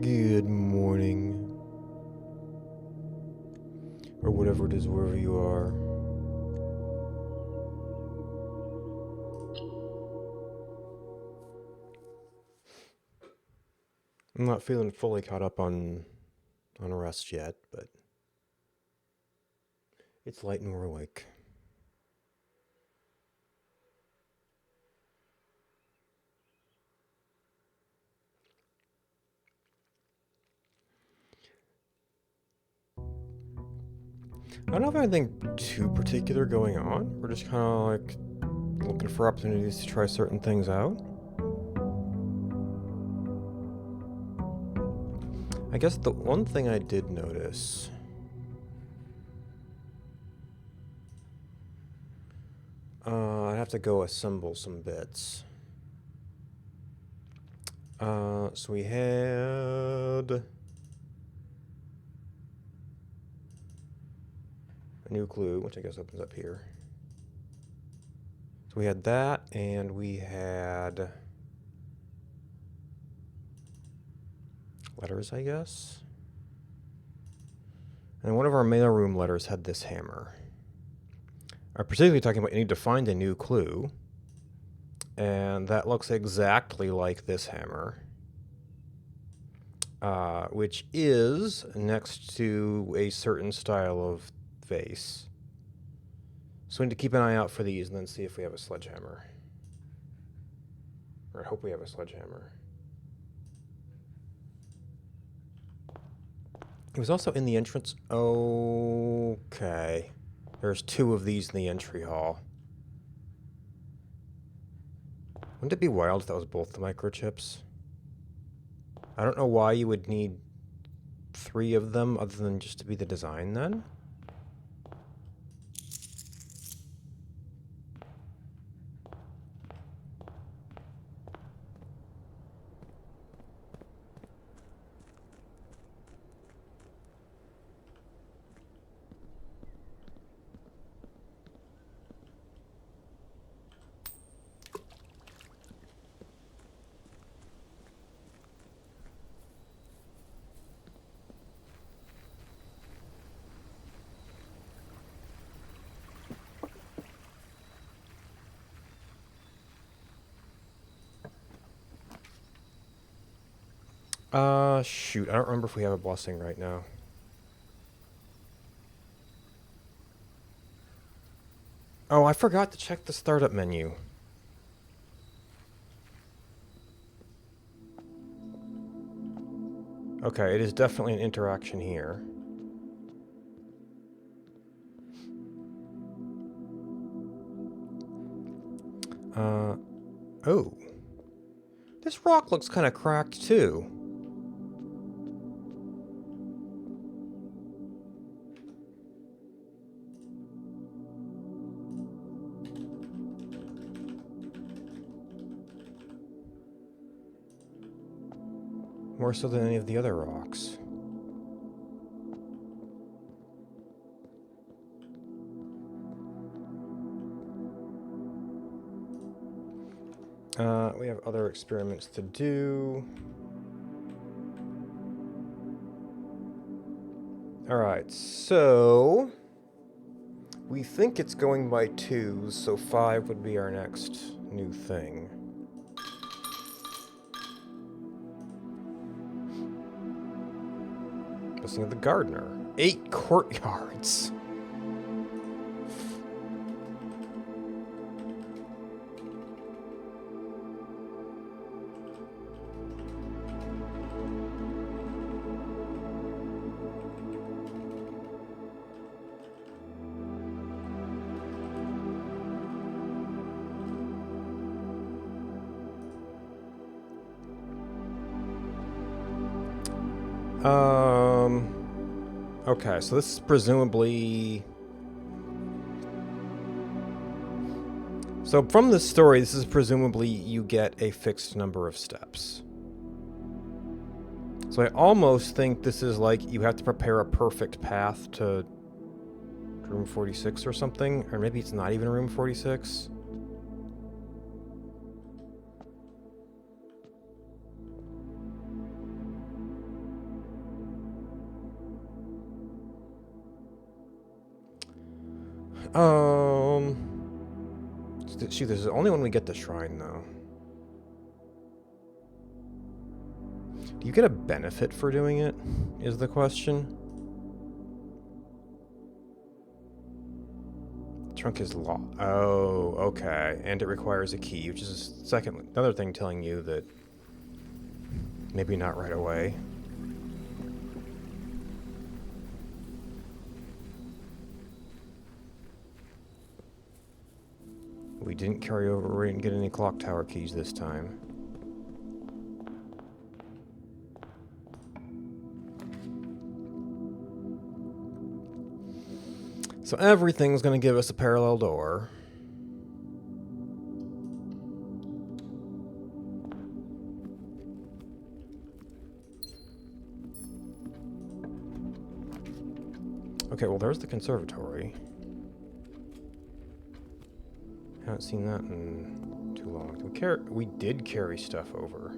Good morning. Or whatever it is, wherever you are. I'm not feeling fully caught up on rest yet, but it's light and we're awake. I don't have anything too particular going on. We're just kind of like looking for opportunities to try certain things out. I guess the one thing I did notice, I'd have to go assemble some bits. So we had a new clue, which I guess opens up here. So we had that, and we had letters, I guess. And one of our mailroom letters had this hammer. I'm particularly talking about you need to find a new clue. And that looks exactly like this hammer. Which is next to a certain style of vase. So we need to keep an eye out for these and then see if we have a sledgehammer. Or I hope we have a sledgehammer. It was also in the entrance. Okay. There's two of these in the entry hall. Wouldn't it be wild if that was both the microchips? I don't know why you would need 3 of them other than just to be the design then. Shoot, I don't remember if we have a blessing right now. Oh, I forgot to check the startup menu. Okay, it is definitely an interaction here. Oh. This rock looks kind of cracked too. More so than any of the other rocks. We have other experiments to do. Alright, so we think it's going by 2s, so 5 would be our next new thing. Listening of the gardener. 8 courtyards. Okay, so this is presumably... So from the story, this is presumably you get a fixed number of steps. So I almost think this is like you have to prepare a perfect path to room 46 or something. Or maybe it's not even room 46. Shoot, this is only when we get the shrine, though. Do you get a benefit for doing it, is the question? Trunk is locked. Oh, okay. And it requires a key, which is another thing telling you that maybe not right away. We didn't carry over, we didn't get any clock tower keys this time. So everything's going to give us a parallel door. Okay, well, there's the conservatory. Haven't seen that in too long. We did carry stuff over.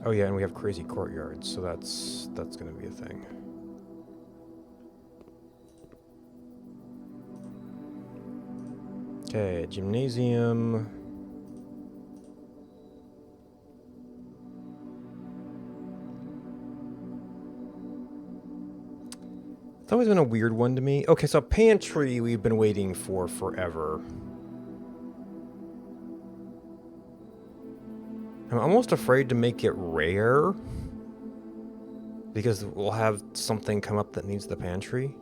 Oh yeah, and we have crazy courtyards, so that's going to be a thing. Okay, gymnasium. It's always been a weird one to me. Okay, so pantry we've been waiting for forever. I'm almost afraid to make it rare, because we'll have something come up that needs the pantry.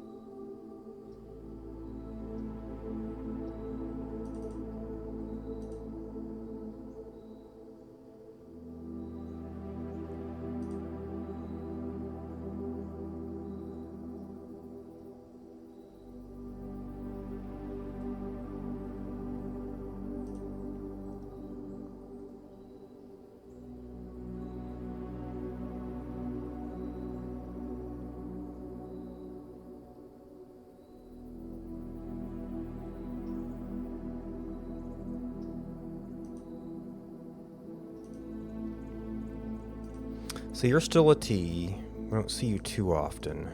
So you're still a T. We don't see you too often.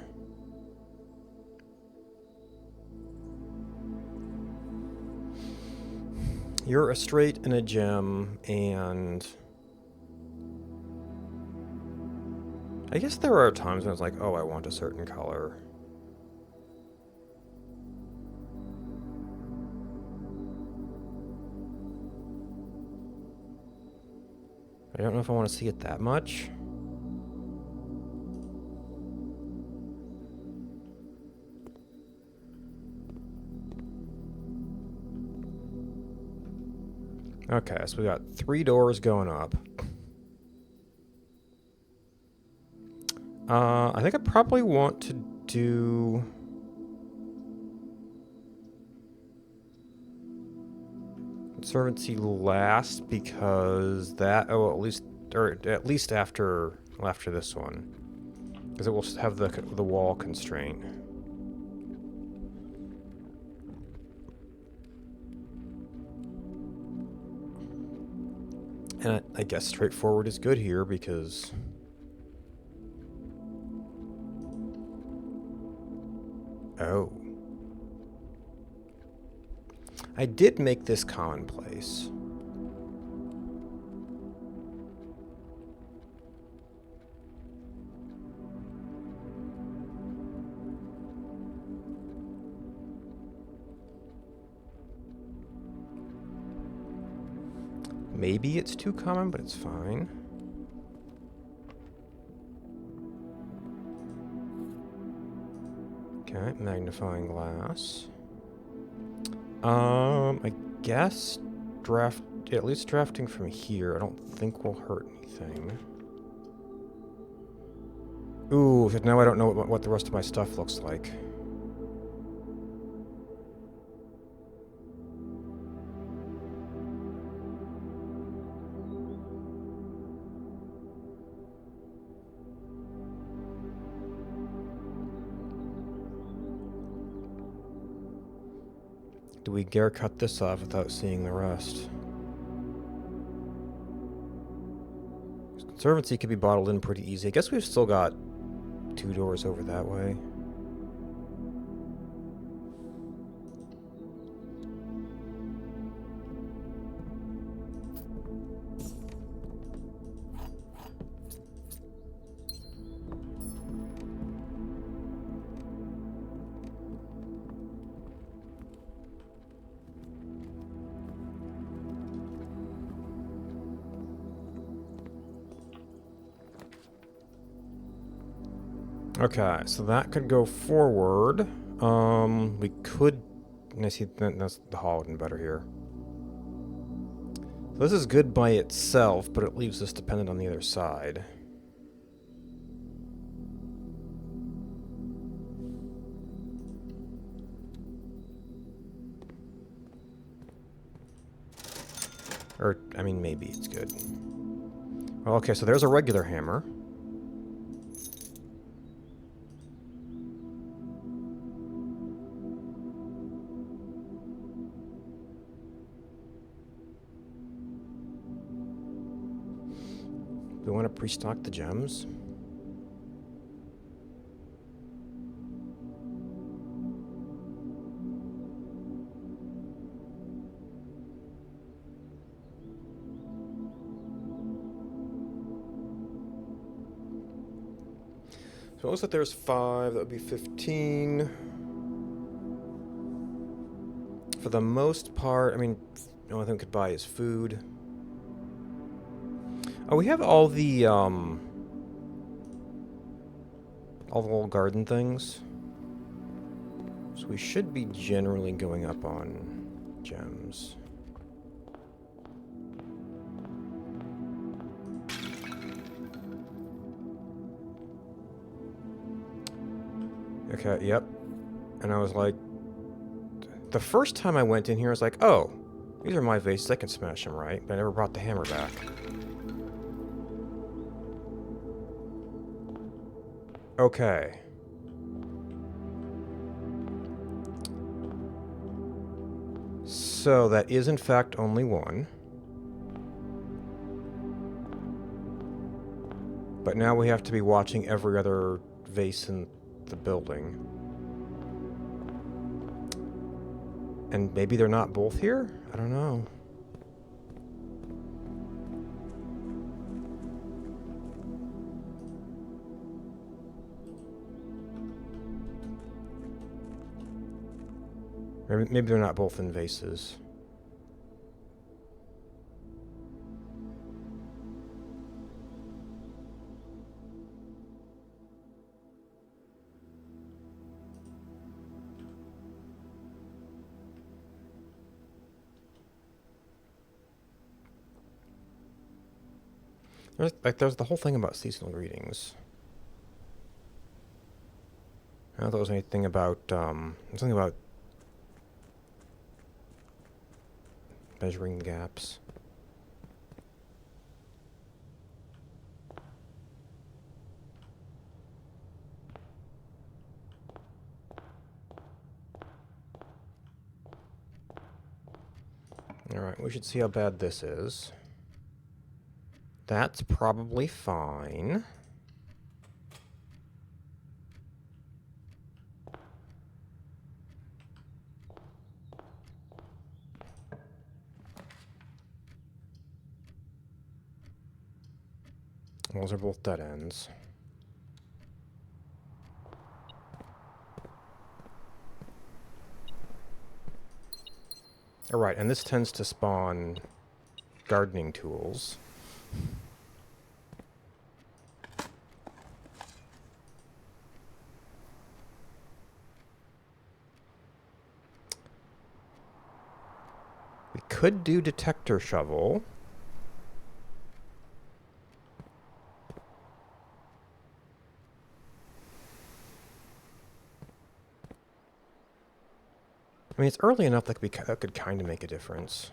You're a straight and a gem, and I guess there are times when it's like, oh, I want a certain color. I don't know if I want to see it that much. Okay, so we got 3 doors going up. I think I probably want to do... Conservancy last, because that... Oh, at least after this one. Because it will have the wall constraint. And I guess straightforward is good here, because... Oh. I did make this commonplace. Maybe it's too common, but it's fine. Okay, magnifying glass. I guess at least drafting from here, I don't think will hurt anything. Ooh, now I don't know what the rest of my stuff looks like. Do we dare cut this off without seeing the rest? Conservancy could be bottled in pretty easy. I guess we've still got 2 doors over that way. Okay, so that could go forward. We could... I see that's the hall looking better here. So this is good by itself, but it leaves us dependent on the other side. Or, I mean, maybe it's good. Well, okay, so there's a regular hammer. Do we want to pre-stock the gems? So it looks like there's 5, that would be 15. For the most part, I mean, the only thing we could buy is food. Oh, we have all the little garden things. So we should be generally going up on gems. Okay, yep. And I was like, the first time I went in here, I was like, oh, these are my vases, I can smash them, right? But I never brought the hammer back. Okay. So that is in fact only one. But now we have to be watching every other vase in the building. And maybe they're not both here? I don't know. Maybe they're not both in vases. There's the whole thing about seasonal greetings. I don't know if there was anything about, something about measuring the gaps. Alright, we should see how bad this is. That's probably fine. Those are both dead ends. Alright, and this tends to spawn gardening tools. We could do detector shovel. I mean, it's early enough that could kind of make a difference.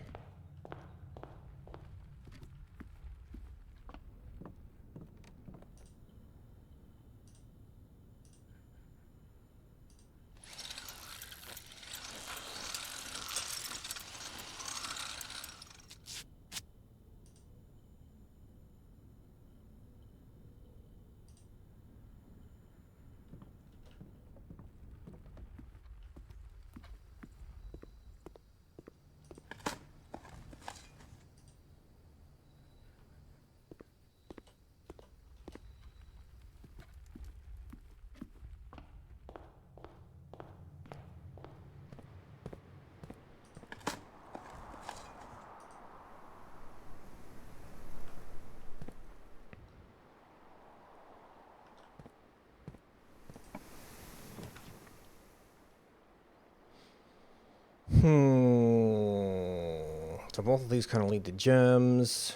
So both of these kind of lead to gems.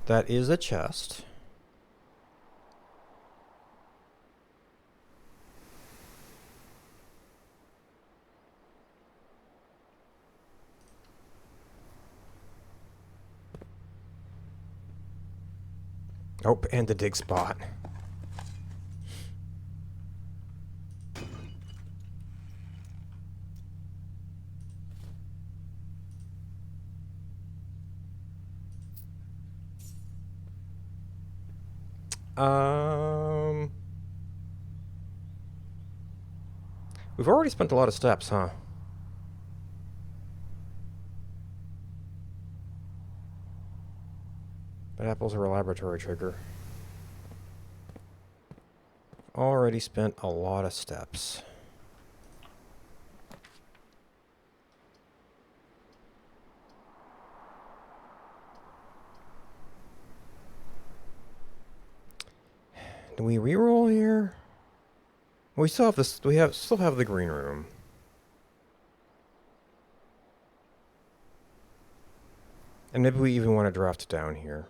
That is a chest. Oh, and the dig spot. We've already spent a lot of steps, huh? But apples are a laboratory trigger. Already spent a lot of steps. Do we reroll here? We still have this. We still have the green room. And maybe we even want to draft down here.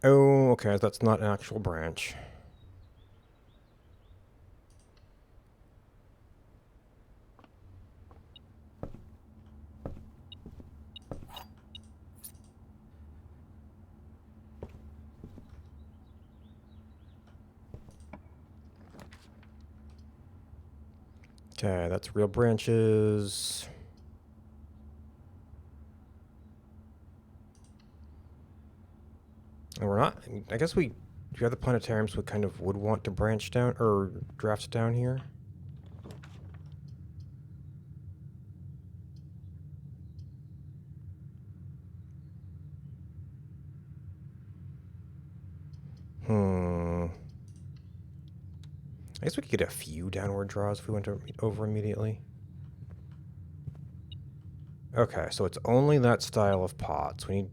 Oh, okay, that's not an actual branch. Okay, that's real branches. And we're not. I guess the other planetariums would kind of want to branch down or draft down here. I guess we could get a few downward draws if we went over immediately. Okay, so it's only that style of pots. We need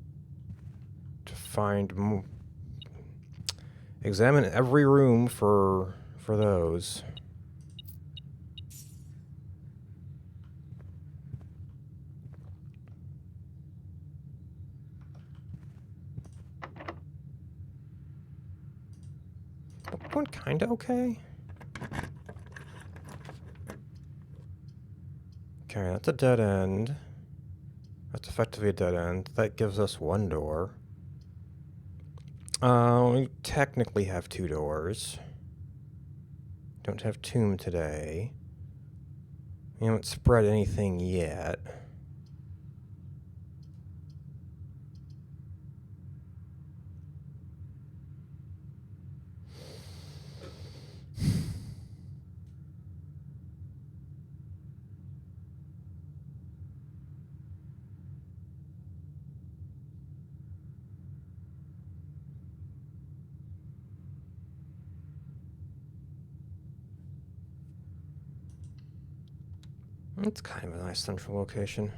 to find examine every room for those. One kinda okay. Okay, that's a dead end. That's effectively a dead end. That gives us one door. We technically have 2 doors. Don't have tomb today. We haven't spread anything yet. It's kind of a nice central location.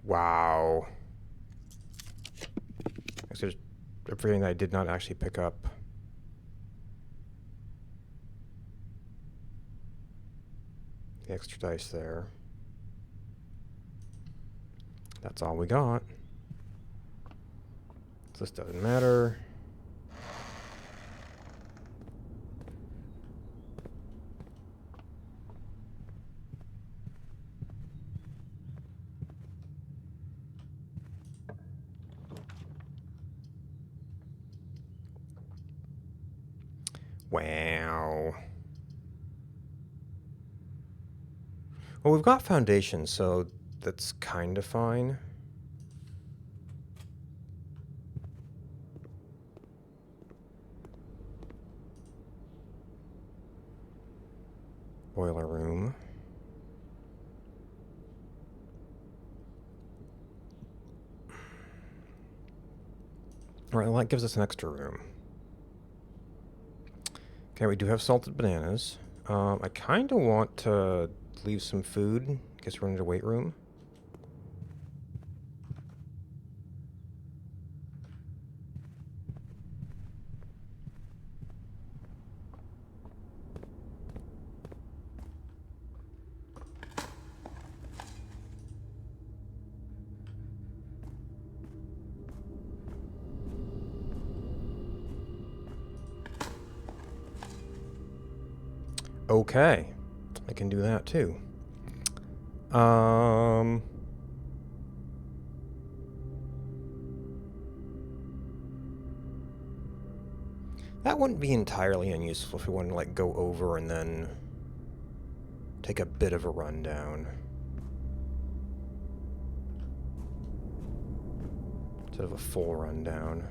Wow. There's everything that I did not actually pick up. The extra dice there. That's all we got. So this doesn't matter. Wow. Well, we've got foundation, so that's kind of fine. Boiler room. Alright, well, that gives us an extra room. Okay, we do have salted bananas. I kind of want to leave some food in case we're in the weight room. Okay, I can do that too. That wouldn't be entirely unuseful if we wanted to like go over and then take a bit of a rundown. Instead of a full rundown.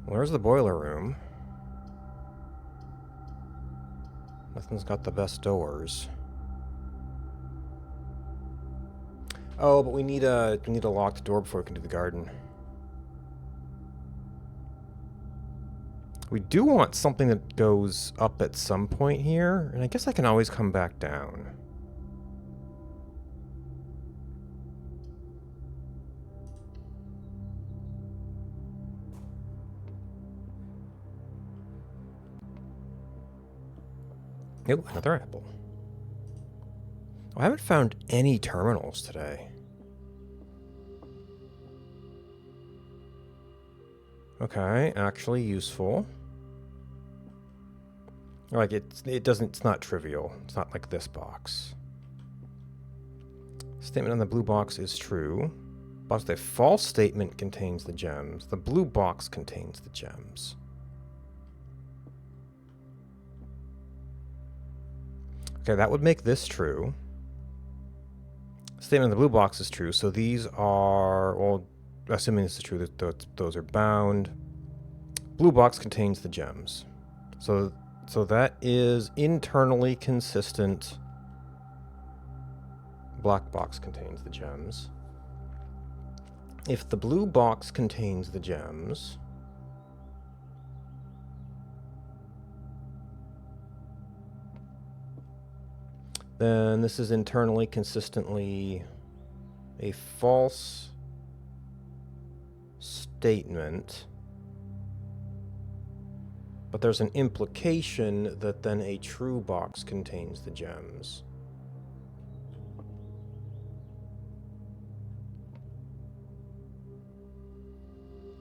Where's the boiler room? Nothing's got the best doors. Oh, but we need a locked door before we can do the garden. We do want something that goes up at some point here, and I guess I can always come back down. Oh, another apple. Oh, I haven't found any terminals today. Okay, actually useful. Like it's not trivial. It's not like this box. Statement on the blue box is true. But the false statement contains the gems. The blue box contains the gems. Okay, that would make this true. Statement on the blue box is true, so these are, well, assuming this is true, that those are bound. Blue box contains the gems. So that is internally consistent. Black box contains the gems. If the blue box contains the gems, then this is internally consistently a false statement. But there's an implication that then a true box contains the gems.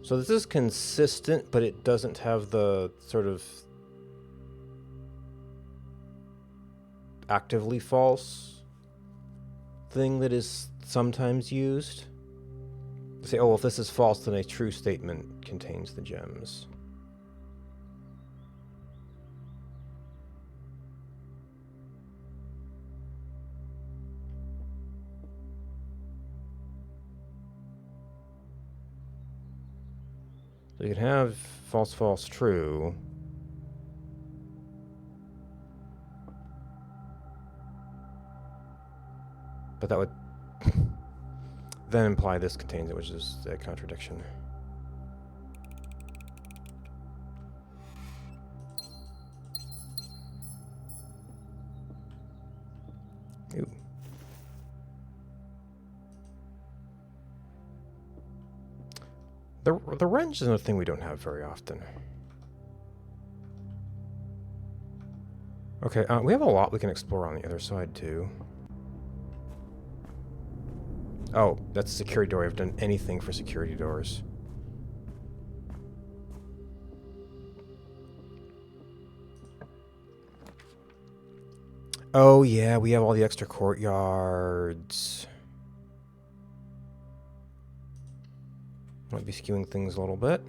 So this is consistent, but it doesn't have the sort of actively false thing that is sometimes used. Say, oh, well, if this is false, then a true statement contains the gems. So you can have false, false, true. But that would then imply this contains it, which is a contradiction. Ooh. The wrench is another thing we don't have very often. Okay, we have a lot we can explore on the other side, too. Oh, that's a security door. I've done anything for security doors. Oh, yeah, we have all the extra courtyards. Might be skewing things a little bit.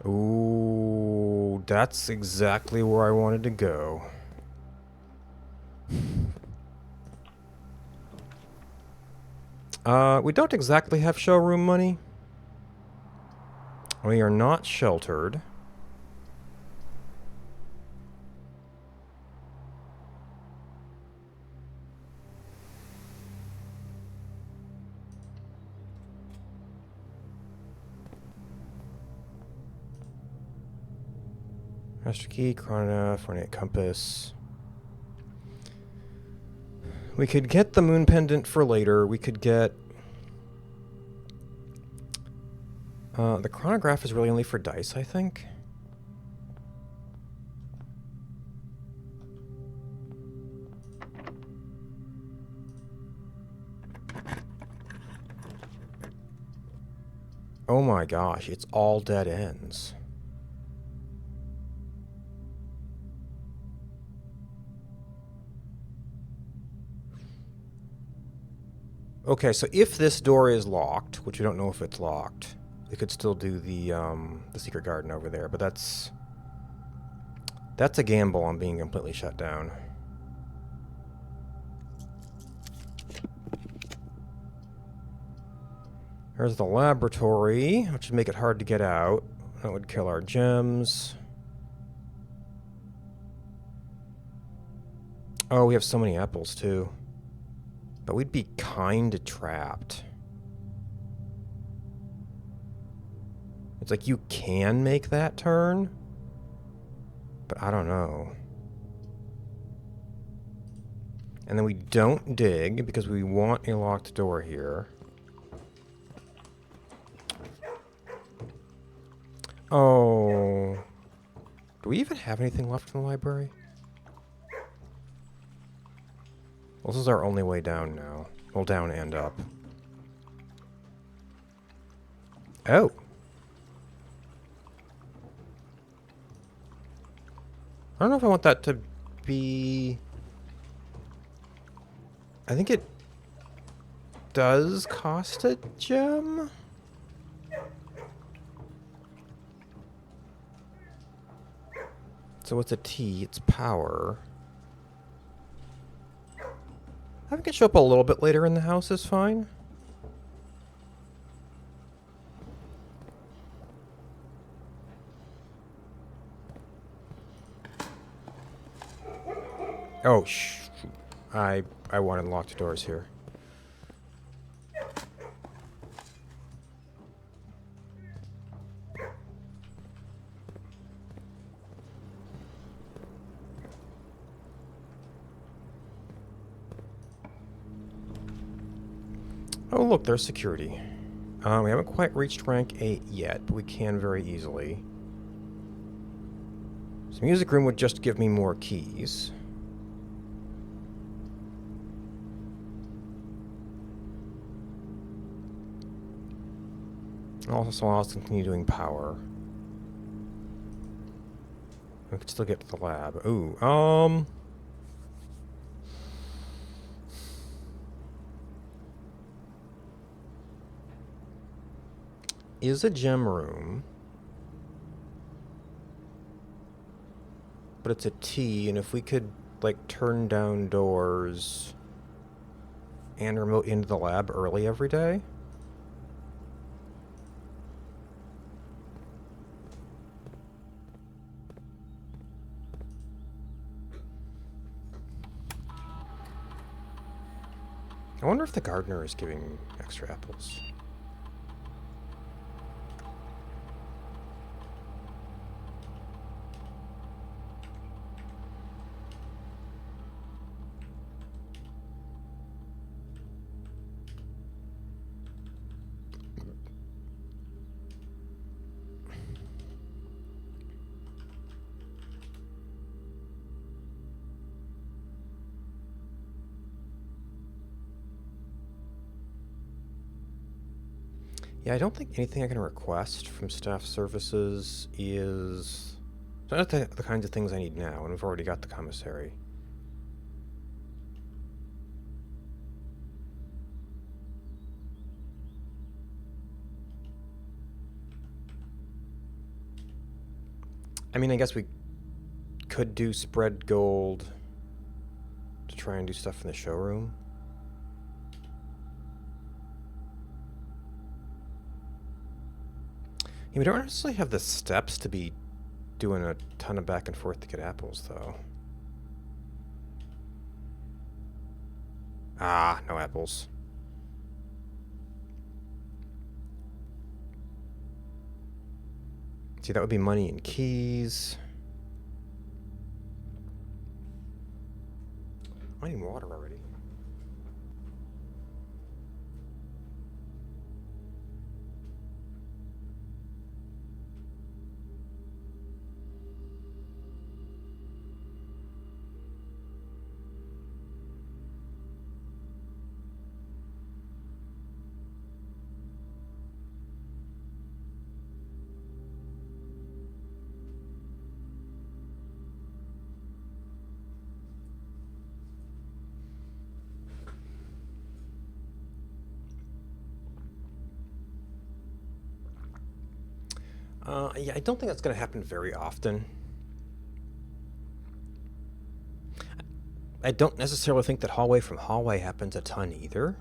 Ooh, that's exactly where I wanted to go. We don't exactly have showroom money. We are not sheltered. Master Key, Chronograph, Ornate Compass. We could get the Moon Pendant for later. We could get... the Chronograph is really only for dice, I think. Oh my gosh, it's all dead ends. Okay, so if this door is locked, which we don't know if it's locked, we could still do the secret garden over there, but that's a gamble on being completely shut down. There's the laboratory, which would make it hard to get out. That would kill our gems. Oh, we have so many apples, too. But we'd be kinda trapped. It's like you can make that turn, but I don't know. And then we don't dig because we want a locked door here. Oh. Do we even have anything left in the library? Well, this is our only way down now. Well, down and up. Oh. I don't know if I want that to be... I think it does cost a gem? So it's a T, it's power. Having it show up a little bit later in the house is fine. Oh, I wanted locked doors here. Oh, look, there's security. We haven't quite reached rank 8 yet, but we can very easily. So music room would just give me more keys. Also allow us to continue doing power. We could still get to the lab. Ooh, is a gem room. But it's a T, and if we could, like, turn down doors and remote into the lab early every day. I wonder if the gardener is giving extra apples. Yeah, I don't think anything I can request from staff services is... So not the kinds of things I need now, and we've already got the commissary. I mean, I guess we could do spread gold to try and do stuff in the showroom. Yeah, we don't necessarily have the steps to be doing a ton of back and forth to get apples, though. Ah, no apples. See, that would be money and keys. I need water already. Yeah, I don't think that's going to happen very often. I don't necessarily think that hallway from hallway happens a ton either.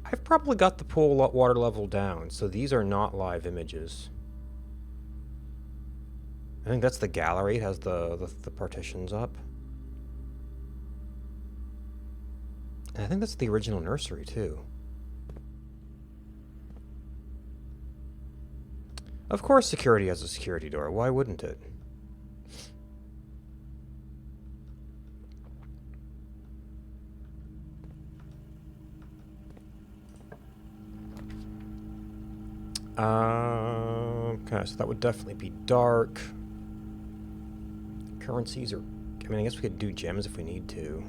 I've probably got the pool water level down, so these are not live images. I think that's the gallery. It has the partitions up. And I think that's the original nursery, too. Of course security has a security door. Why wouldn't it? Okay, so that would definitely be dark. Currencies are... I mean, I guess we could do gems if we need to.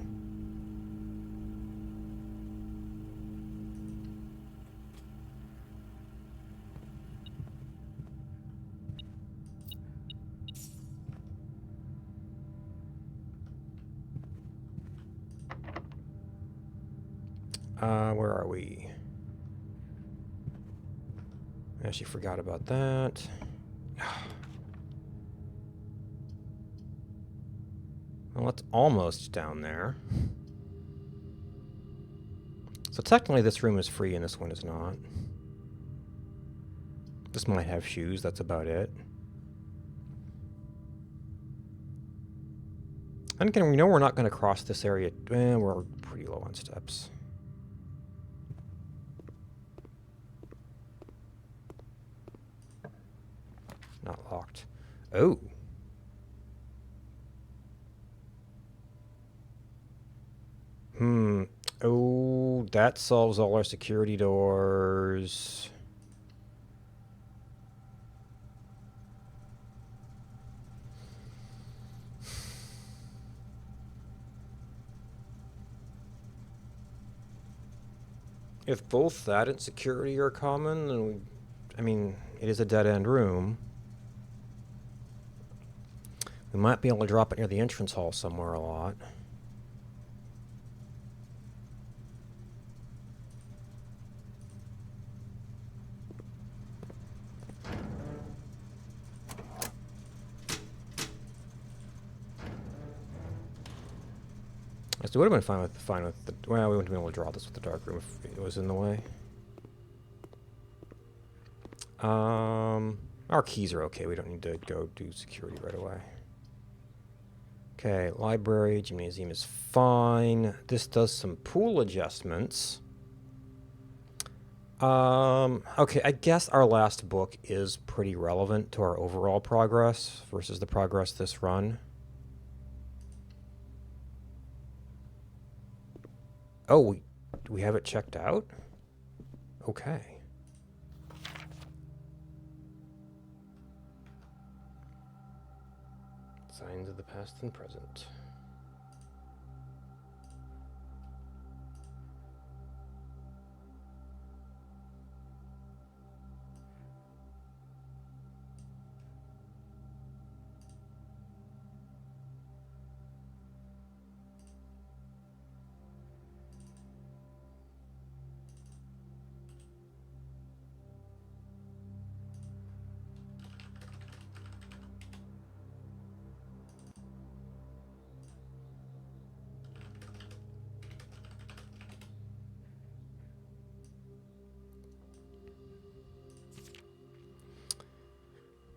Where are we? I actually forgot about that. Well, it's almost down there. So technically this room is free and this one is not. This might have shoes, that's about it. And again, we know we're not going to cross this area. We're pretty low on steps. Not locked. Oh. Oh, that solves all our security doors. If both that and security are common, then I mean, it is a dead-end room. We might be able to drop it near the entrance hall somewhere a lot. So it would have been fine with the... Well, we wouldn't be able to draw this with the dark room if it was in the way. Our keys are okay. We don't need to go do security right away. Okay, library, gymnasium is fine. This does some pool adjustments. Okay, I guess our last book is pretty relevant to our overall progress versus the progress this run. Oh, we have it checked out? Okay. Signs of the past and present.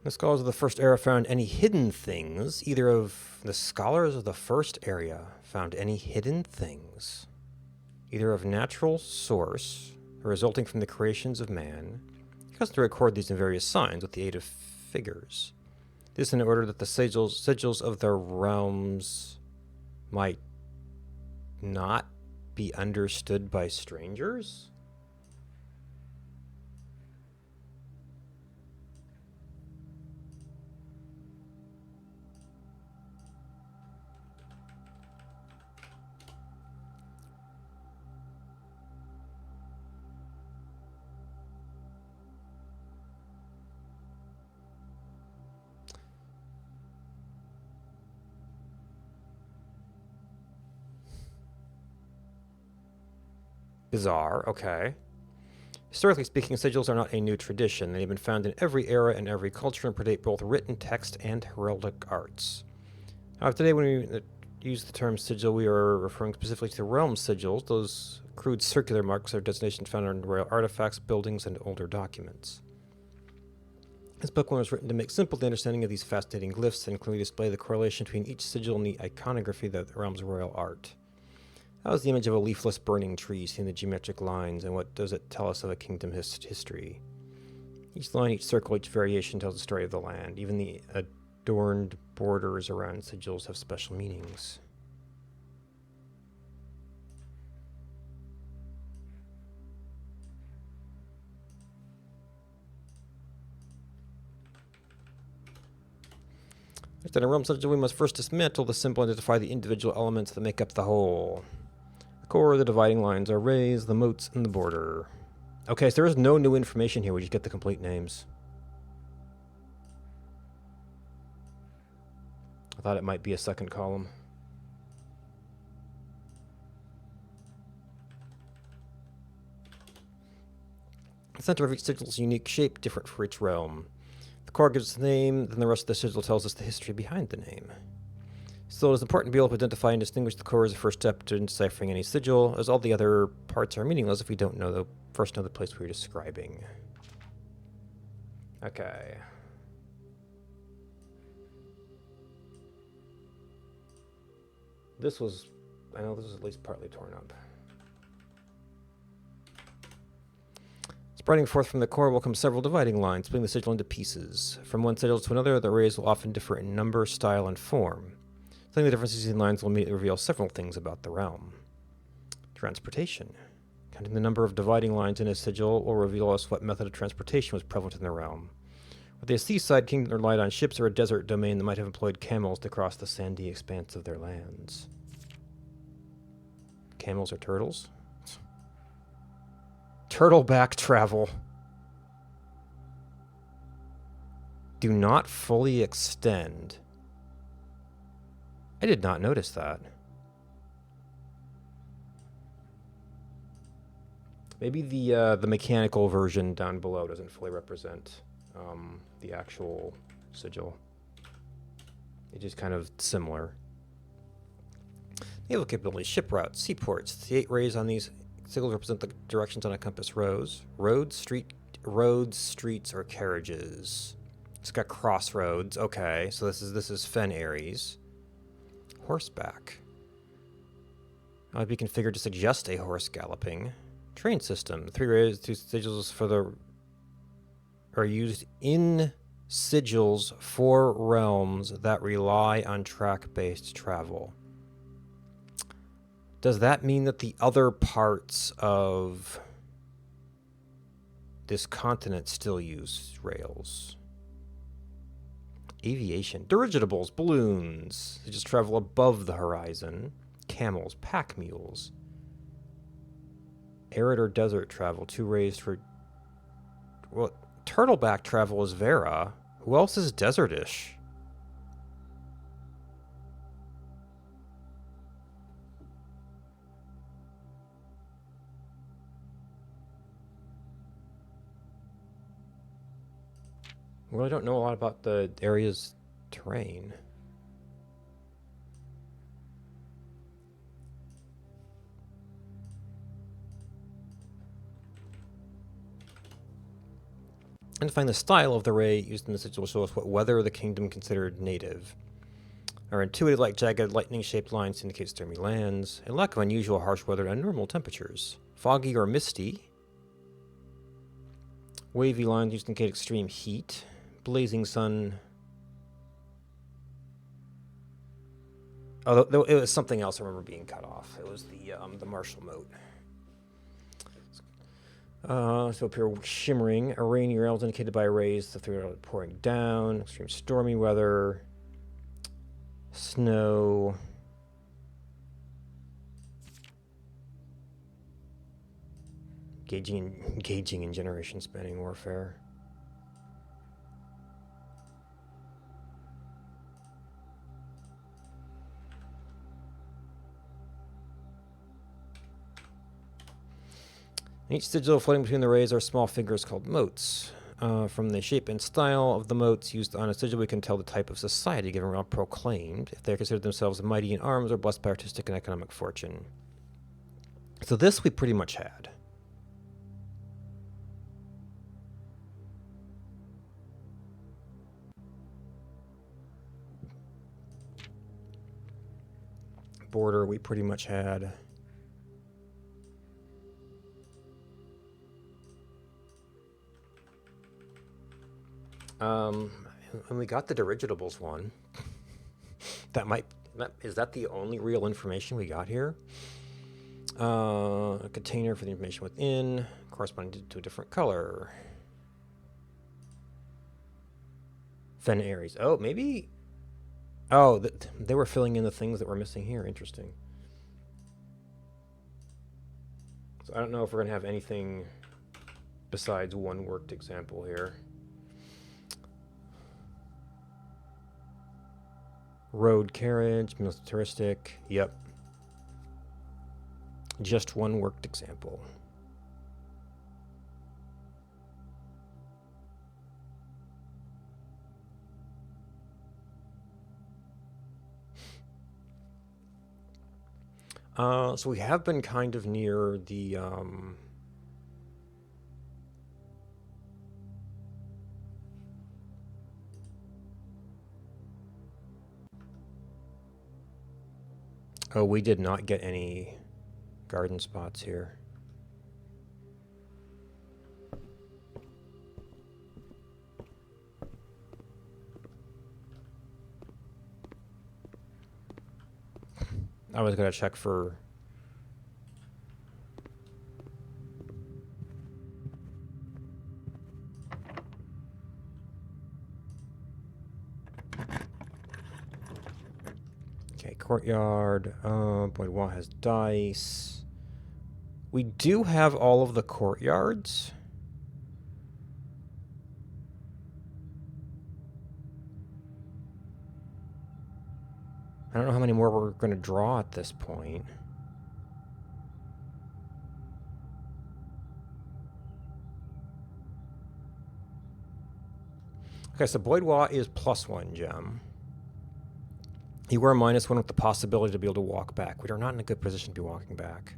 The scholars of the first era found any hidden things. Either of the scholars of the first era found any hidden things, either of natural source or resulting from the creations of man. He has to record these in various signs with the aid of figures. This in order that the sigils of the realms might not be understood by strangers? Bizarre, okay. Historically speaking, sigils are not a new tradition. They have been found in every era and every culture and predate both written text and heraldic arts. However, today when we use the term sigil, we are referring specifically to the realm sigils. Those crude circular marks are designations found on royal artifacts, buildings, and older documents. This book was written to make simple the understanding of these fascinating glyphs and clearly display the correlation between each sigil and the iconography of the realm's royal art. How is the image of a leafless burning tree seen in the geometric lines, and what does it tell us of a kingdom's history? Each line, each circle, each variation tells the story of the land. Even the adorned borders around sigils have special meanings. In a realm sigil, we must first dismantle the symbol and identify the individual elements that make up the whole. The core, the dividing lines are raised, the moats, and the border. Okay, so there is no new information here. We just get the complete names. I thought it might be a second column. The center of each sigil is a unique shape, different for each realm. The core gives the name, then the rest of the sigil tells us the history behind the name. Still, it is important to be able to identify and distinguish the core as the first step to deciphering any sigil, as all the other parts are meaningless if we don't know first know the place we're describing. Okay. I know this was at least partly torn up. Spreading forth from the core will come several dividing lines, splitting the sigil into pieces. From one sigil to another, the rays will often differ in number, style, and form. Studying the differences in lines will immediately reveal several things about the realm. Transportation. Counting the number of dividing lines in a sigil will reveal us what method of transportation was prevalent in the realm. Whether a seaside kingdom relied on ships or a desert domain that might have employed camels to cross the sandy expanse of their lands. Camels or turtles? Turtleback travel. Do not fully extend. I did not notice that. Maybe the mechanical version down below doesn't fully represent the actual sigil. It's just kind of similar. Naval capabilities, ship routes, seaports. The 8 rays on these sigils represent the directions on a compass roads, roads, streets, or carriages. It's got crossroads. Okay, so this is Fen Ares. Horseback. Might be configured to suggest a horse galloping. Train system. 3 rays, 2 sigils for the are used in sigils for realms that rely on track-based travel. Does that mean that the other parts of this continent still use rails? Aviation. Dirigibles, balloons. They just travel above the horizon. Camels, pack mules. Arid or desert travel. 2 raised for... Well, turtleback travel is Vera. Who else is desertish? Well, I don't know a lot about the area's terrain. And to find the style of the ray used in the sigil will show us what weather the kingdom considered native. Are intuitive like jagged lightning-shaped lines to indicate stormy lands. A lack of unusual harsh weather and normal temperatures. Foggy or misty. Wavy lines used to indicate extreme heat. Blazing sun. Oh, it was something else I remember being cut off. It was the martial moat. So up here, shimmering. A rainy rails indicated by rays. The 3 pouring down. Extreme stormy weather. Snow. Engaging in generation spanning warfare. Each sigil floating between the rays are small figures called motes. From the shape and style of the motes used on a sigil, we can tell the type of society given around proclaimed, if they consider themselves mighty in arms or blessed by artistic and economic fortune. So this we pretty much had. Border we pretty much had. And we got the dirigibles one. Is that the only real information we got here? A container for the information within, corresponding to a different color. Fen Ares. Oh, maybe. Oh, they were filling in the things that were missing here. Interesting. So I don't know if we're gonna have anything besides one worked example here. Road carriage, militaristic, yep. Just one worked example. So we have been kind of near the, oh, we did not get any garden spots here. I was gonna check for courtyard. Boudoir has dice. We do have all of the courtyards. I don't know how many more we're going to draw at this point. Okay, so Boudoir is +1 gem. You were -1 with the possibility to be able to walk back. We are not in a good position to be walking back.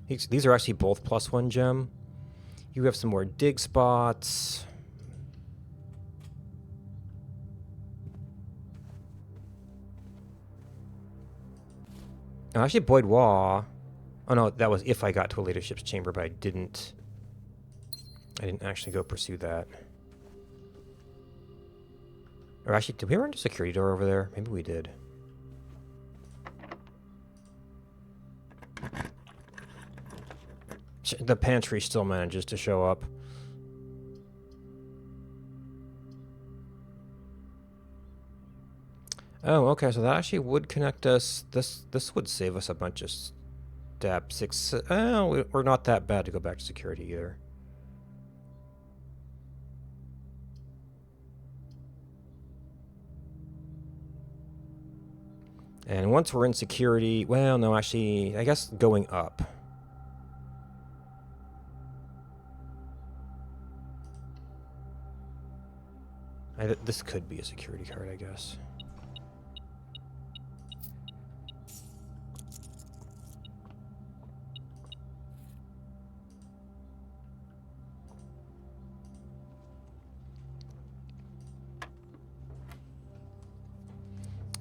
These are actually both +1 gem. You have some more dig spots. Oh, actually, Boudoir. Oh no, that was if I got to a leadership's chamber, but I didn't. I didn't actually go pursue that. Or actually, did we run into a security door over there? Maybe we did. The pantry still manages to show up. Oh, okay, so that actually would connect us. This would save us a bunch of step 6. Oh, we're not that bad to go back to security either. And once we're in security, well, no, actually, I guess going up. This could be a security card, I guess.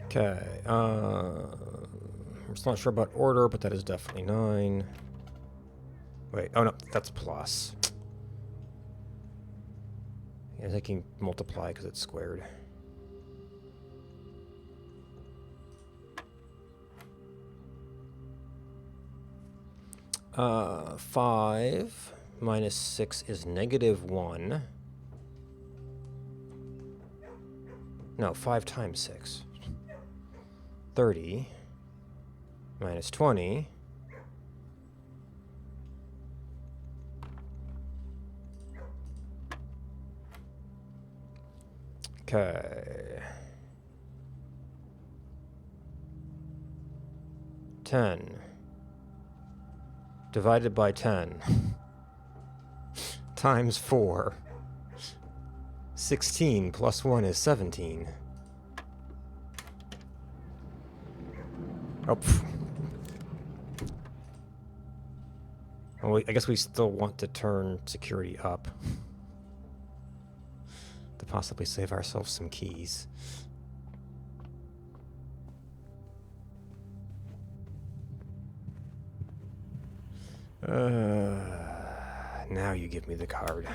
Okay, I'm still not sure about order, but that is definitely 9. Wait, oh no, that's plus. Yeah, I can multiply because it's squared. Uh, 5 minus 6 is -1. No, 5 times 6. 30 minus 20. Okay. 10 divided by 10 times 4. 16 plus 1 is 17. Oh, well, I guess we still want to turn security up to possibly save ourselves some keys. Now you give me the card.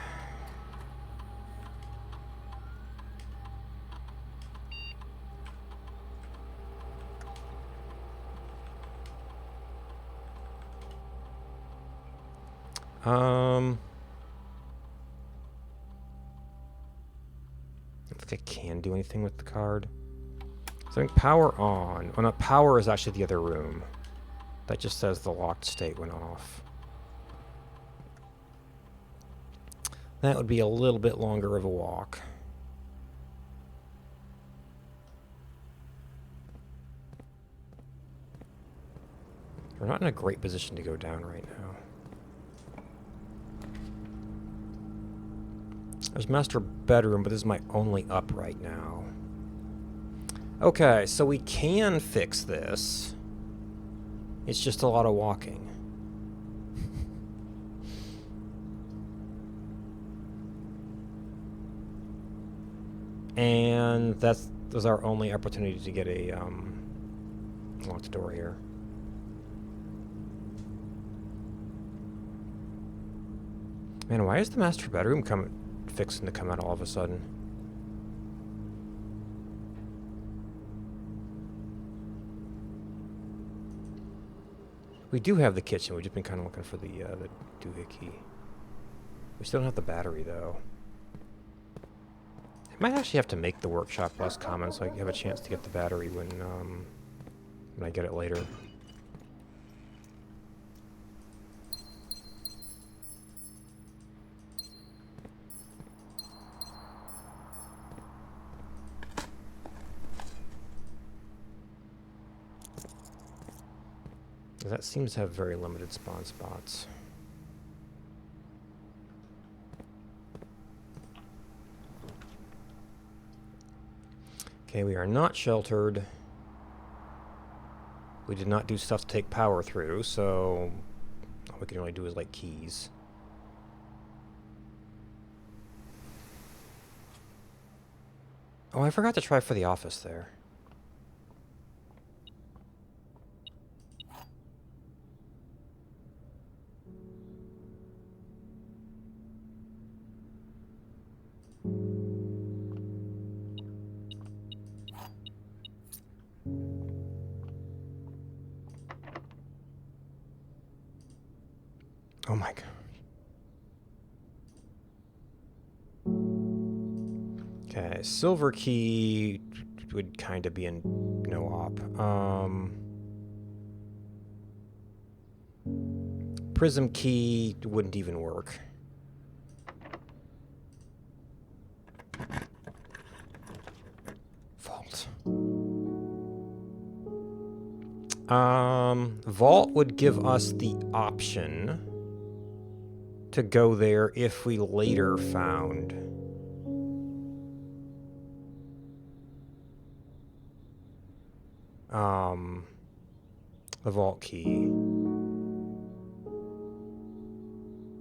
I don't think I can do anything with the card. So I think power on. Oh no, power is actually the other room. That just says the locked state went off. That would be a little bit longer of a walk. We're not in a great position to go down right now. There's master bedroom, but this is my only up right now. Okay, so we can fix this. It's just a lot of walking. And that's our only opportunity to get a locked door here. Man, why is the master bedroom fixing to come out all of a sudden? We do have the kitchen. We've just been kind of looking for the doohickey. We still don't have the battery though. I might actually have to make the workshop less common so I have a chance to get the battery when I get it later. That seems to have very limited spawn spots. Okay, we are not sheltered. We did not do stuff to take power through, so all we can really do is like keys. Oh, I forgot to try for the office there. Oh my god. Okay, silver key would kind of be in no op. Prism key wouldn't even work. Vault. Vault would give us the option to go there if we later found the vault key. We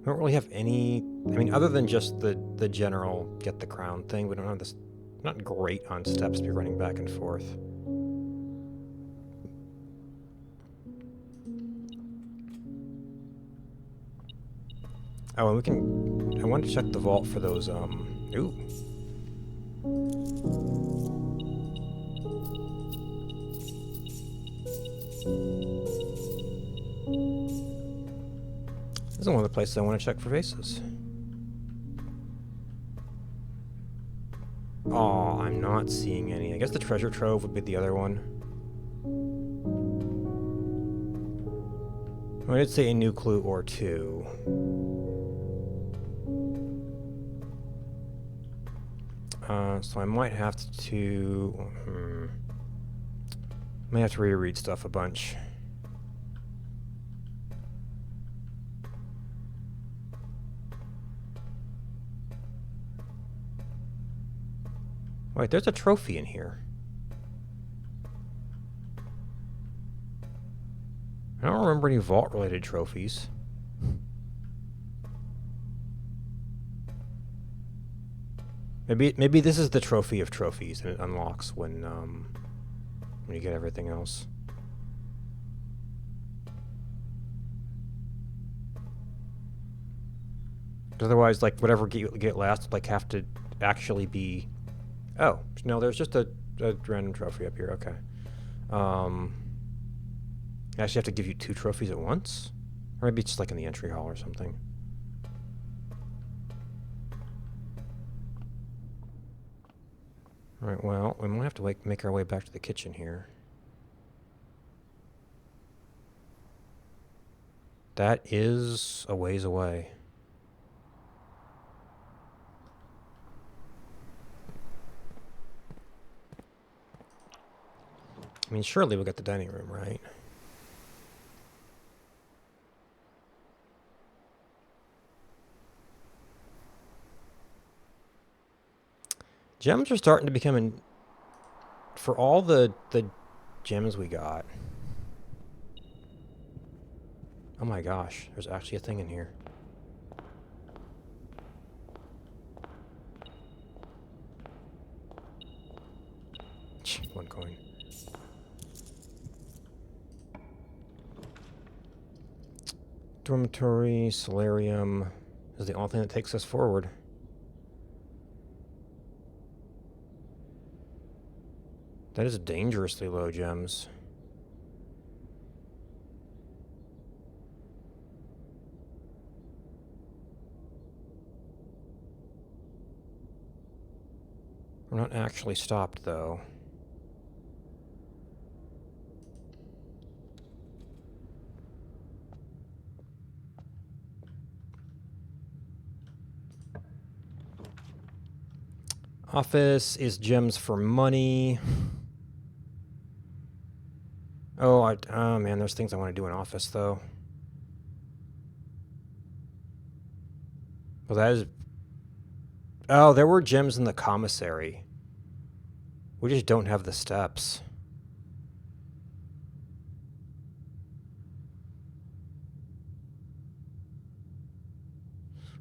don't really have any, I mean, other than just the general get the crown thing, we don't have this, not great on steps to be running back and forth. Oh, and we can, I wanted to check the vault for those, ooh. This is one of the places I want to check for vases. Oh, I'm not seeing any. I guess the treasure trove would be the other one. I did say a new clue or two. So I might have to... might have to reread stuff a bunch. Wait, there's a trophy in here. I don't remember any vault-related trophies. Maybe this is the trophy of trophies, and it unlocks when you get everything else. Otherwise, like whatever you get last, like have to actually be. Oh no, there's just a random trophy up here. Okay. I actually have to give you 2 trophies at once, or maybe it's just like in the entry hall or something. Alright, well, we might have to make our way back to the kitchen here. That is a ways away. I mean, surely we'll get the dining room, right? Gems are starting to become for all the gems we got. Oh my gosh, there's actually a thing in here. One coin. Dormitory, solarium is the only thing that takes us forward. That is dangerously low gems. We're not actually stopped, though. Office is gems for money. Oh, man, there's things I want to do in office, though. Well, that is... Oh, there were gems in the commissary. We just don't have the steps.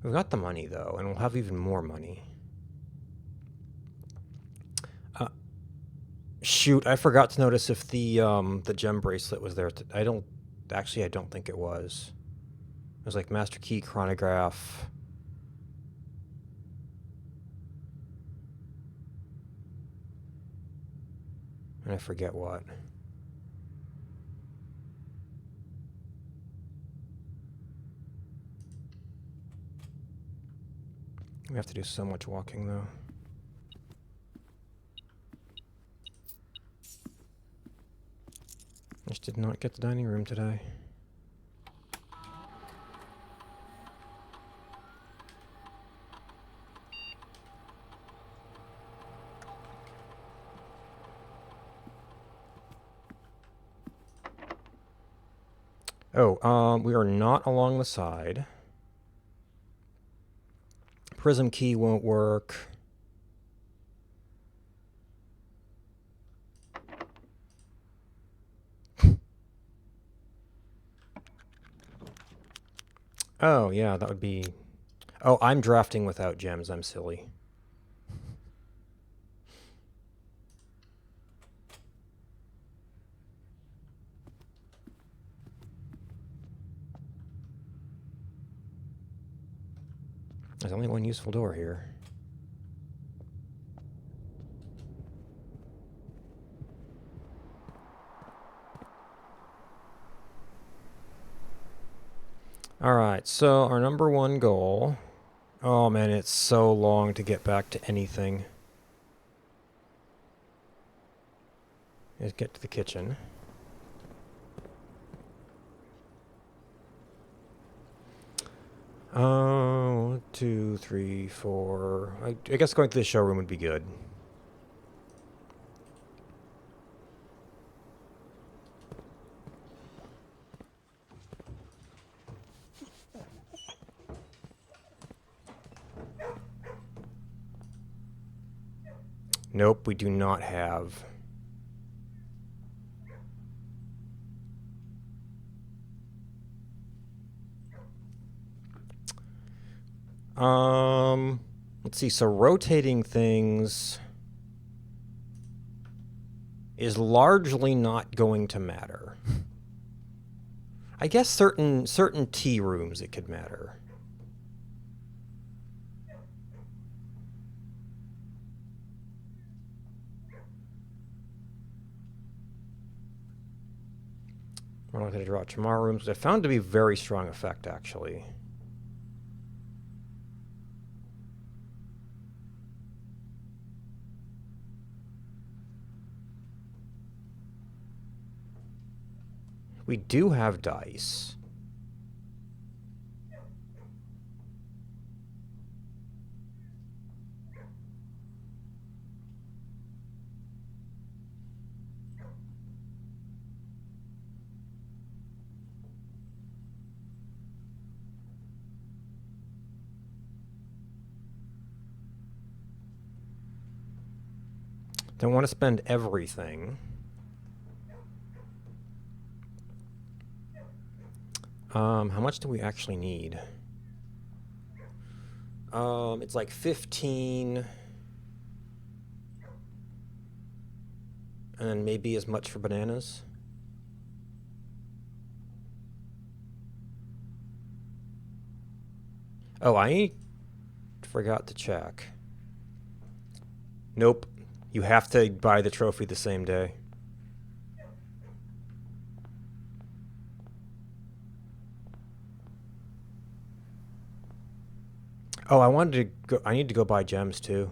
We've got the money, though, and we'll have even more money. Shoot, I forgot to notice if the gem bracelet was there. I don't think it was. It was like Master Key, Chronograph. And I forget what. We have to do so much walking though. I just did not get the dining room today. Oh, we are not along the side. Prism key won't work. Oh, yeah, that would be... Oh, I'm drafting without gems. I'm silly. There's only one useful door here. Alright, so our number one goal... Oh man, it's so long to get back to anything. Is get to the kitchen. Oh, 1, 2, 3, 4... I guess going to the showroom would be good. Nope, we do not have. Let's see, so rotating things is largely not going to matter. I guess certain tea rooms it could matter. We're not going to draw Chamar rooms, which I found to be very strong effect, actually. We do have dice. Don't want to spend everything. How much do we actually need? It's like 15. And then maybe as much for bananas. Oh, I forgot to check. Nope. You have to buy the trophy the same day. Oh, I wanted to go... I need to go buy gems, too.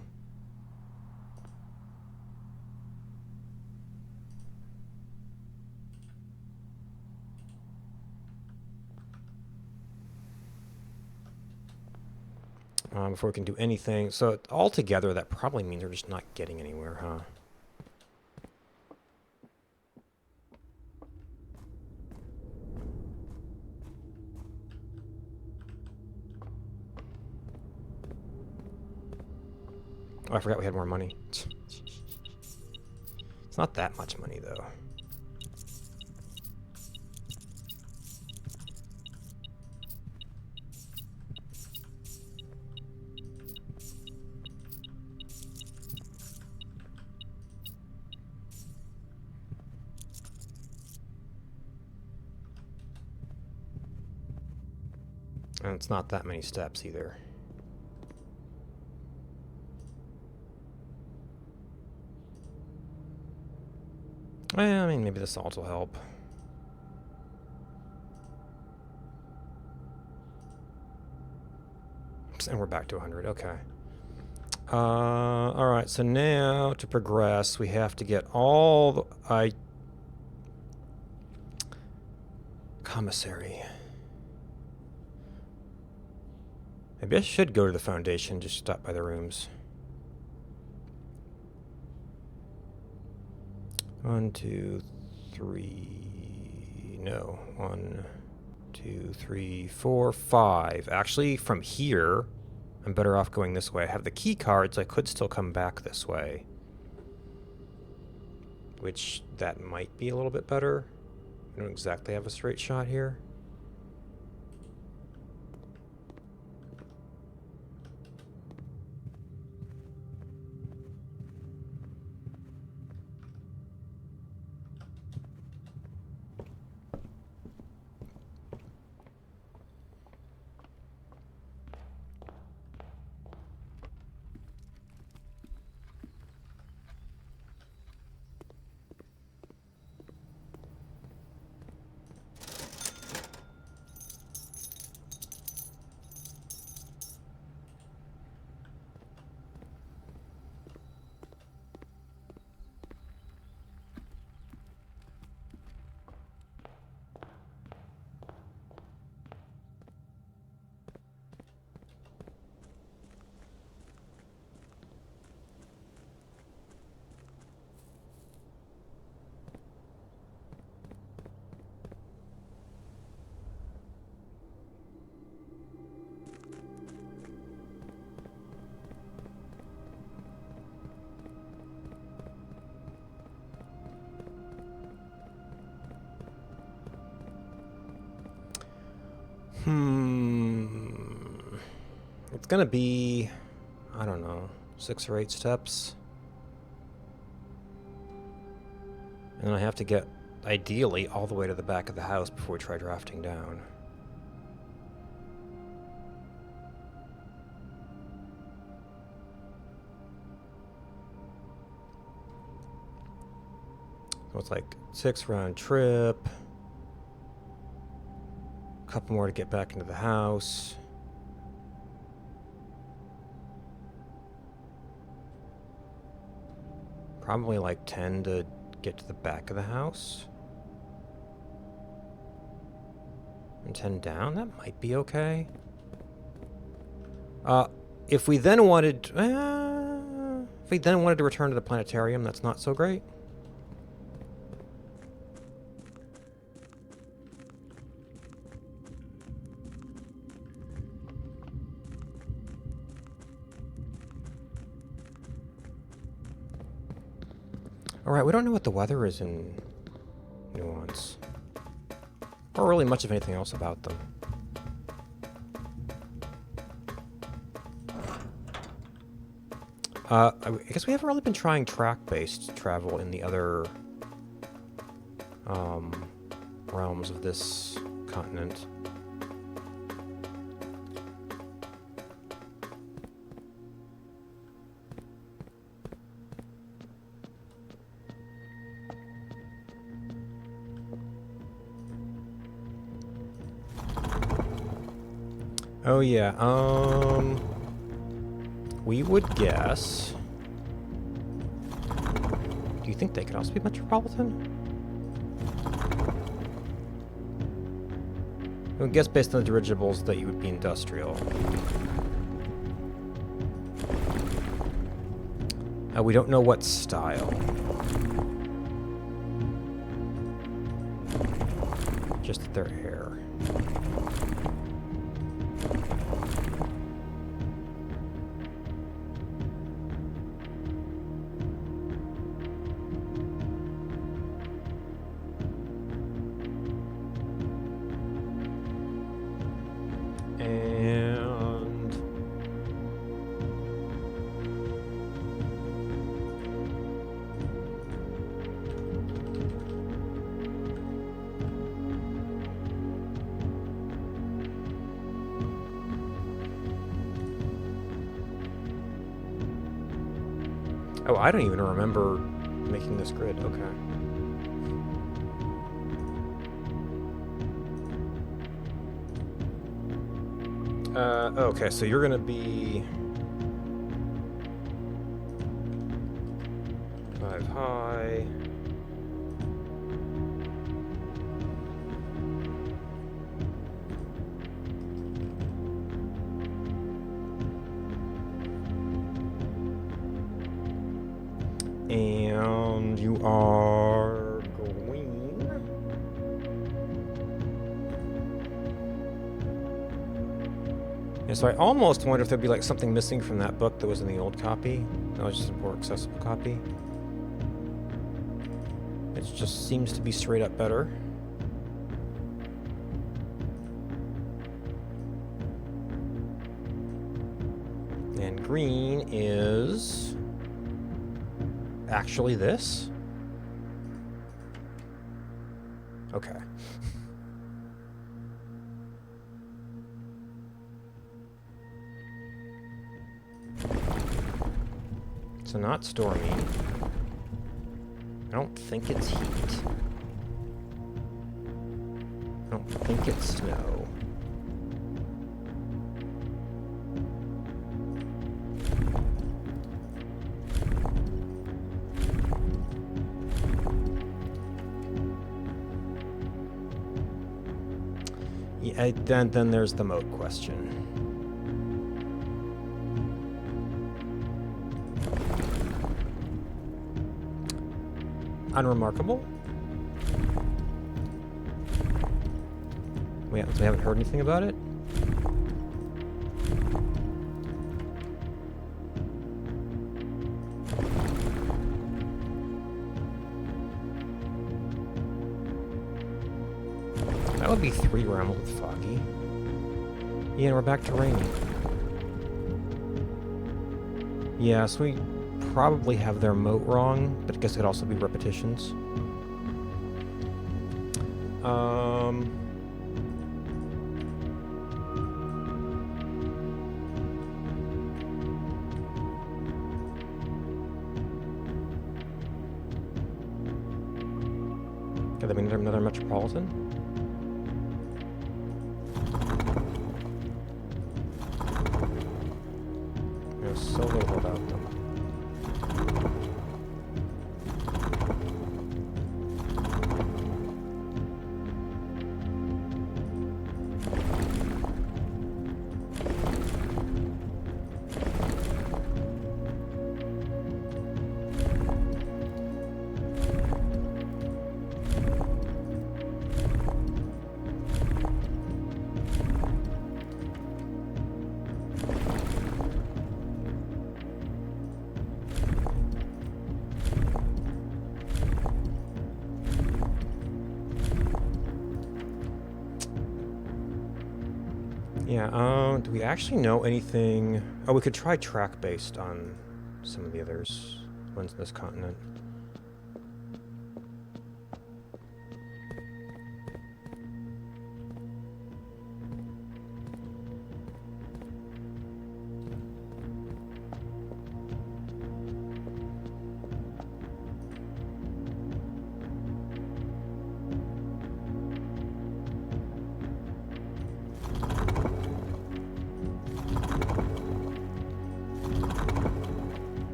Before we can do anything. So, altogether, that probably means we're just not getting anywhere, huh? Oh, I forgot we had more money. It's not that much money, though. And it's not that many steps either. Well, I mean, maybe the salt will help. Oops, and we're back to 100. Okay. All right. So now to progress, we have to get all the commissary. Maybe I should go to the foundation. Just stop by the rooms. 1, 2, 3. No. 1, 2, 3, 4, 5. Actually, from here, I'm better off going this way. I have the key cards. I could still come back this way. Which, that might be a little bit better. I don't exactly have a straight shot here. It's gonna be, I don't know, 6 or 8 steps. And then I have to get, ideally, all the way to the back of the house before we try drafting down. So it's like 6 round trip. A couple more to get back into the house. Probably like 10 to get to the back of the house. And 10 down, that might be okay. If we then wanted to return to the planetarium, that's not so great. Alright, we don't know what the weather is in Nuance. Or really much of anything else about them. I guess we haven't really been trying track-based travel in the other realms of this continent. Oh yeah, we would guess. Do you think they could also be metropolitan? I would guess based on the dirigibles that you would be industrial. We don't know what style. Just that they're air. Oh, I don't even remember making this grid. Okay. Okay, so you're gonna be 5 high. And you are green. Yeah, so I almost wonder if there'd be like something missing from that book that was in the old copy. That was just a more accessible copy. It just seems to be straight up better. And green is actually this? Okay. So not stormy. I don't think it's heat. I don't think it's snow. Yeah, then there's the moat question. Unremarkable. We haven't heard anything about it. That would be 3 rounds with Foggy. Yeah, and we're back to raining. Yeah, so we probably have their moat wrong, but I guess it could also be repetitions. Could that be another Metropolitan? There's so little about them. Yeah, do we actually know anything? Oh, we could try track-based on some of the others ones in this continent.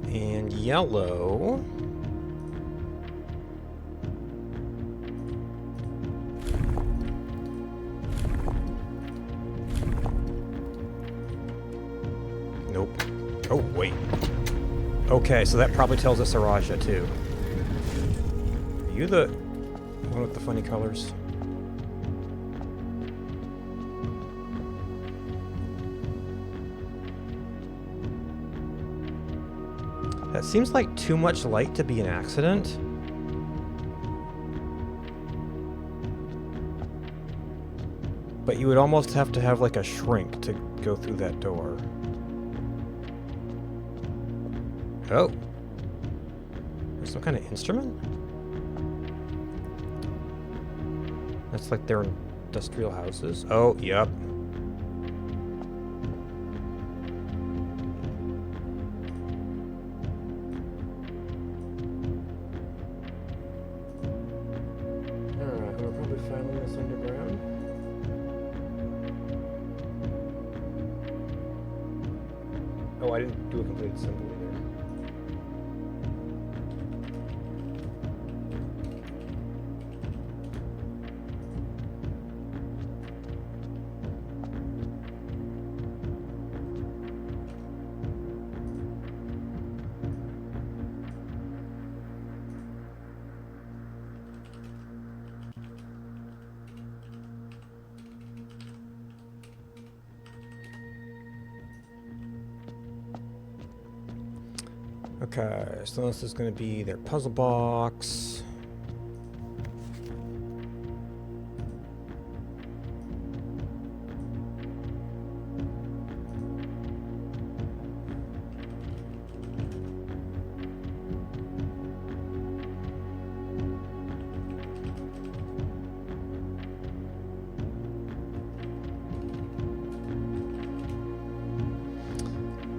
And yellow. Nope. Oh, wait. Okay, so that probably tells us Araja, too. Are you the one with the funny colors? That seems like too much light to be an accident. But you would almost have to have like a shrink to go through that door. Oh. There's some kind of instrument? That's like their industrial houses. Oh, yep. Alright, we're probably finding this underground. Oh, I didn't do a complete assembly there. Okay, so this is going to be their puzzle box.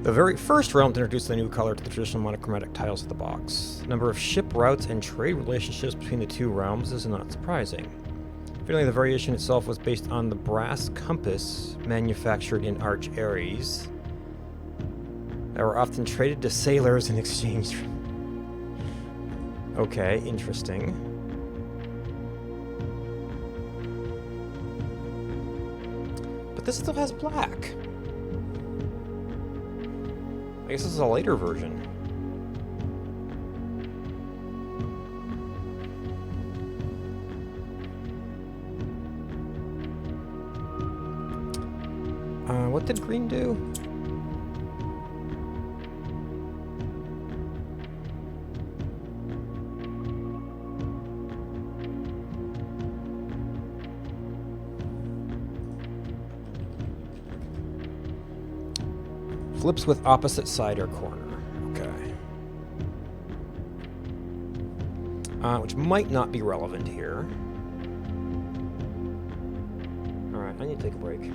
The very first realm to introduce the new color to the traditional monochromatic tiles of the box. The number of ship routes and trade relationships between the two realms is not surprising. Finally, the variation itself was based on the brass compass manufactured in Arch Ares that were often traded to sailors in exchange. Okay, interesting. But this still has black. I guess this is a later version. What did green do? Flips with opposite side or corner. Okay. Which might not be relevant here. Alright, I need to take a break.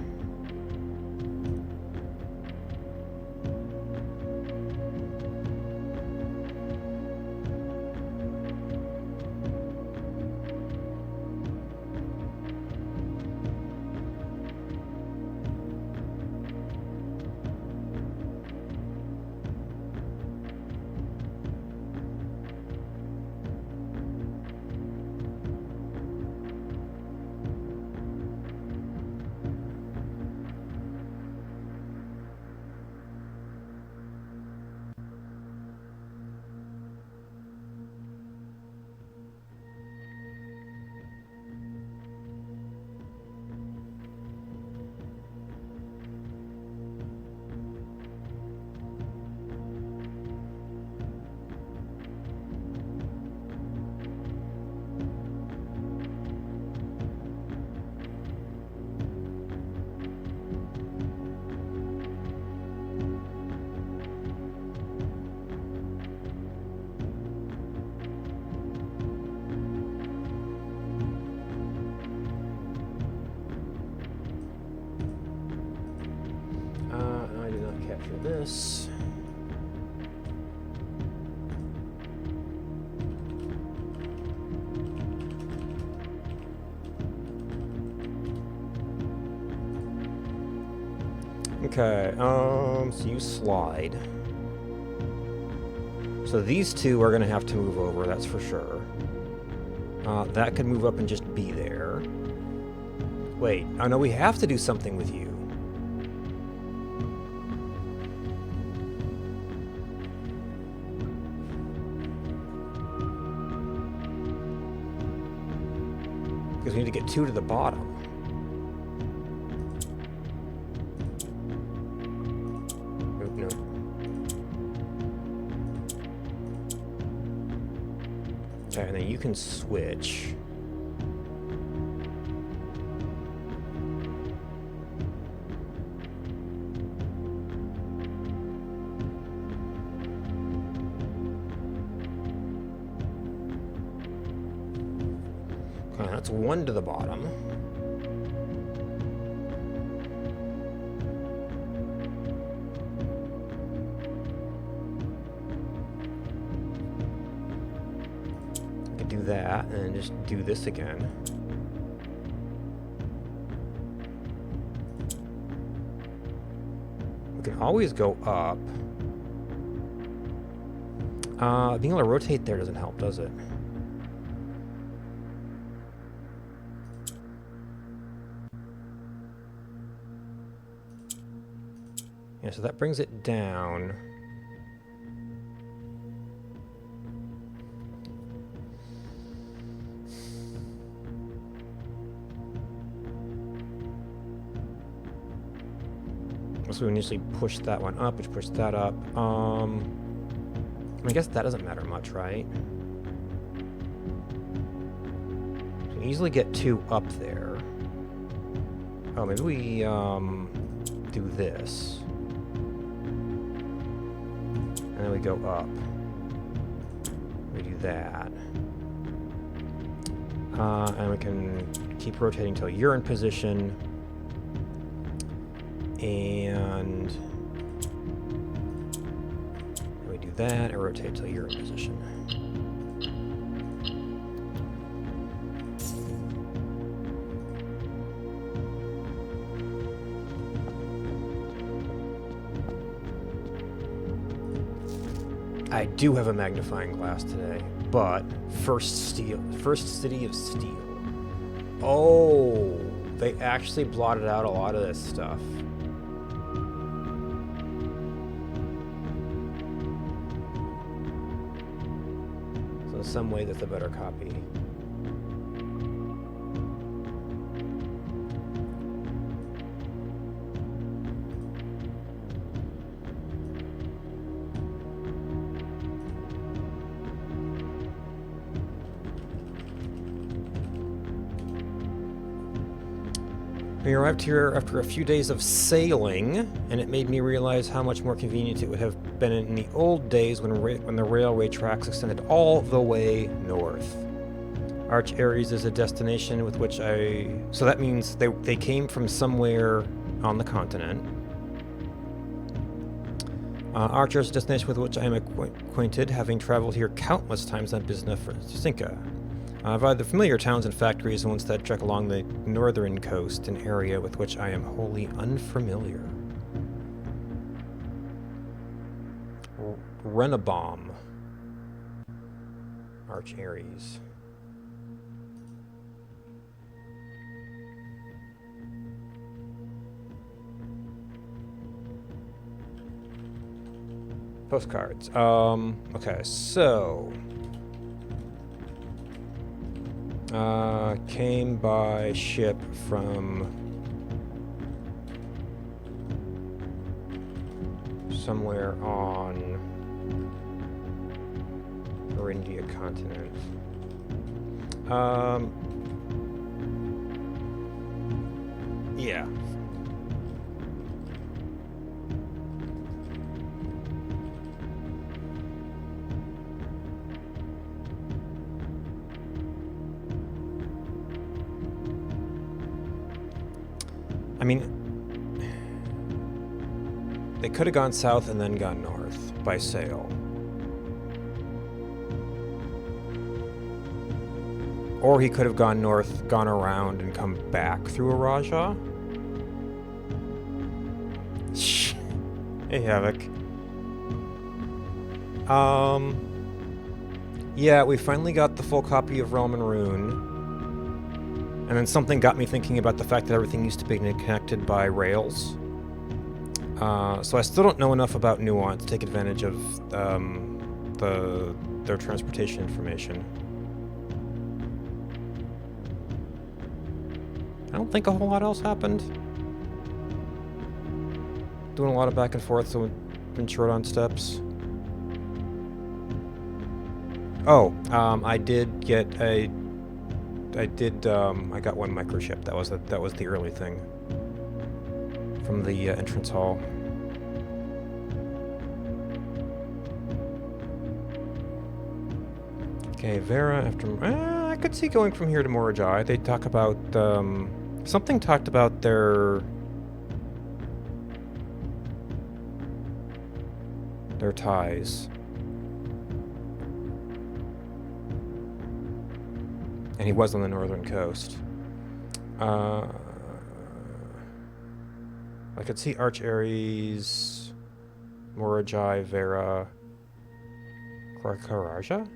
Capture this. Okay, so you slide. So these two are gonna have to move over, that's for sure. That could move up and just be there. Wait, oh no, we have to do something with you. Because we need to get two to the bottom. Oop, no. Okay, and then you can switch. That's one to the bottom. I could do that and then just do this again. We can always go up. Being able to rotate there doesn't help, does it? Yeah, so that brings it down. So we initially push that one up, which pushed that up. I guess that doesn't matter much, right? We can easily get 2 up there. Oh, maybe we do this. And then we go up. We do that. And we can keep rotating until you're in position. And we do that and rotate till you're in position. I do have a magnifying glass today, but First City of Steel. Oh, they actually blotted out a lot of this stuff. In some way, that's a better copy. We arrived here after a few days of sailing, and it made me realize how much more convenient it would have been in the old days when the railway tracks extended all the way north. Arch Ares is a destination with which so that means they came from somewhere on the continent. Arch is a destination with which I am acquainted, having traveled here countless times on business for Cinca. I've either familiar towns and factories and ones that trek along the northern coast, an area with which I am wholly unfamiliar. Renabom. Arch Ares. Postcards. Okay, so... came by ship from somewhere on India continent. Yeah. I mean, they could have gone south and then gone north by sail. Or he could have gone north, gone around, and come back through Araja. Shh. Hey, Havoc. Yeah, we finally got the full copy of Realm and Rune. And then something got me thinking about the fact that everything used to be connected by rails. So I still don't know enough about Nuance to take advantage of their transportation information. I don't think a whole lot else happened. Doing a lot of back and forth, so we've been short on steps. Oh, I did get a... I got one microchip. That was the early thing. From the entrance hall. Okay, Vera after... could see going from here to Morajai. They talk about, something talked about their ties. And he was on the northern coast. I could see Arch Ares, Morajai, Vera, Karaja?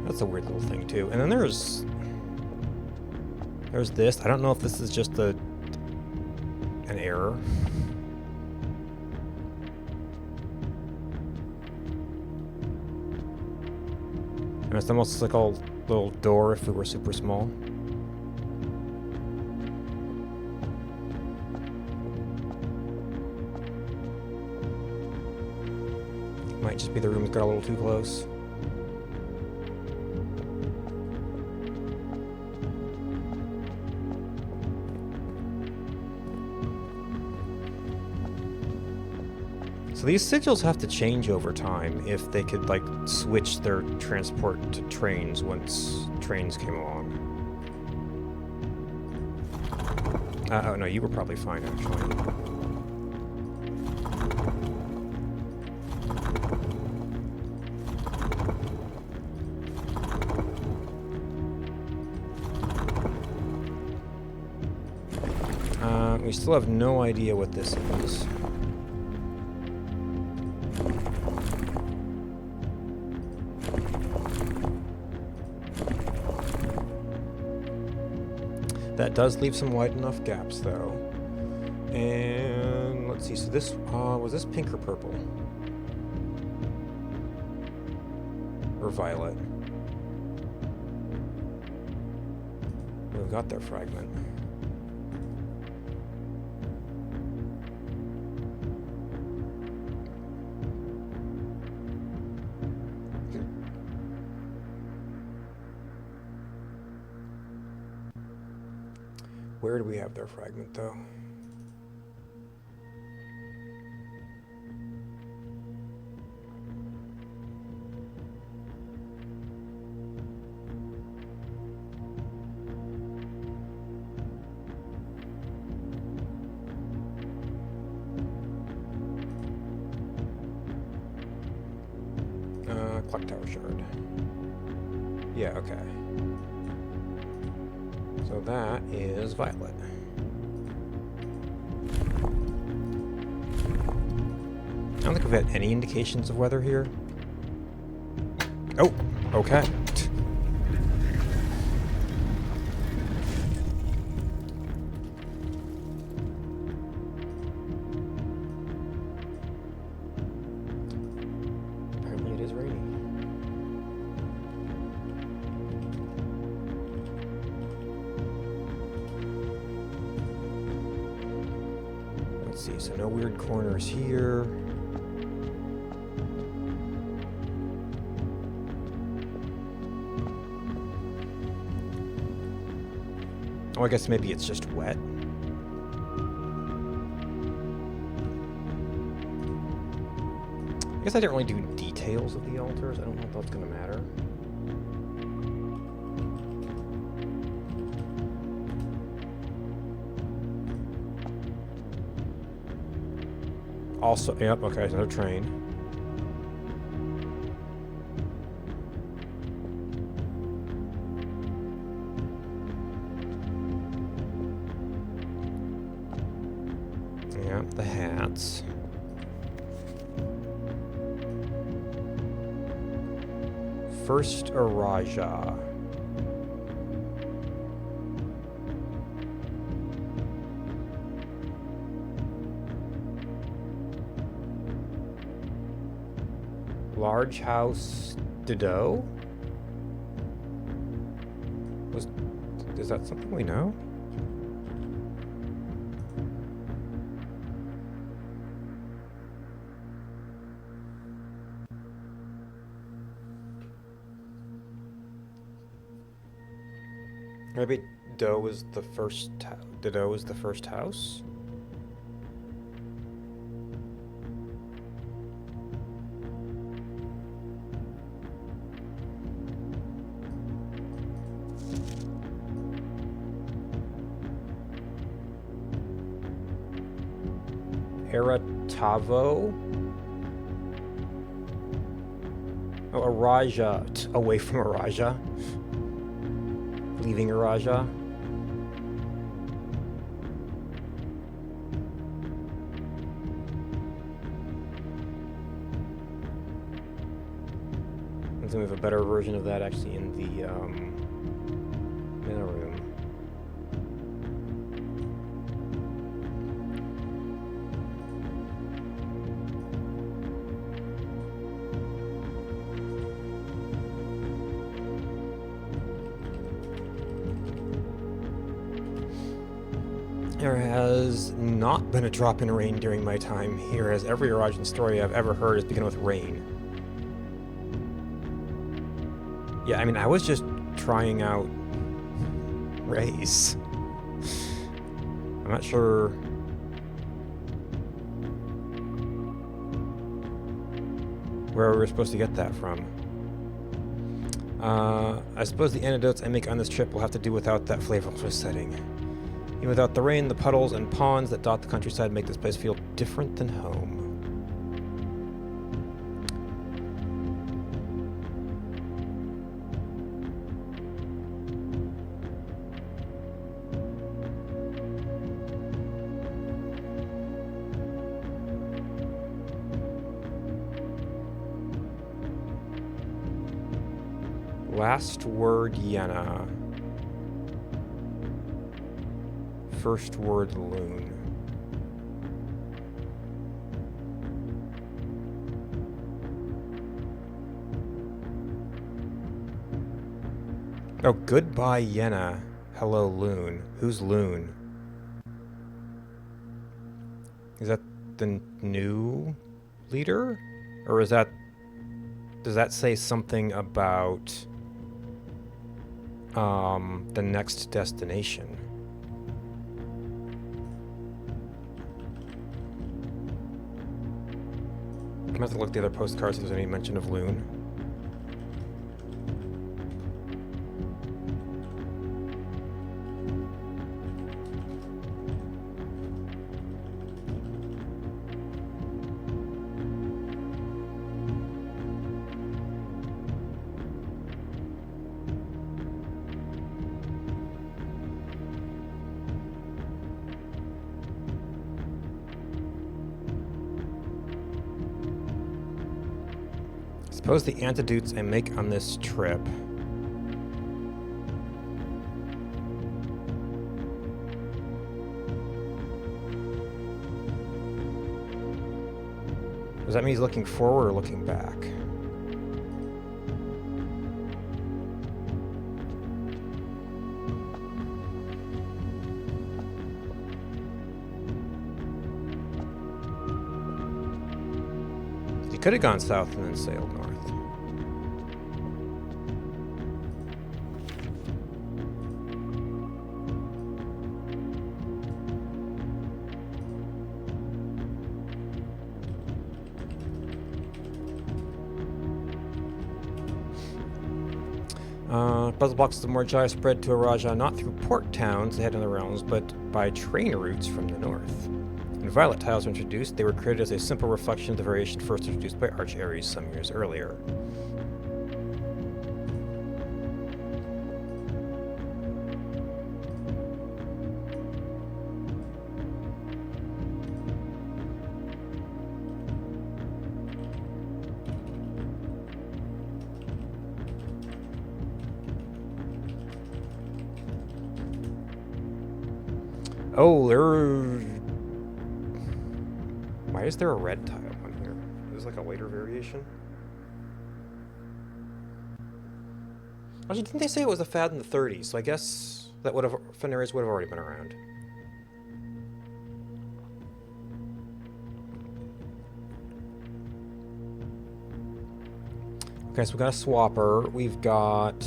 That's a weird little thing too. And then there's this. I don't know if this is just an error. And it's almost like a little door if it were super small. Might just be the room's got a little too close. So these sigils have to change over time if they could, like, switch their transport to trains once trains came along. Oh no, you were probably fine, actually. We still have no idea what this is. That does leave some wide enough gaps, though. And let's see. So this was this pink or purple, or violet? We've got their fragment. Where do we have their fragment, though? Clock Tower Shard. Yeah, okay. So that is violet. I don't think we've had any indications of weather here. Oh, okay. Apparently it is raining. Let's see, so no weird corners here. Oh, I guess maybe it's just wet. I guess I didn't really do details of the altars. I don't know if that's going to matter. Also, yep, okay, another train. Yeah, the hats. First Araja. Large House Dido? Is that something we know? Maybe Doe was the first. Doe was the first house. Eratavo. Oh, Araja. Away from Araja. Leaving Araja. And then we have a better version of that actually in the mana room. There has not been a drop in rain during my time here, as every Arajan story I've ever heard has begun with rain. Yeah, I mean, I was just trying out rays. I'm not sure where we were supposed to get that from. I suppose the antidotes I make on this trip will have to do without that flavorful setting. Even without the rain, the puddles and ponds that dot the countryside make this place feel different than home. Last word, Yenna. First word, Loon. Oh, goodbye, Yenna. Hello, Loon. Who's Loon? Is that the new leader? Or is that... Does that say something about... the next destination? I'm gonna have to look at the other postcards if there's any mention of Loon. Suppose the antidotes I make on this trip. Does that mean he's looking forward or looking back? He could have gone south and then sailed north. Puzzle boxes of Morjai spread to Araja not through port towns ahead in the realms, but by train routes from the north. When violet tiles were introduced, they were created as a simple reflection of the variation first introduced by Arch Ares some years earlier. Oh, why is there a red tile on here? Is this like a later variation? Actually, didn't they say it was a fad in the 30s? So I guess That would have Fenarius would have already been around. Okay, so we got a swapper. We've got...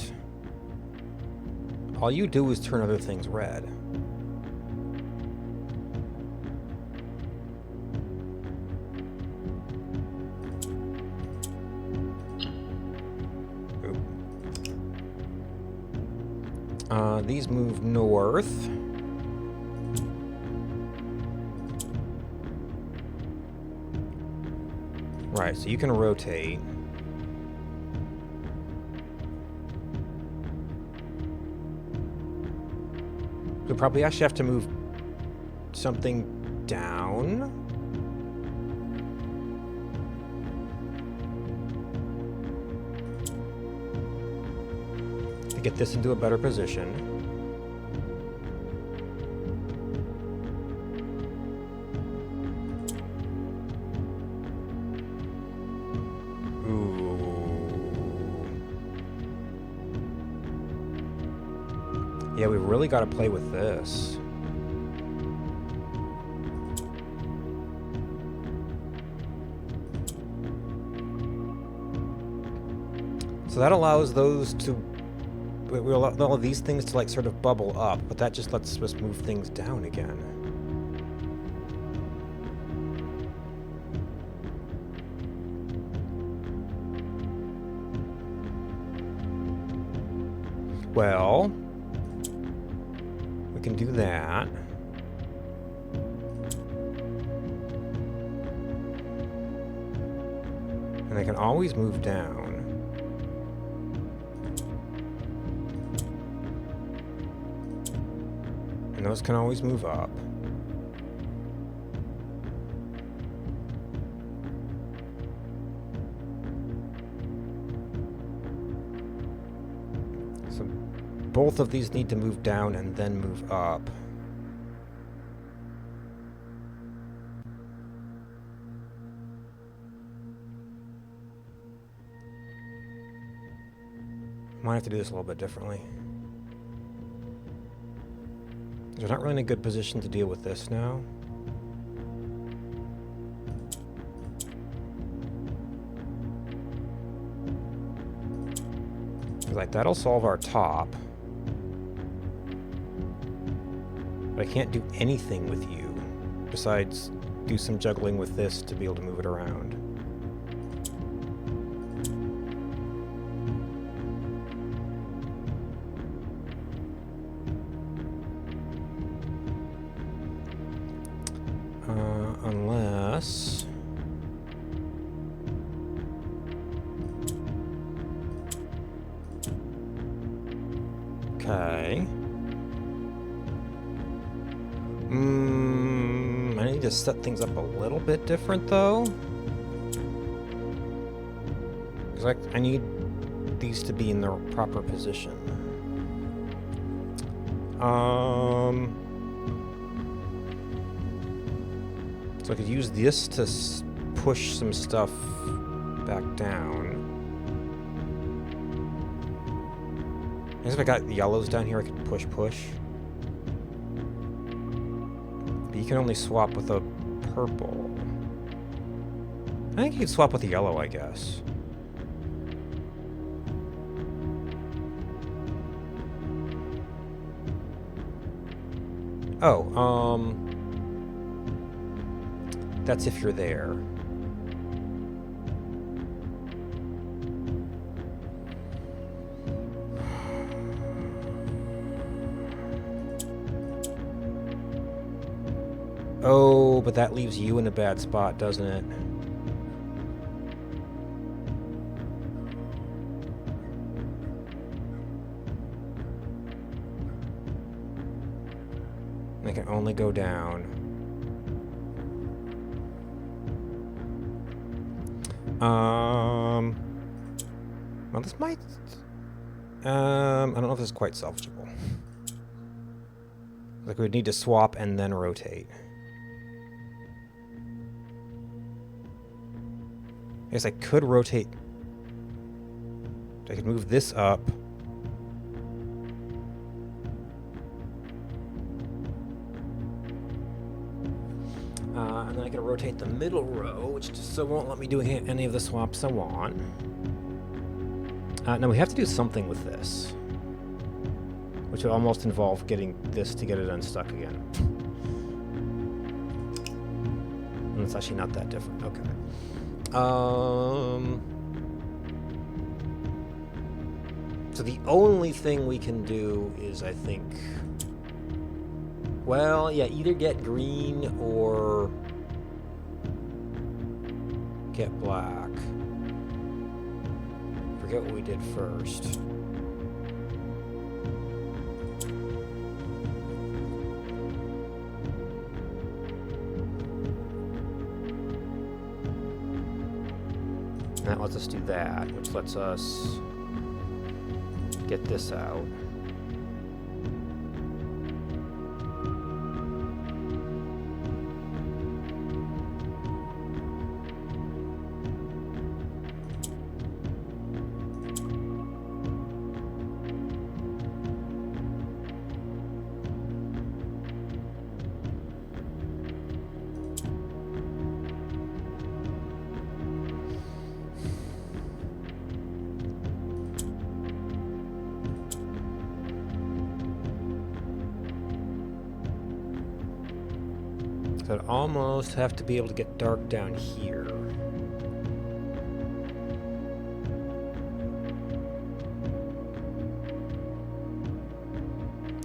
All you do is turn other things red. These move north. Right, so you can rotate. We probably actually have to move something down. To get this into a better position. Yeah, we've really got to play with this. So that allows those to... We allow these things to, like, sort of bubble up, but that just lets us move things down again. Well... We can do that. And they can always move down. And those can always move up. So both of these need to move down and then move up. Might have to do this a little bit differently. We're not really in a good position to deal with this now. Like, that'll solve our top. But I can't do anything with you besides do some juggling with this to be able to move it around. Unless... Okay. I need to set things up a little bit different, though. Because I need these to be in their proper position. So I could use this to push some stuff back down. I guess if I got yellows down here, I could push. But you can only swap with a purple. I think you could swap with the yellow, I guess. Oh, that's if you're there. Oh, but that leaves you in a bad spot, doesn't it? They can only go down. Well, this might... I don't know if this is quite salvageable. Like, we would need to swap and then rotate. I guess I could rotate... I could move this up. rotate the middle row, which just so won't let me do any of the swaps I want. Now we have to do something with this, which would almost involve getting this to get it unstuck again. And it's actually not that different. Okay. So the only thing we can do is, I think, well, yeah, either get green or get black. Forget what we did first. And that lets us do that, which lets us get this out. So I'd almost have to be able to get dark down here.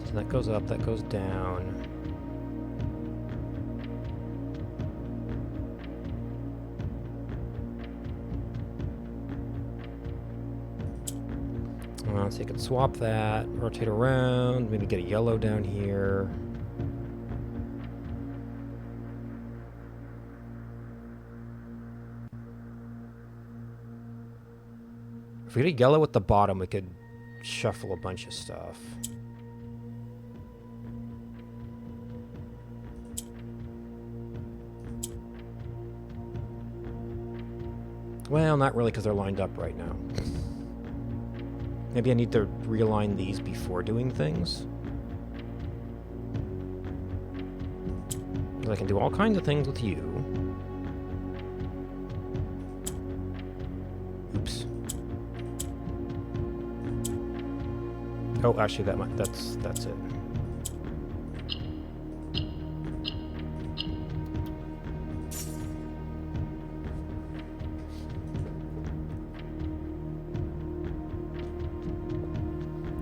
So that goes up, that goes down. So you can swap that, rotate around, maybe get a yellow down here. If we get a yellow at the bottom, we could shuffle a bunch of stuff. Well, not really, because they're lined up right now. Maybe I need to realign these before doing things. Because I can do all kinds of things with you. Oops. Oh, actually, that's it.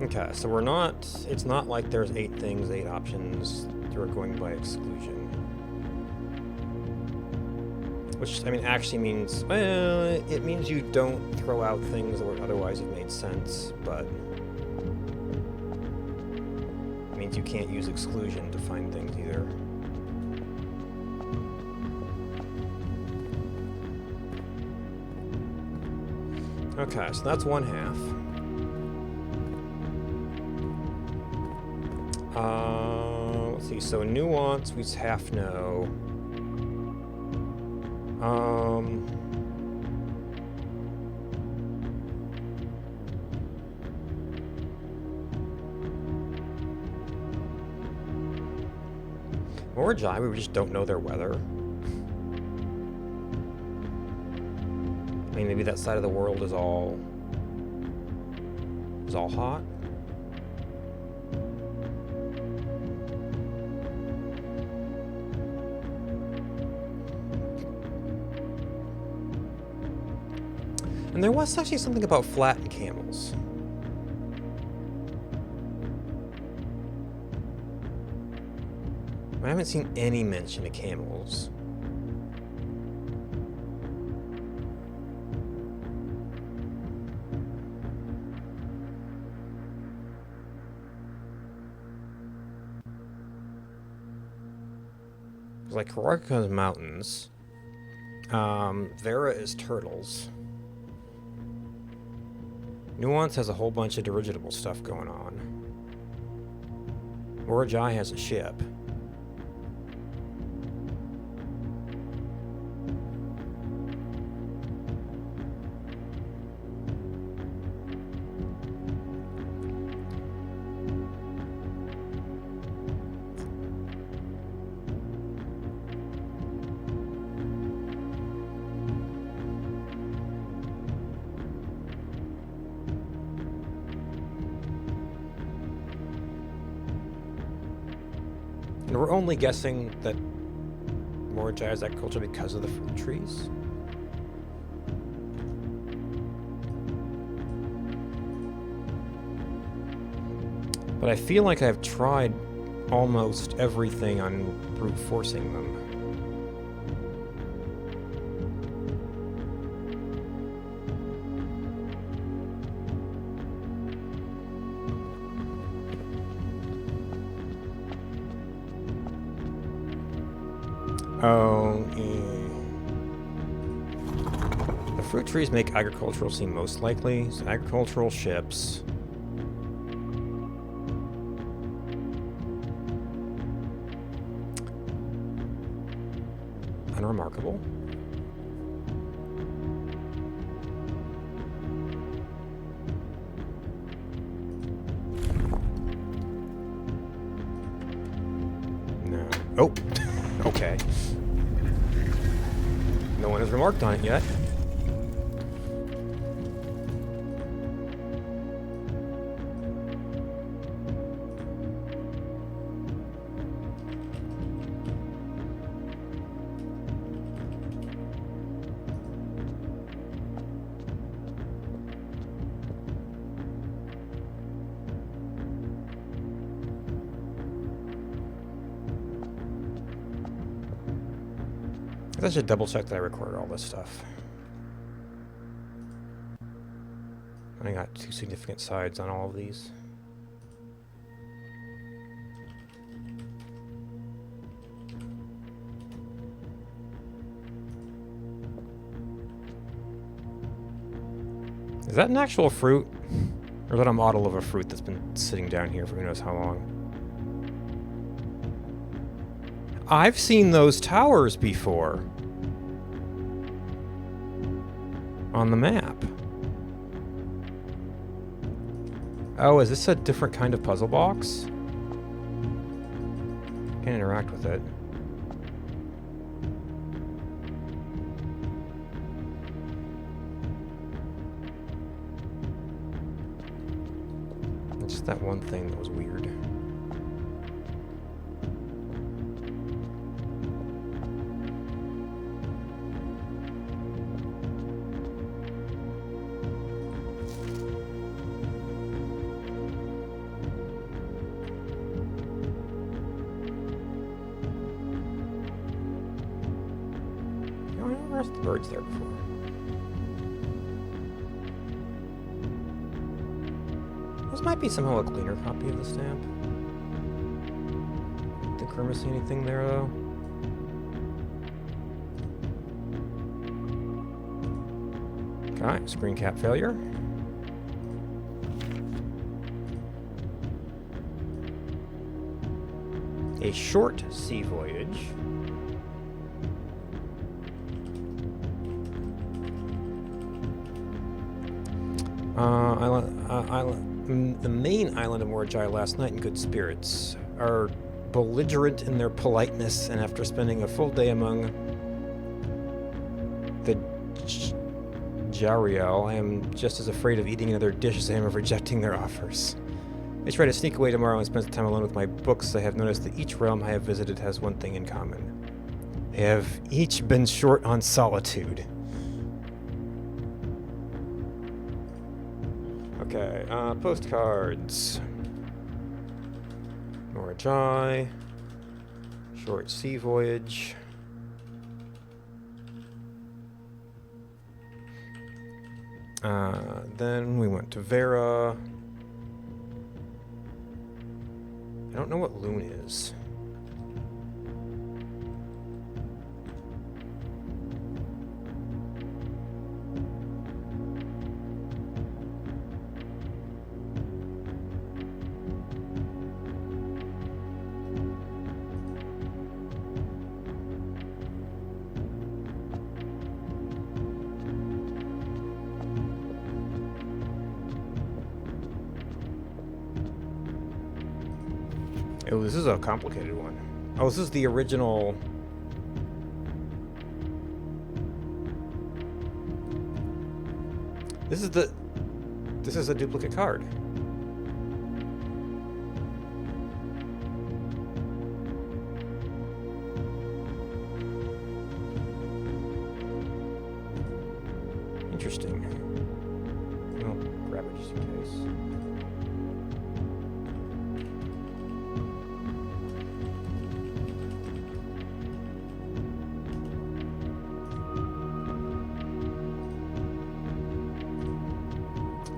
Okay, so it's not like there's 8 things, 8 options. We're going by exclusion. Which, I mean, actually means, well, it means you don't throw out things that would otherwise have made sense, but it means you can't use exclusion to find things either. Okay, so that's 1/2. Let's see, so nuance, we half know. Or Jai, we just don't know their weather. I mean, maybe that side of the world is all hot. And there was actually something about flattened camels. I haven't seen any mention of camels. Like Heroica's mountains. Vera is turtles. Nuance has a whole bunch of dirigible stuff going on. Orajai has a ship. And we're only guessing that Mordjai has agriculture because of the fruit trees. But I feel like I've tried almost everything on brute forcing them. Oh, the fruit trees make agricultural seem most likely. So agricultural ships. Unremarkable. No. Oh, okay. No one has remarked on it yet. I should double check that I recorded all this stuff. I got 2 significant sides on all of these. Is that an actual fruit? Or is that a model of a fruit that's been sitting down here for who knows how long? I've seen those towers before. On the map. Oh, is this a different kind of puzzle box? Can't interact with it. It's just that one thing that was weird. The birds there before. This might be somehow a cleaner copy of the stamp. Don't think we're missing anything there though. Okay, screen cap failure. A short sea voyage. The main island of Mordjai last night in good spirits are belligerent in their politeness, and after spending a full day among the Jariel, I am just as afraid of eating another dish as I am of rejecting their offers. I try to sneak away tomorrow and spend some time alone with my books. I have noticed that each realm I have visited has one thing in common. They have each been short on solitude. Okay, postcards. Mordjai. Short sea voyage. Then we went to Vera. I don't know what Loon is. Oh, this is a complicated one. Oh, this is the original. This is a duplicate card. things.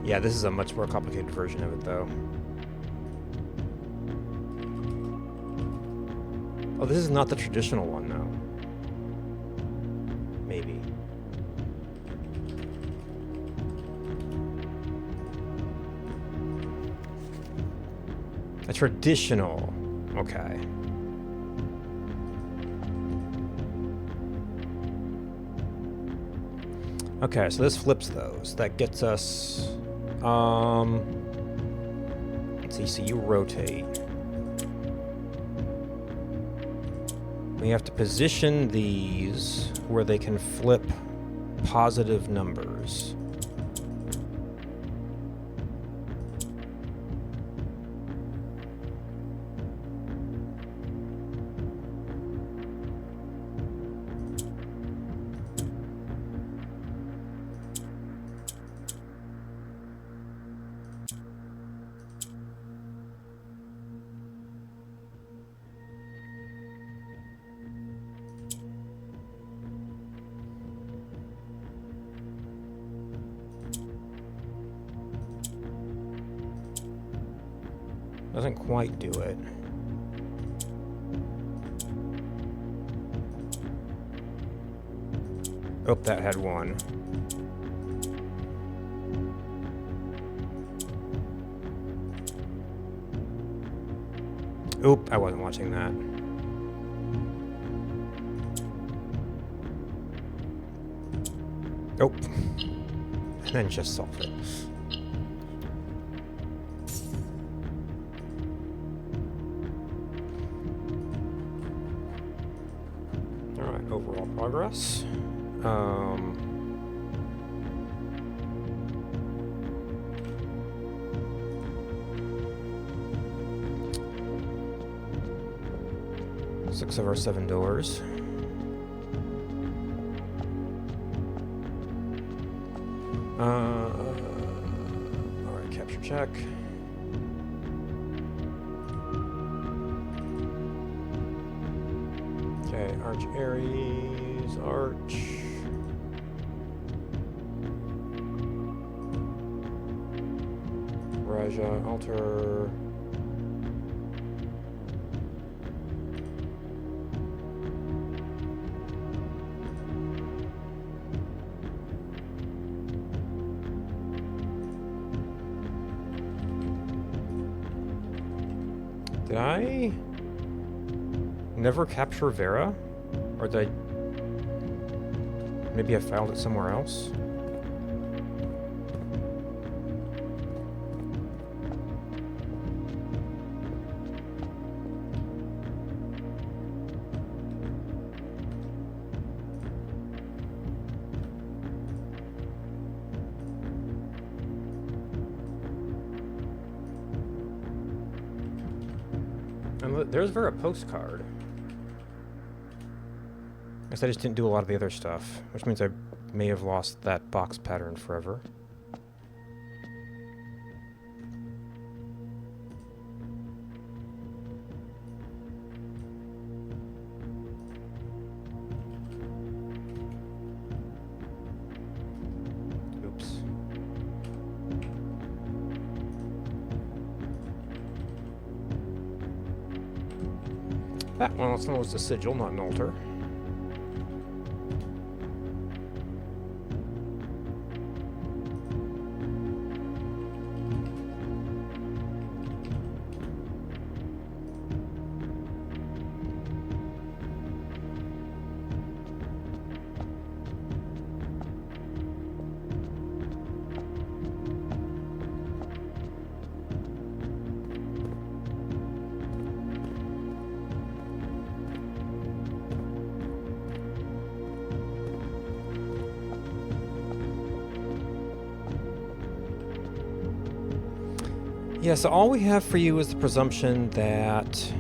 Yeah, this is a much more complicated version of it, though. Oh, this is not the traditional one, though. Maybe. A traditional. Okay. Okay, so this flips those. That gets us... let's see, so you rotate. We have to position these where they can flip positive numbers. Doesn't quite do it. Oh, that had one. Oop, I wasn't watching that. Oh. And then just solve it. Alright, overall progress. 6 of our 7 doors. Alright, capture check. Okay, Arch Aries, Arch. Raja, Altar. Did I never capture Vera? Or did I... Maybe I filed it somewhere else? And there's Vera postcard. I guess I just didn't do a lot of the other stuff, which means I may have lost that box pattern forever. Oops. That one also was a sigil, not an altar. Yeah, so all we have for you is the presumption that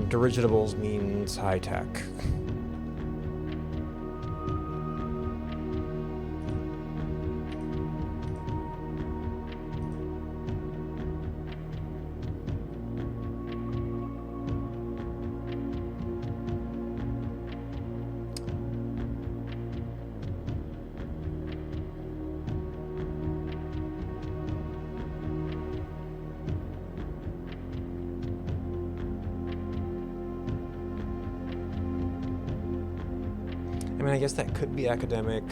dirigibles means high tech. I guess that could be academic.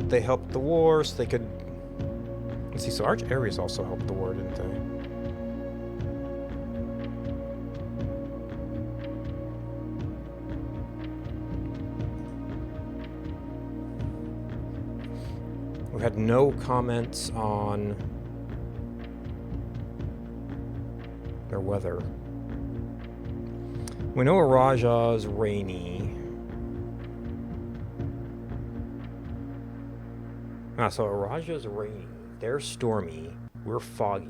They helped the war, so they could... Let's see, so Arch Ares also helped the war, didn't they? We had no comments on their weather. We know Araja's rainy. So Araja's rainy. They're stormy. We're foggy.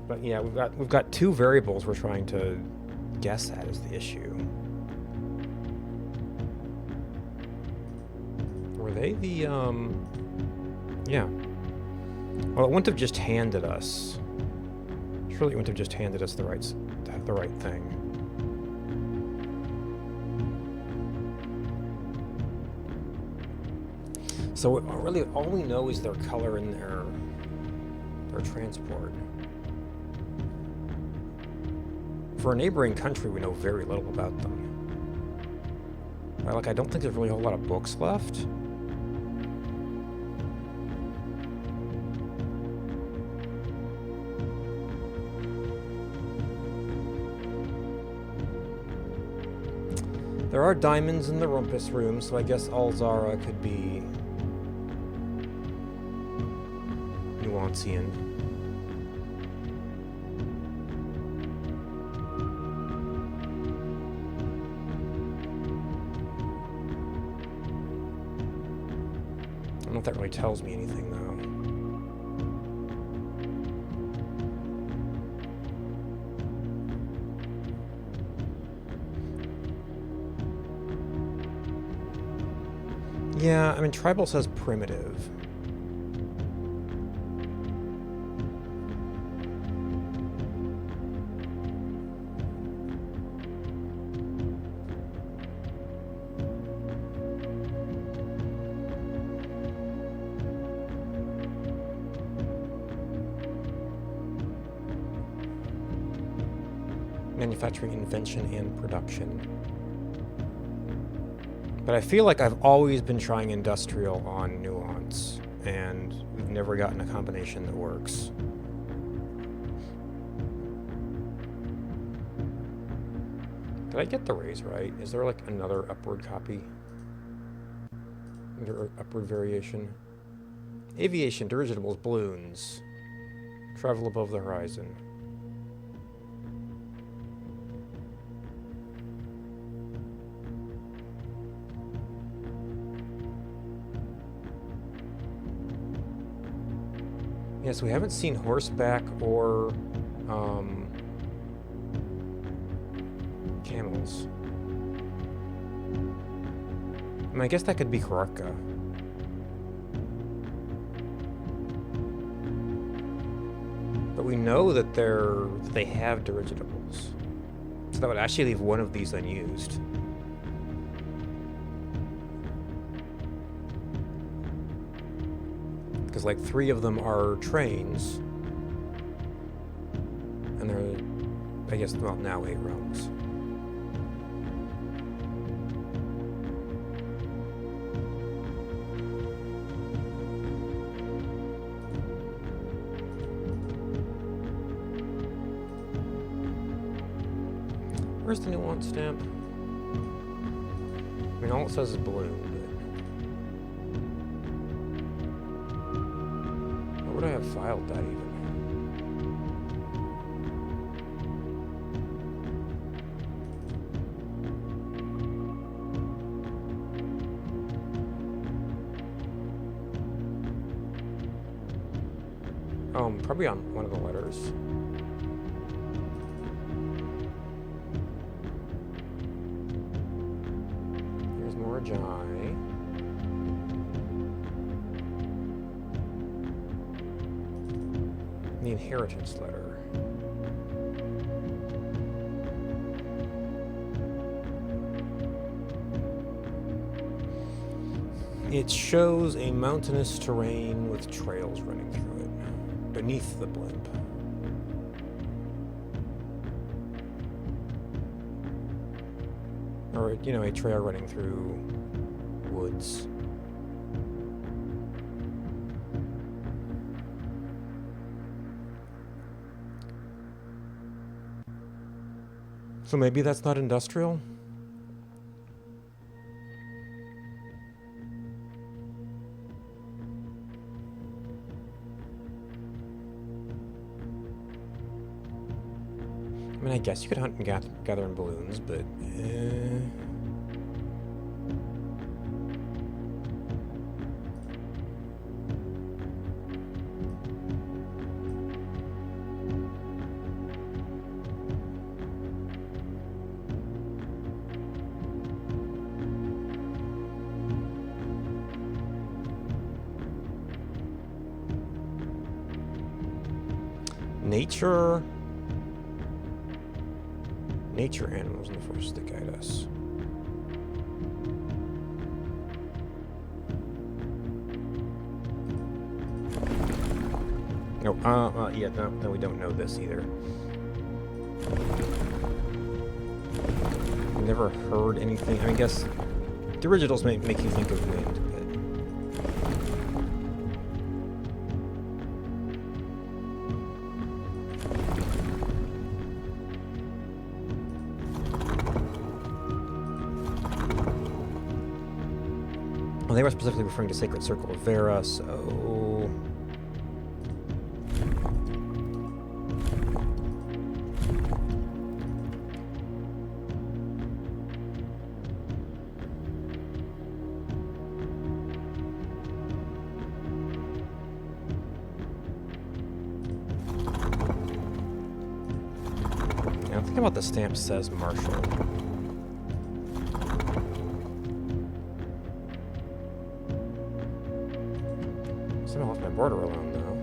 But yeah, we've got two variables we're trying to guess at is the issue. Were they the yeah. Well, it wouldn't have just handed us. Surely it wouldn't have just handed us the right thing. So really, all we know is their color and their transport. For a neighboring country, we know very little about them. Like, I don't think there's really a whole lot of books left. There are diamonds in the Rumpus room, so I guess Alzara could be Nuancian. I don't know if that really tells me anything, though. Yeah, I mean, Tribal says primitive. Manufacturing, invention, and production. But I feel like I've always been trying industrial on Nuance, and we've never gotten a combination that works. Did I get the raise right? Is there like another upward copy? Another upward variation? Aviation, dirigibles, balloons. Travel above the horizon. Yes, we haven't seen horseback or camels. I mean, I guess that could be Karaka. But we know that they have dirigibles. So that would actually leave one of these unused. Because like 3 of them are trains, and they're, I guess, well, now 8 realms. Where's the Nuance stamp? I mean, all it says is balloon. Where would I have filed that even? Probably on one of the letters. Here's Morajai. The inheritance letter. It shows a mountainous terrain with trails running through it, beneath the blimp. Or, you know, a trail running through woods. So maybe that's not industrial? I mean, I guess you could hunt and gather in balloons, but... Nature animals in the forest that guide us. No, no, we don't know this either. Never heard anything. I guess the originals make you think of wind, but... Well, they were specifically referring to Sacred Circle of Vera, so... Yeah, think about the stamp says Marshall. Somehow left my border alone, though.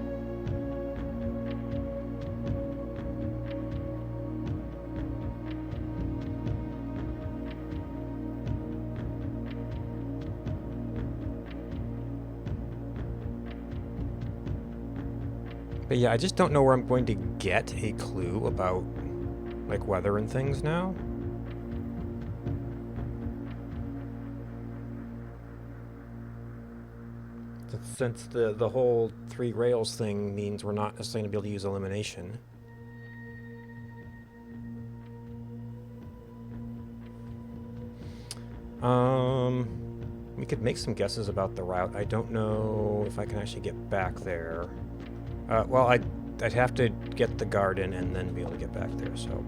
But yeah, I just don't know where I'm going to get a clue about, like, weather and things now. Since the whole 3 rails thing means we're not necessarily going to be able to use elimination. We could make some guesses about the route. I don't know if I can actually get back there. Well, I'd have to get the garden and then be able to get back there, so...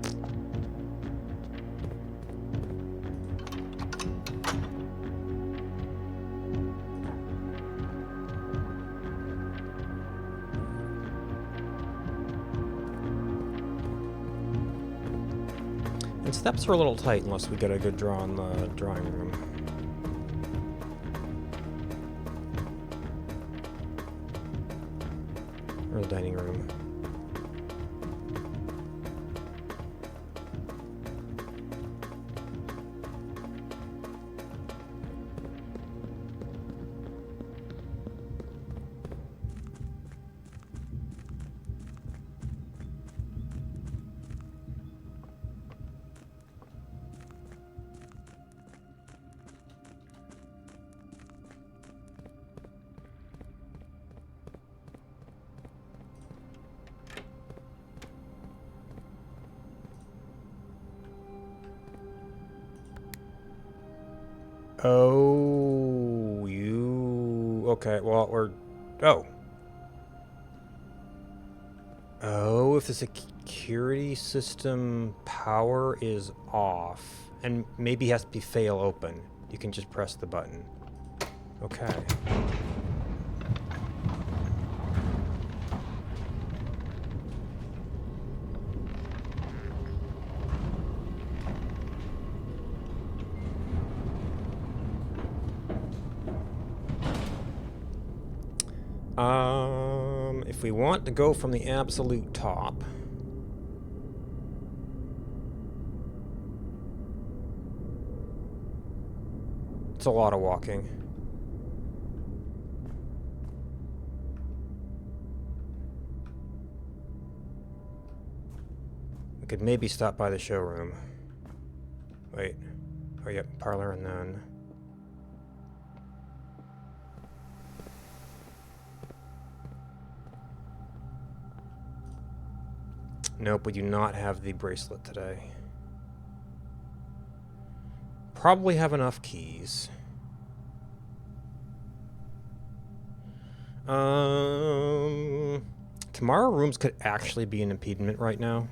And steps are a little tight unless we get a good draw in the drawing room. Or the dining room. Oh, you... Okay, well, we're... Oh. Oh, if the security system power is off, and maybe has to be fail open, you can just press the button. Okay. If we want to go from the absolute top, it's a lot of walking. We could maybe stop by the showroom. Wait. Oh, yep, parlor and then... Nope, we do not have the bracelet today. Probably have enough keys. Tomorrow rooms could actually be an impediment right now.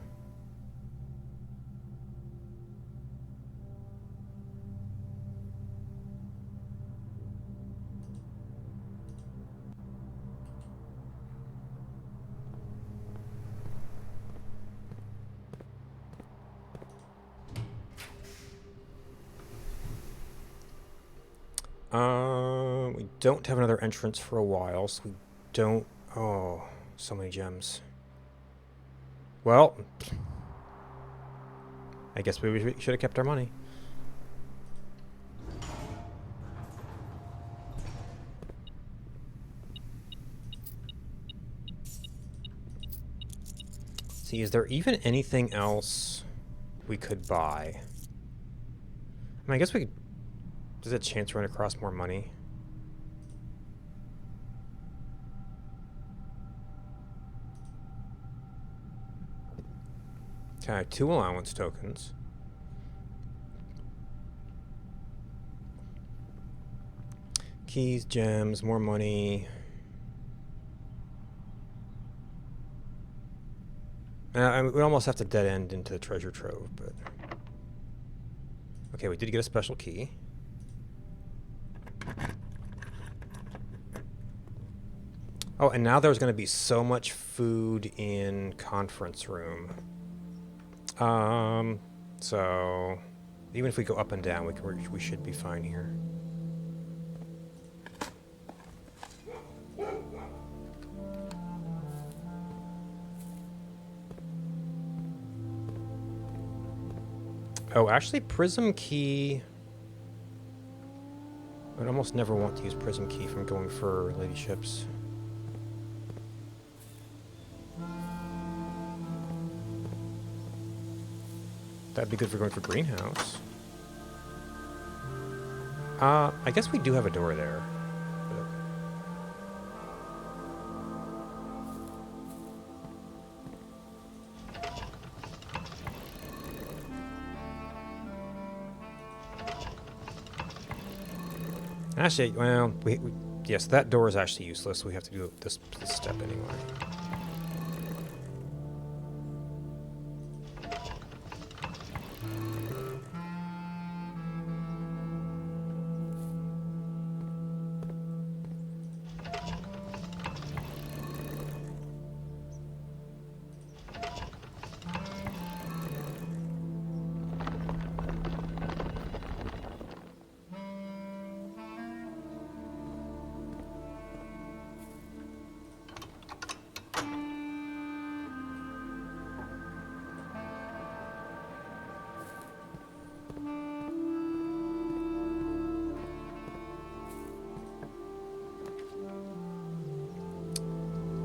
We don't have another entrance for a while, so we don't... Oh, so many gems. Well, I guess we should have kept our money. See, is there even anything else we could buy? I mean, I guess we could... There's a chance to run across more money. Okay, 2 allowance tokens. Keys, gems, more money. We almost have to dead end into the treasure trove, but... Okay, we did get a special key. Oh, and now there's going to be so much food in conference room. So even if we go up and down, we should be fine here. Oh, actually, Prism Key... I'd almost never want to use Prism Key if I'm going for ladyships. That'd be good for going for greenhouse. I guess we do have a door there. Actually, well, yes, that door is actually useless, so we have to do this step anyway.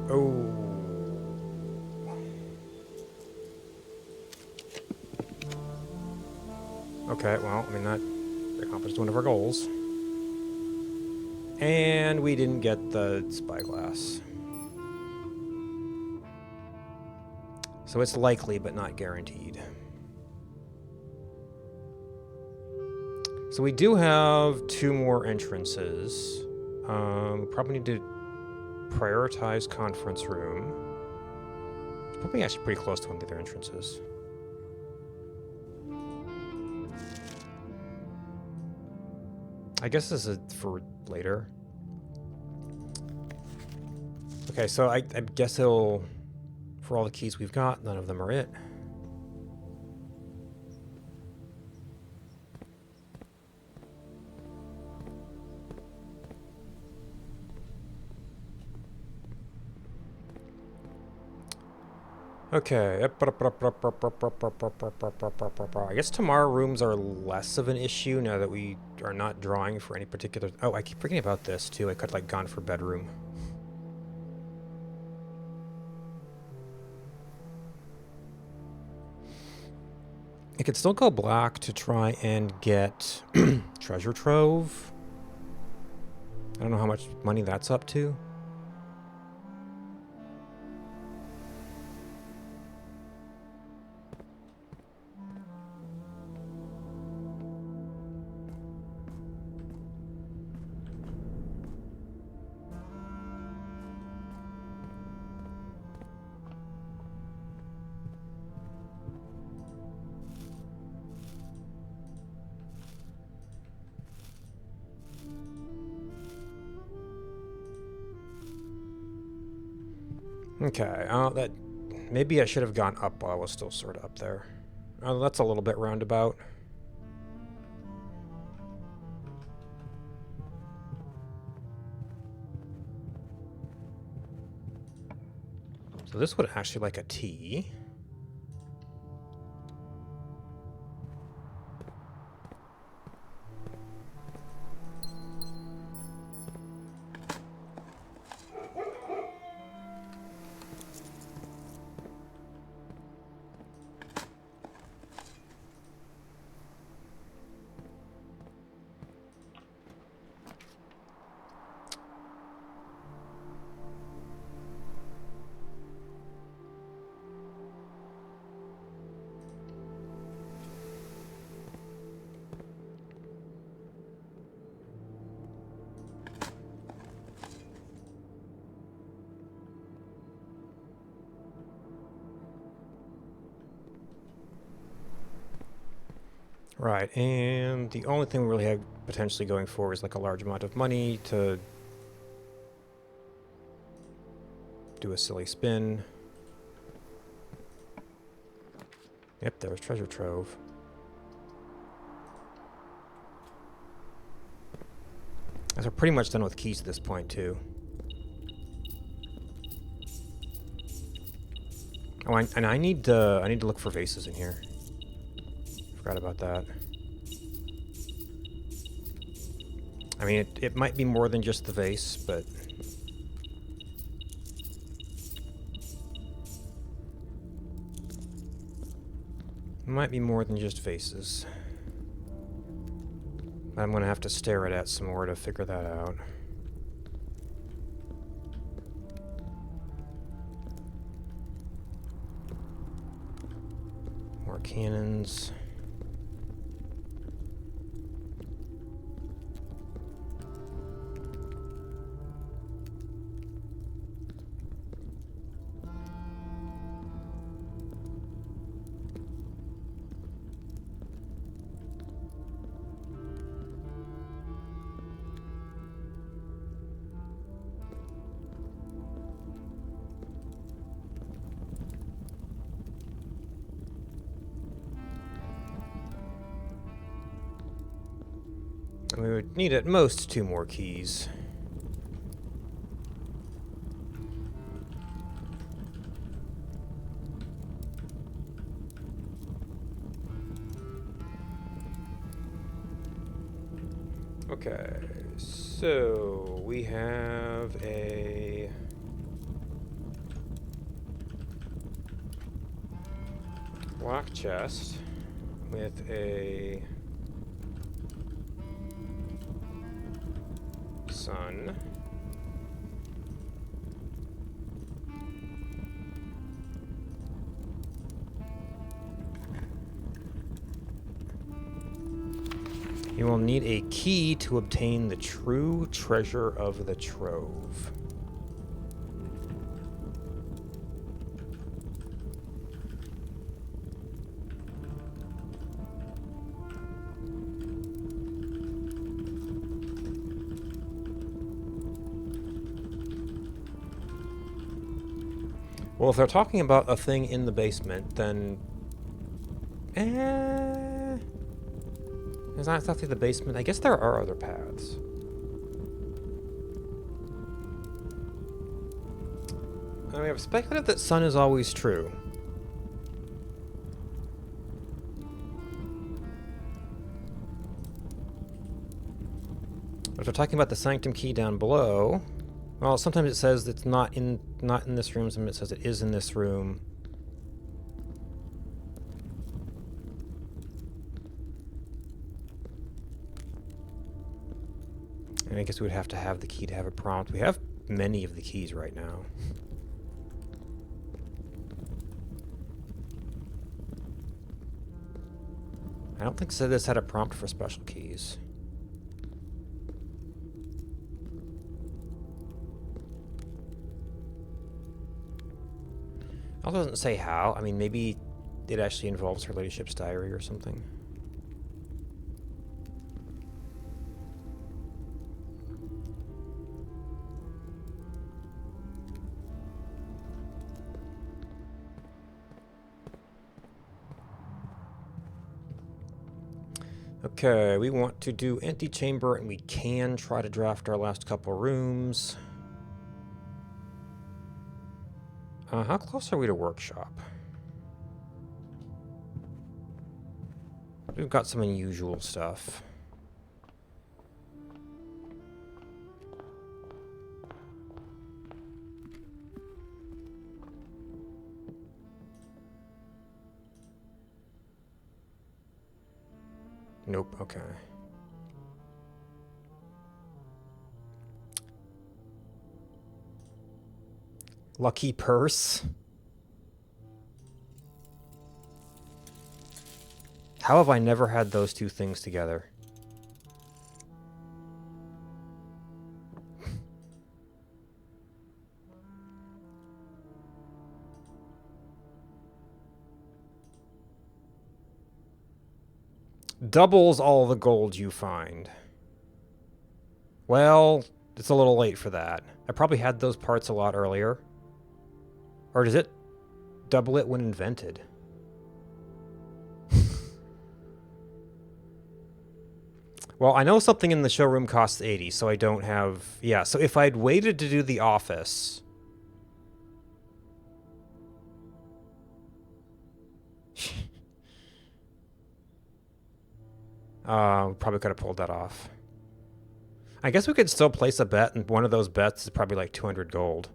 Oh. Okay, well, I mean, that accomplished one of our goals. And we didn't get the spyglass. So it's likely, but not guaranteed. So we do have 2 more entrances. We probably need to prioritize conference room. It's probably actually pretty close to one of the other entrances. I guess this is for later. Okay, so I guess it'll... For all the keys we've got, none of them are it. Okay. I guess tomorrow rooms are less of an issue now that we are not drawing for any particular... Oh, I keep forgetting about this, too. I could, like, gone for bedroom. I could still go black to try and get treasure trove. I don't know how much money that's up to. Okay, that maybe I should have gone up while I was still sort of up there. That's a little bit roundabout. So this would actually like a T. Right, and the only thing we really have potentially going for is like a large amount of money to do a silly spin. Yep, there's treasure trove. So we're pretty much done with keys at this point too. Oh, and I need to look for vases in here. Forgot about that. I mean, it might be more than just the vase, but it might be more than just vases. I'm gonna have to stare at it some more to figure that out. More cannons. We would need at most 2 more keys. Okay, so we have a lock chest with a sun. You will need a key to obtain the true treasure of the trove. Well, if they're talking about a thing in the basement, then... It's not exactly the basement. I guess there are other paths. I mean, I've speculated that sun is always true. But if they're talking about the sanctum key down below... Well, sometimes it says it's not in this room, sometimes it says it is in this room. And I guess we would have to have the key to have a prompt. We have many of the keys right now. I don't think this had a prompt for special keys. It also doesn't say how. I mean, maybe it actually involves her ladyship's diary or something. Okay, we want to do antechamber, and we can try to draft our last couple rooms. How close are we to workshop? We've got some unusual stuff. Nope, okay. Lucky purse? How have I never had those two things together? Doubles all the gold you find. Well, it's a little late for that. I probably had those parts a lot earlier. Or does it double it when invented? Well, I know something in the showroom costs 80, so I don't have... Yeah, so if I'd waited to do the office... probably could have pulled that off. I guess we could still place a bet, and one of those bets is probably like 200 gold.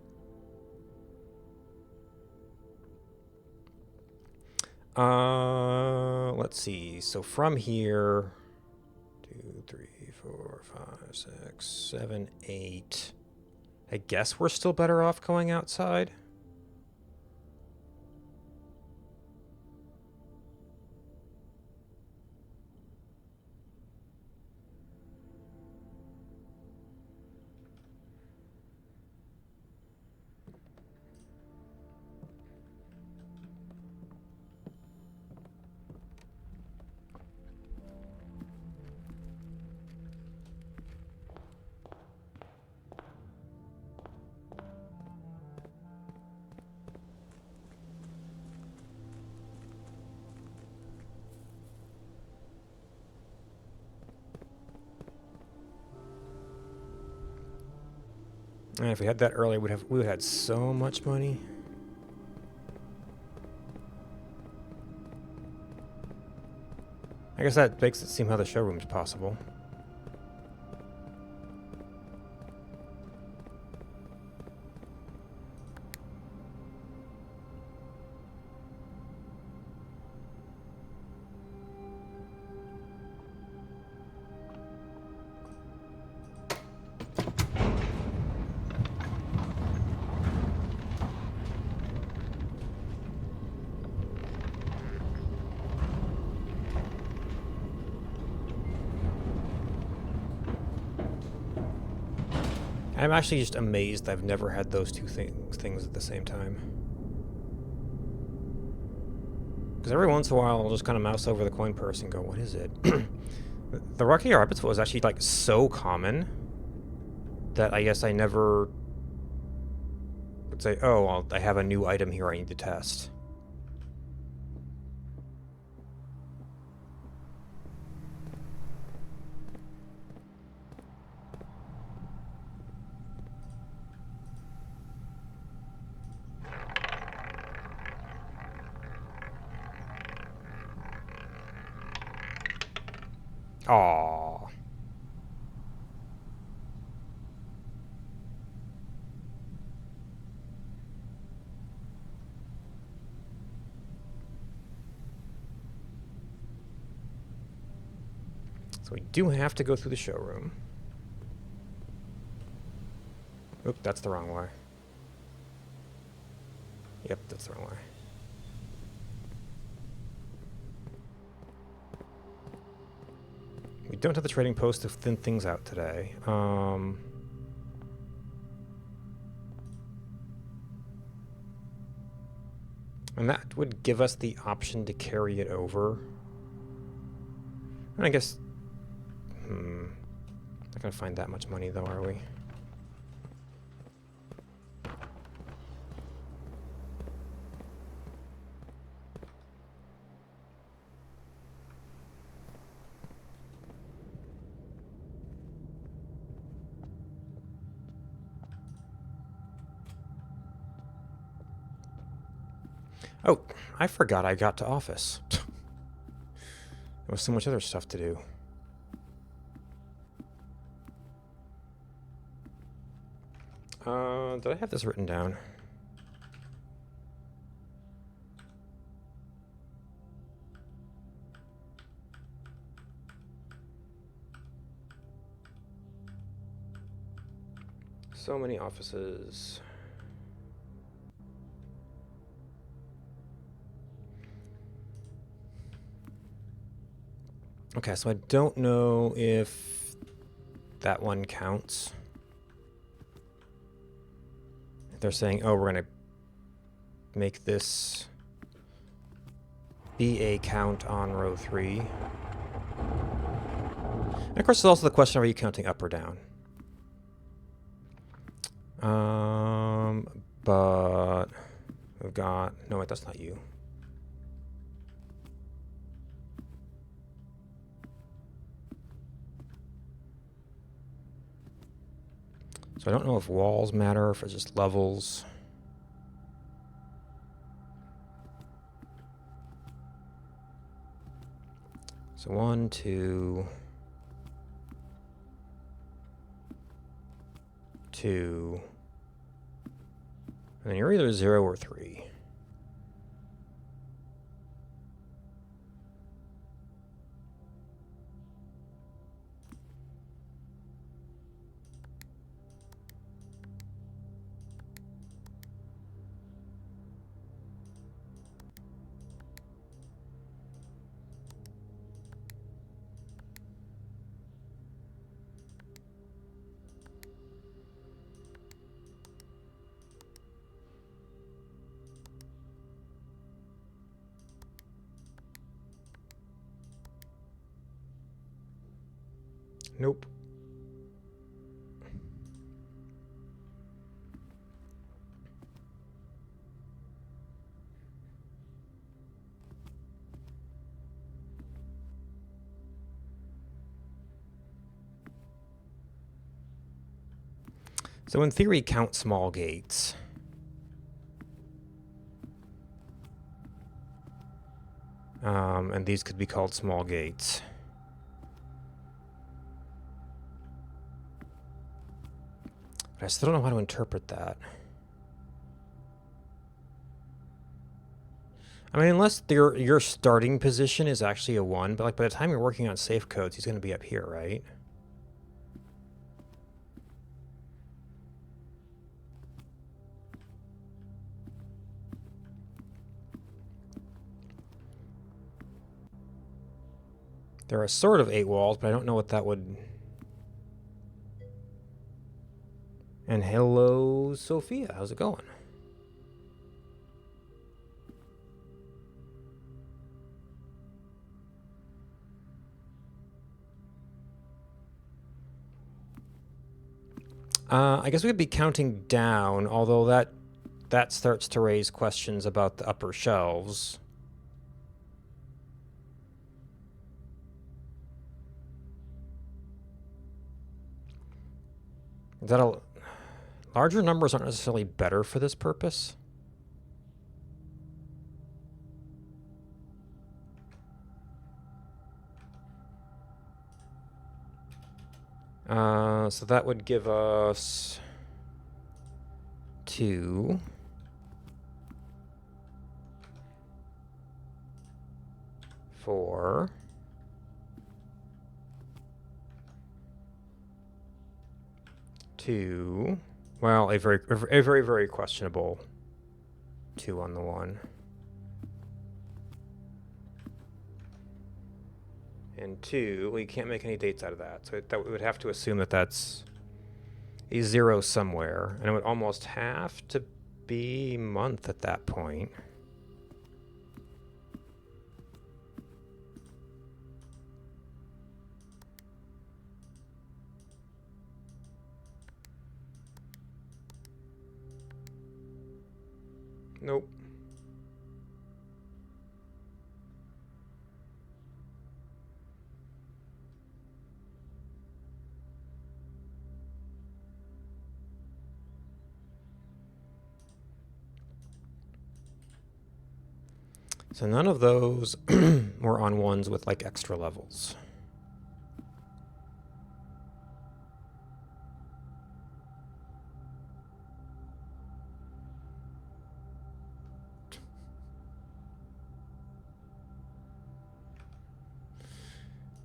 Let's see. So from here... 2, 3, 4, 5, 6, 7, 8. I guess we're still better off going outside. And if we had that earlier, we would have had so much money. I guess that makes it seem how the showroom's possible. I'm actually just amazed I've never had those two things at the same time. Because every once in a while I'll just kind of mouse over the coin purse and go, what is it? The Rocky Arbit's was actually like so common that I guess I never would say, oh, well, I have a new item here I need to test. Aww. So we do have to go through the showroom. Oop, that's the wrong way. Yep, that's the wrong way. We don't have the trading post to thin things out today. And that would give us the option to carry it over. And I guess... Not gonna find that much money though, are we? Oh, I forgot I got to office. There was so much other stuff to do. Did I have this written down? So many offices. Okay, so I don't know if that one counts. They're saying, oh, we're going to make this be a count on row 3. And of course, there's also the question, are you counting up or down? But we've got... No, wait, that's not you. So I don't know if walls matter, if it's just levels. So 1, 2, 2, and then you're either 0 or 3. Nope. So in theory, count small gates. And these could be called small gates. But I still don't know how to interpret that. I mean, unless your starting position is actually a 1, but like by the time you're working on safe codes, he's going to be up here, right? There are sort of 8 walls, but I don't know what that would... And hello, Sophia. How's it going? I guess we could be counting down, although that starts to raise questions about the upper shelves. Is that a... Larger numbers aren't necessarily better for this purpose. So that would give us 2. 4. 2. Well, a very questionable 2 on the 1. And 2, we can't make any dates out of that. So we would have to assume that that's a 0 somewhere. And it would almost have to be month at that point. Nope. So none of those were on ones with like extra levels.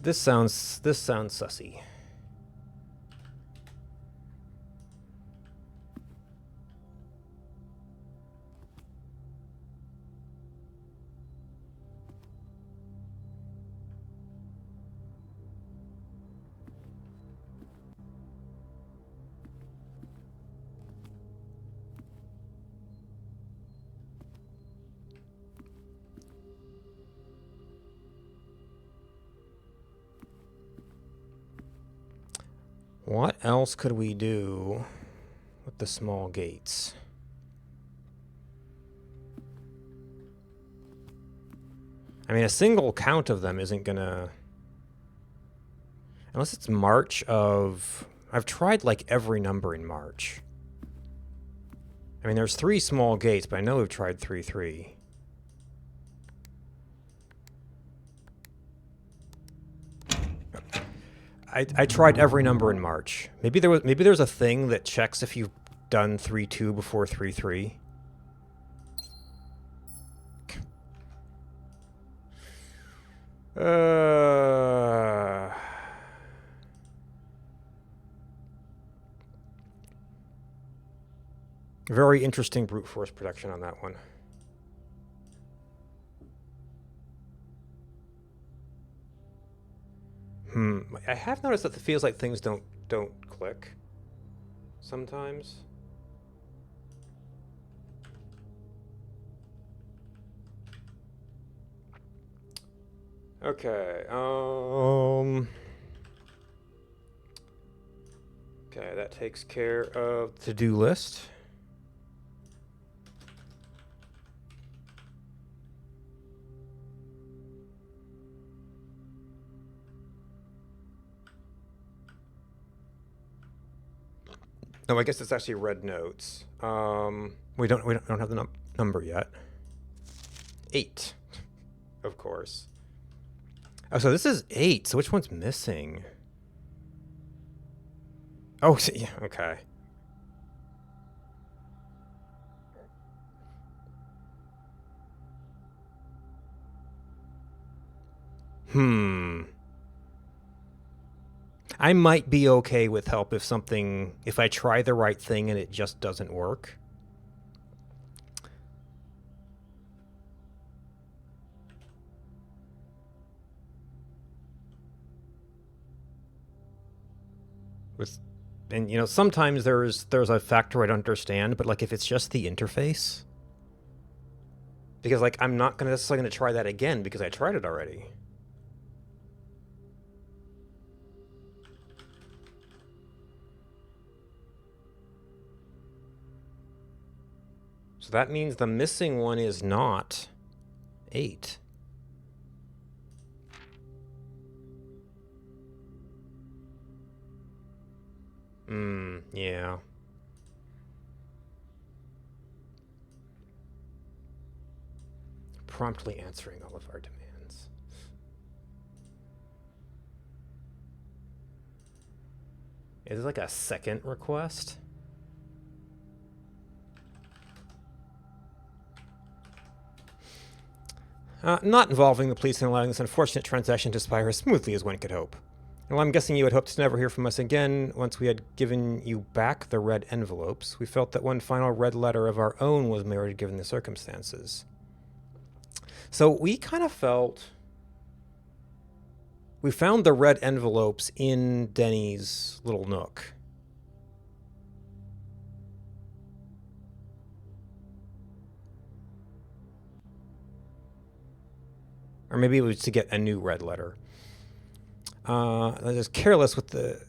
This sounds sussy. What else could we do with the small gates? I mean, a single count of them isn't gonna... Unless it's March of... I've tried like every number in March. I mean, there's 3 small gates, but I know we've tried 3-3. I tried every number in March. Maybe there's a thing that checks if you've done 3-2 before 3-3. Very interesting brute force protection on that one. I have noticed that it feels like things don't click sometimes. Okay, okay, that takes care of the to-do list. No, I guess it's actually red notes. We don't have the number yet. 8, of course. Oh, so this is 8. So which one's missing? Oh, yeah, okay. I might be okay with help if I try the right thing and it just doesn't work. And you know, sometimes there's a factor I don't understand, but like if it's just the interface, because like I'm not necessarily gonna try that again because I tried it already. So that means the missing one is not 8. Yeah. Promptly answering all of our demands. Is it like a second request? Not involving the police and allowing this unfortunate transaction to expire as smoothly as one could hope. Well, I'm guessing you had hoped to never hear from us again once we had given you back the red envelopes. We felt that one final red letter of our own was merited given the circumstances. So we kind of felt... We found the red envelopes in Denny's little nook. Or maybe it was to get a new red letter. As careless with the...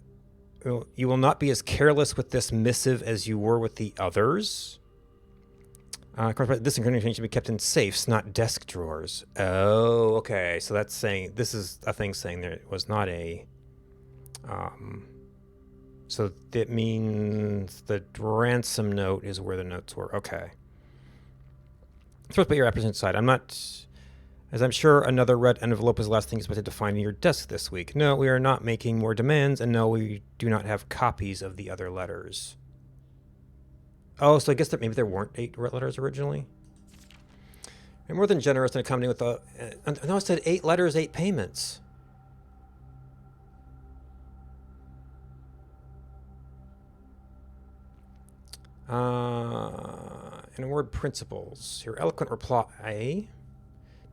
You will not be as careless with this missive as you were with the others. Of course, this incrimination should be kept in safes, not desk drawers. Oh, okay. So that's saying... This is a thing saying there was not a... So that means the ransom note is where the notes were. Okay. Supposed to put your apprehension aside. I'm not... As I'm sure another red envelope is the last thing expected to find in your desk this week. No, we are not making more demands, and no, we do not have copies of the other letters. Oh, so I guess that maybe there weren't 8 red letters originally? You're more than generous in accommodating with the... no, it said 8 letters, 8 payments. In a word, principles. Your eloquent reply...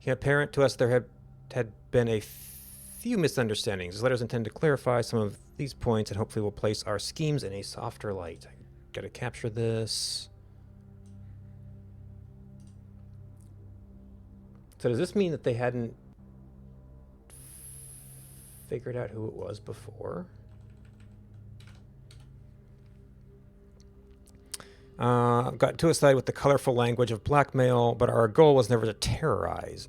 Apparent to us there had been a few misunderstandings. This letter is intended to clarify some of these points and hopefully will place our schemes in a softer light. I gotta capture this. So does this mean that they hadn't figured out who it was before? Got too excited with the colorful language of blackmail, but our goal was never to terrorize.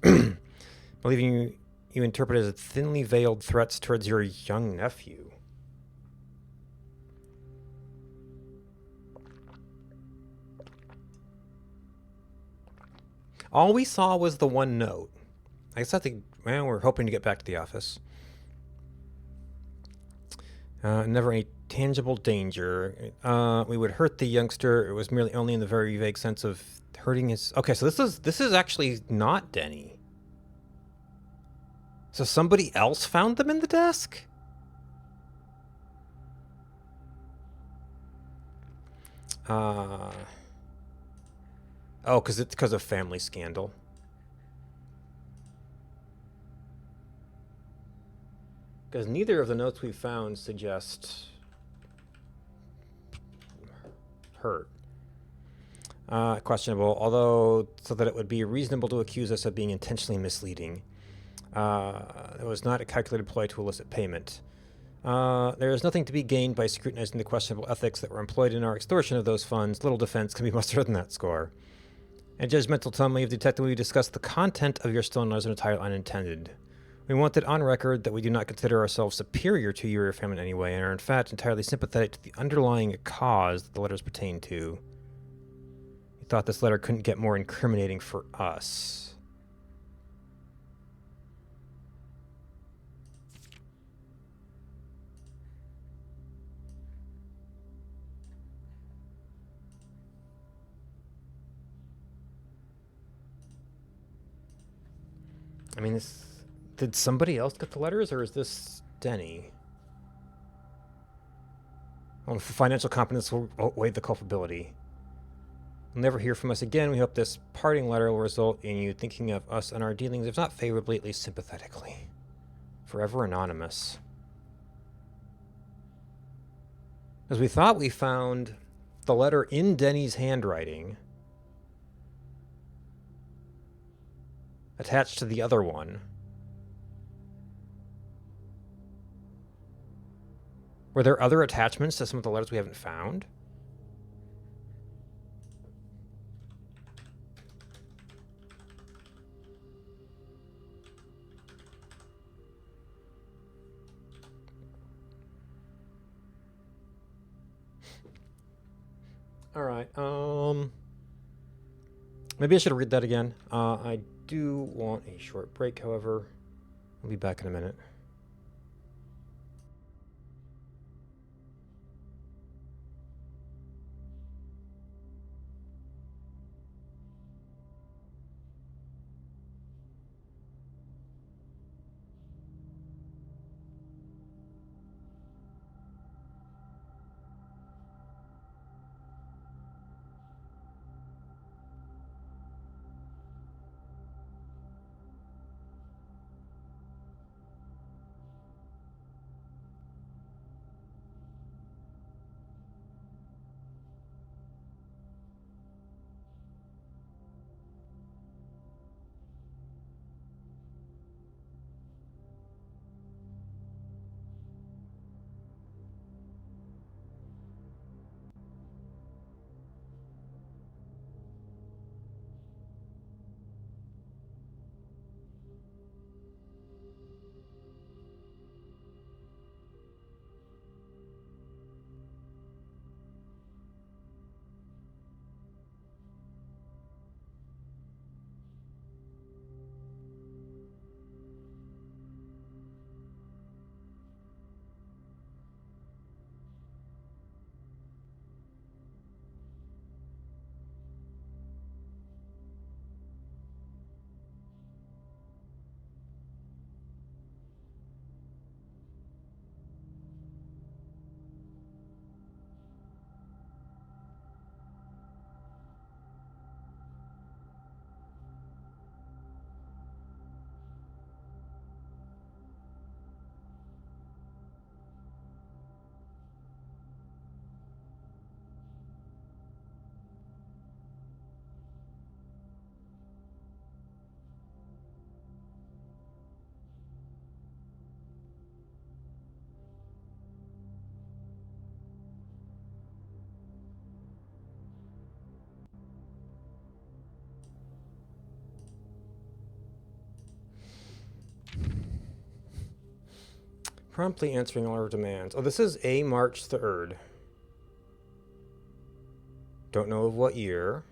Believing you interpret as thinly veiled threats towards your young nephew. All we saw was the one note. I guess well, we're hoping to get back to the office. Never any tangible danger. We would hurt the youngster. It was merely only in the very vague sense of hurting his... Okay, so this is actually not Denny. So somebody else found them in the desk? Oh, because it's because of family scandal. Because neither of the notes we found suggest hurt. Questionable, although so that it would be reasonable to accuse us of being intentionally misleading. It was not a calculated ploy to elicit payment. There is nothing to be gained by scrutinizing the questionable ethics that were employed in our extortion of those funds. Little defense can be mustered on that score. In judgmental tone, we have detected we discussed the content of your stolen letters entirely unintended. We want it on record that we do not consider ourselves superior to you or your family in any way, and are in fact entirely sympathetic to the underlying cause that the letters pertain to. We thought this letter couldn't get more incriminating for us. I mean, did somebody else get the letters, or is this Denny? Well, for financial competence will outweigh the culpability. You'll never hear from us again. We hope this parting letter will result in you thinking of us and our dealings, if not favorably, at least sympathetically. Forever anonymous. As we thought we found the letter in Denny's handwriting attached to the other one. Were there other attachments to some of the letters we haven't found? All right. Maybe I should read that again. I do want a short break, however. I'll be back in a minute. Promptly answering all our demands. Oh, this is a March 3rd. Don't know of what year.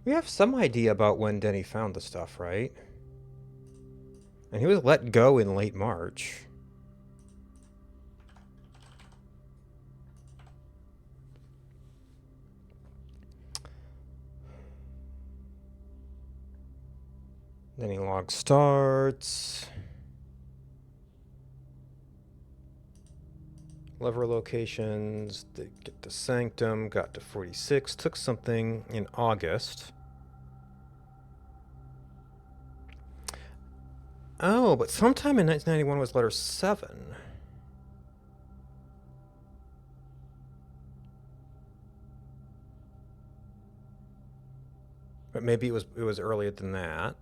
We have some idea about when Denny found the stuff, right? And he was let go in late March. Denny log starts. Lever locations, get to Sanctum, got to 46, took something in August. Oh, but sometime in 1991 was letter 7. But maybe it was earlier than that.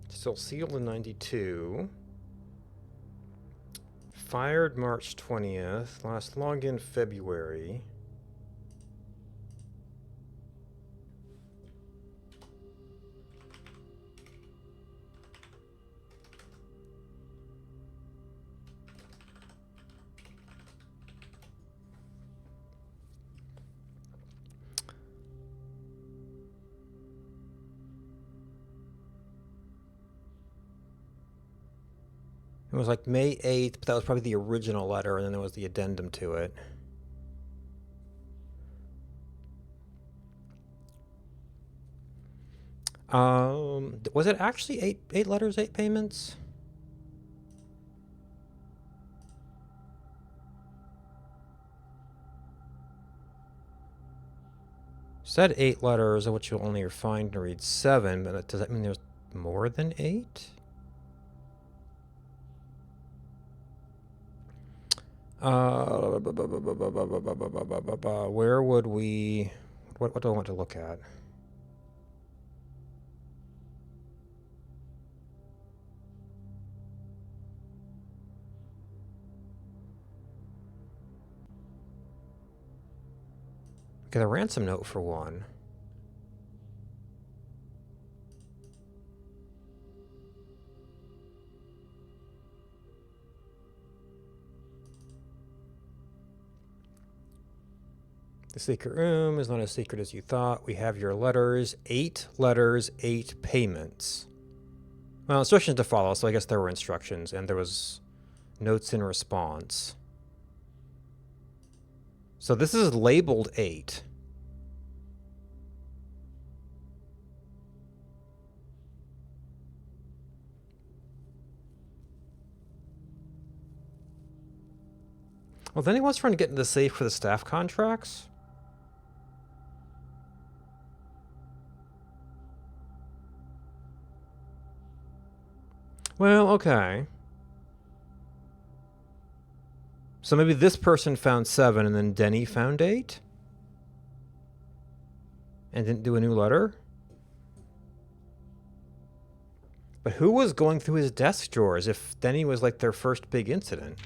Still sealed in 92. Fired March 20th. Last logged in February. It was like May 8th, but that was probably the original letter, and then there was the addendum to it. Was it actually eight letters, 8 payments? Said 8 letters, of which you'll only find to read 7, but does that mean there's more than 8? Where would we... What do I want to look at? Okay, the ransom note for one. The secret room is not as secret as you thought. We have your letters. 8 letters, 8 payments. Well, instructions to follow, so I guess there were instructions, and there was notes in response. So this is labeled 8. Well, then he was trying to get into the safe for the staff contracts. Well, okay. So maybe this person found 7 and then Denny found 8? And didn't do a new letter? But who was going through his desk drawers if Denny was like their first big incident?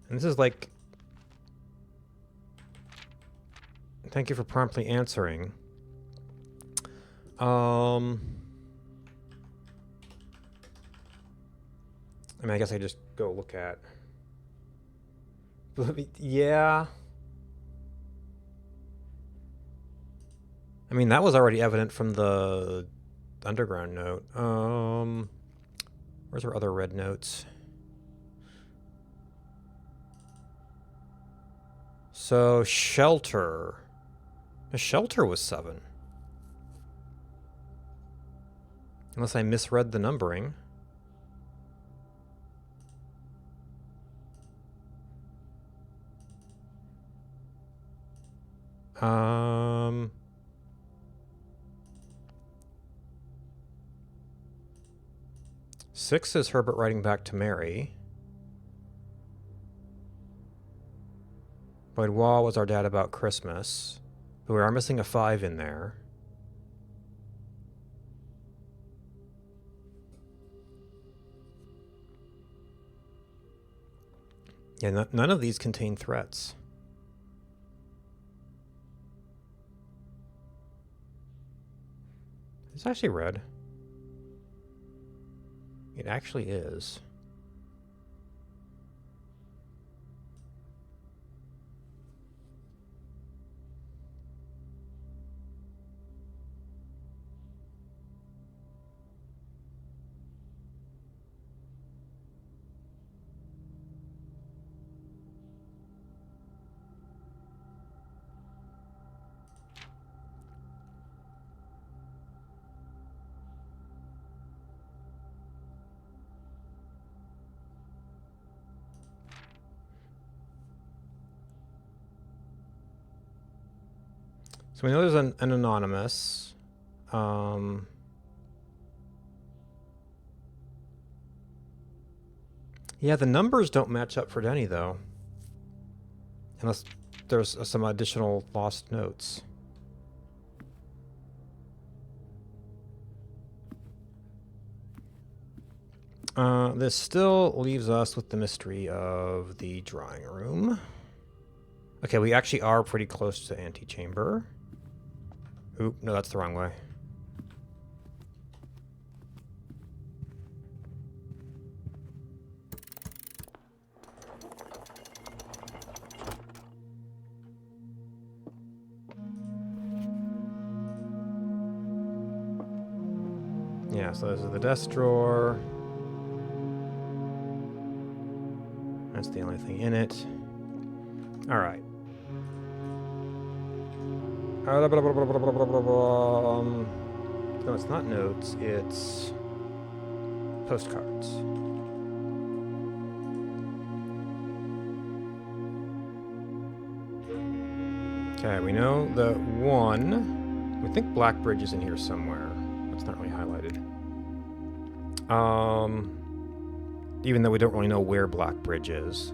And this is like... Thank you for promptly answering. I mean, I guess I just go look at... Yeah. I mean, that was already evident from the underground note. Where's our other red notes? So, shelter. The shelter was 7. Unless I misread the numbering. Six is Herbert writing back to Mary. Lloyd Wall was our dad about Christmas. But we are missing a 5 in there. Yeah, none of these contain threats. It's actually red. It actually is. So we know there's an anonymous. Yeah, the numbers don't match up for Denny, though. Unless there's some additional lost notes. This still leaves us with the mystery of the drawing room. Okay, we actually are pretty close to antechamber. Oop, no, that's the wrong way. Yeah, so this is the desk drawer. That's the only thing in it. All right. No, it's not notes. It's postcards. Okay, we know the one. We think Blackbridge is in here somewhere. It's not really highlighted. Even though we don't really know where Blackbridge is.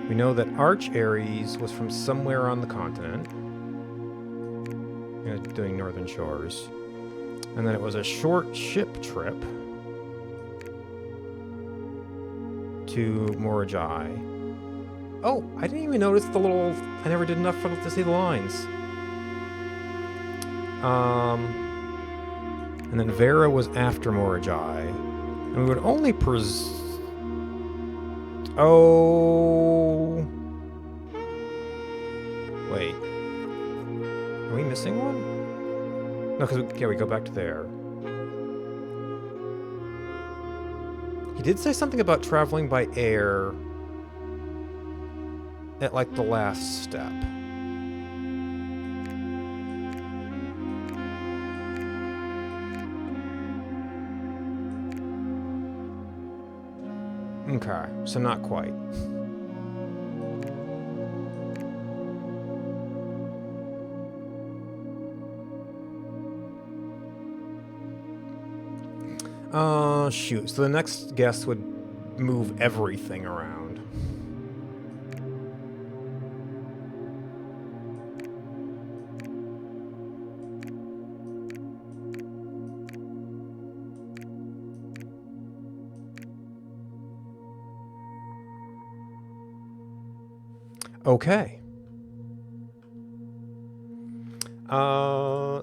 We know that Arch Ares was from somewhere on the continent. Doing Northern Shores. And then it was a short ship trip to Morajai. Oh, I didn't even notice the little... I never did enough to see the lines. And then Vera was after Morajai. And we would only Oh... Wait. Are we missing one? No, because we go back to there. He did say something about traveling by air at, like, the last step. Okay, so not quite. Shoot. So the next guess would move everything around. Okay.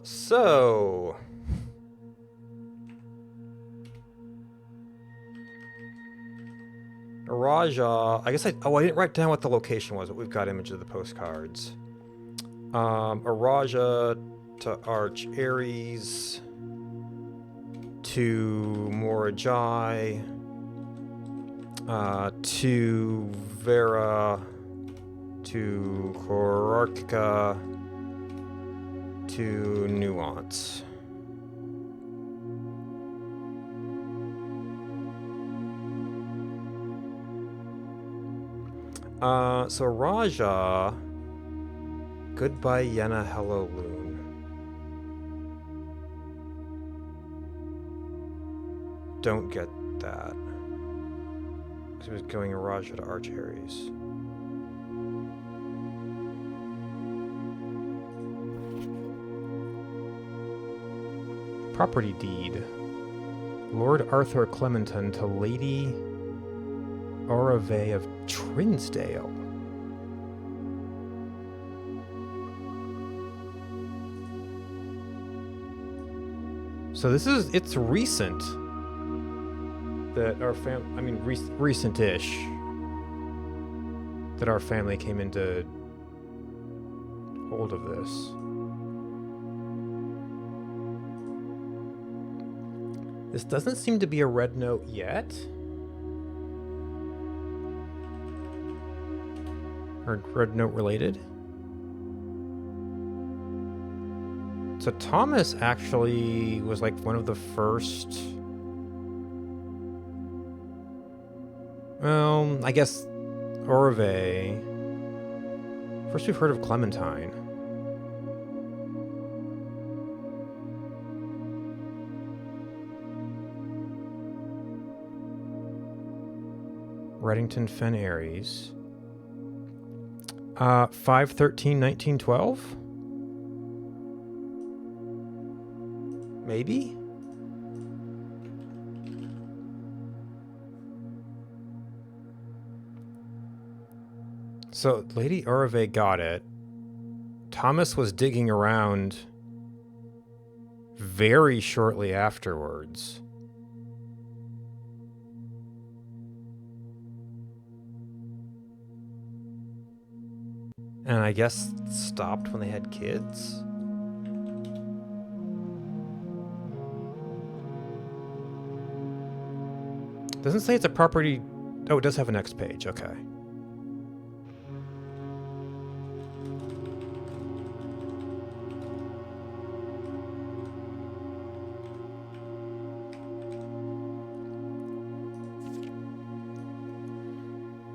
So... Raja, I guess I didn't write down what the location was, but we've got images of the postcards. Araja to Arch Ares to Morajai to Vera to Korarka to Nuance. So Raja, goodbye Yenna, hello Loon. Don't get that. Because he was going Raja to Archares. Property deed. Lord Arthur Clementon to Lady Orave of Trinsdale. So it's recent that our recent-ish, that our family came into hold of this. This doesn't seem to be a red note yet. Or red note related. So Thomas actually was like one of the first... Well, I guess Orave. First we've heard of Clementine. Reddington Fen Aries. 5/13/1912? Maybe? So Lady Orave got it. Thomas was digging around very shortly afterwards. And I guess stopped when they had kids? Doesn't say it's a property... Oh, it does have a next page. Okay.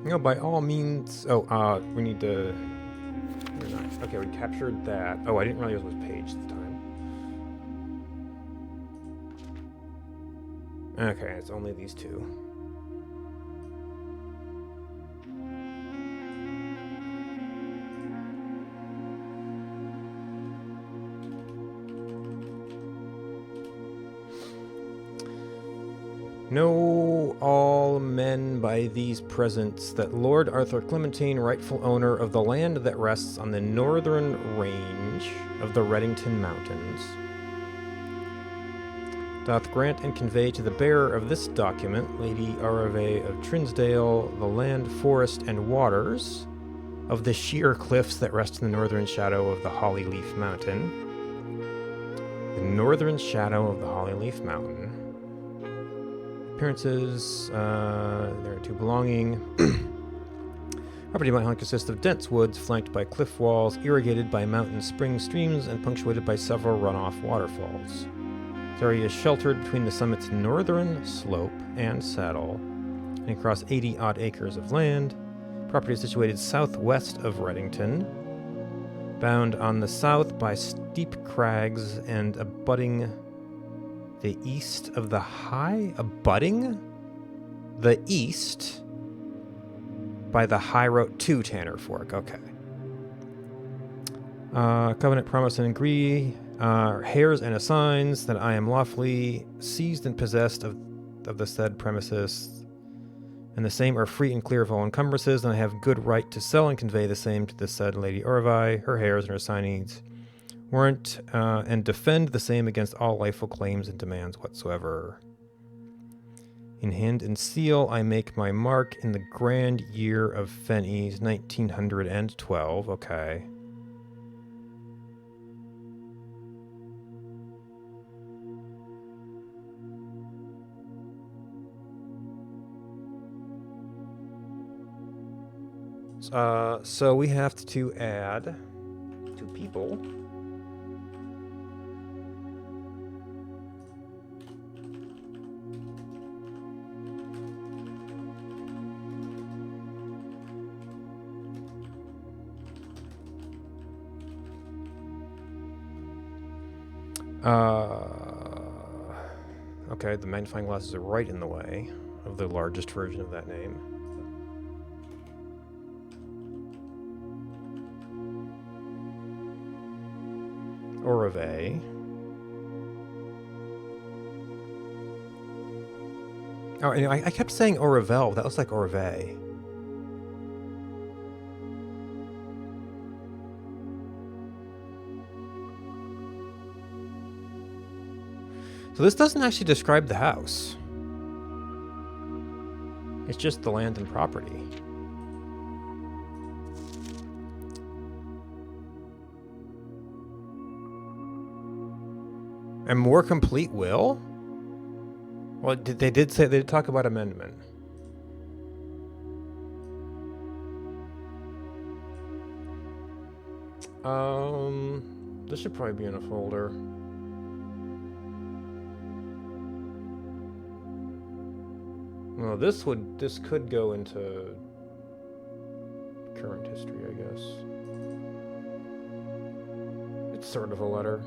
You know, by all means... Oh, we need to... Okay, we captured that. Oh, I didn't realize it was page at the time. Okay, it's only these two. Know all men by these presents that Lord Arthur Clementine, rightful owner of the land that rests on the northern range of the Reddington Mountains, doth grant and convey to the bearer of this document, Lady Orave of Trinsdale, the land, forest, and waters of the sheer cliffs that rest in the northern shadow of the Hollyleaf Mountain. The northern shadow of the Hollyleaf Mountain. Appearances, there are two belonging. Property might consist of dense woods flanked by cliff walls, irrigated by mountain spring streams, and punctuated by several runoff waterfalls. This area is sheltered between the summit's northern slope and saddle, and across 80-odd acres of land. Property is situated southwest of Reddington, bound on the south by steep crags and abutting the east of the abutting the east by the high road to Tanner Fork. Okay. Covenant, promise, and agree. Heirs and assigns that I am lawfully seized and possessed of the said premises, and the same are free and clear of all encumbrances, and I have good right to sell and convey the same to the said Lady Orave, her heirs and her assignees. Warrant and defend the same against all lawful claims and demands whatsoever. In hand and seal, I make my mark in the grand year of Fennies, 1912. Okay. So we have to add two people. Okay, the magnifying glasses are right in the way of the largest version of that name. Orave. Oh, anyway, I kept saying Oravel. That was like Orave. So this doesn't actually describe the house. It's just the land and property. A more complete will? Well, they did talk about amendment. This should probably be in a folder. Well, this could go into current history, I guess. It's sort of a letter.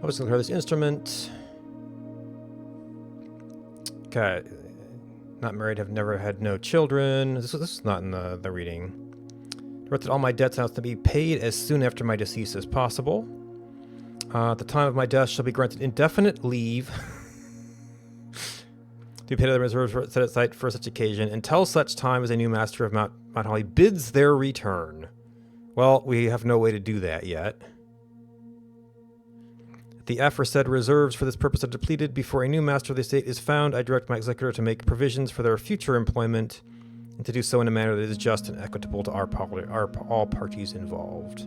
I was going to hear this instrument. Okay. Not married, have never had no children. This is not in the reading. Wrote that all my debts are to be paid as soon after my decease as possible. At the time of my death shall be granted indefinite leave to be paid at the reserves set aside for such occasion until such time as a new master of Mount Holly bids their return. Well, we have no way to do that yet. The aforesaid reserves for this purpose are depleted before a new master of the estate is found. I direct my executor to make provisions for their future employment and to do so in a manner that is just and equitable to all parties involved.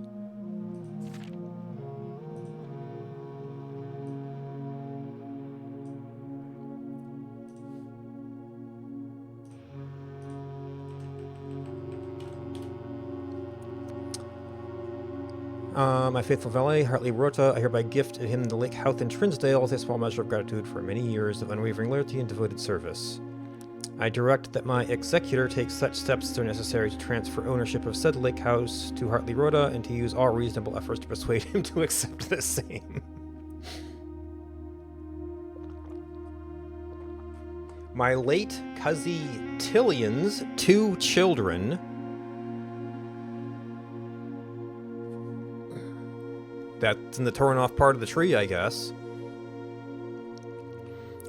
My faithful valet, Hartley Rota, I hereby gift him the Lake Howth in Trinsdale as a small measure of gratitude for many years of unwavering loyalty and devoted service. I direct that my executor take such steps as are necessary to transfer ownership of said lake house to Hartley Rota and to use all reasonable efforts to persuade him to accept the same. My late cousin Tillion's 2 children. That's in the torn off part of the tree, I guess.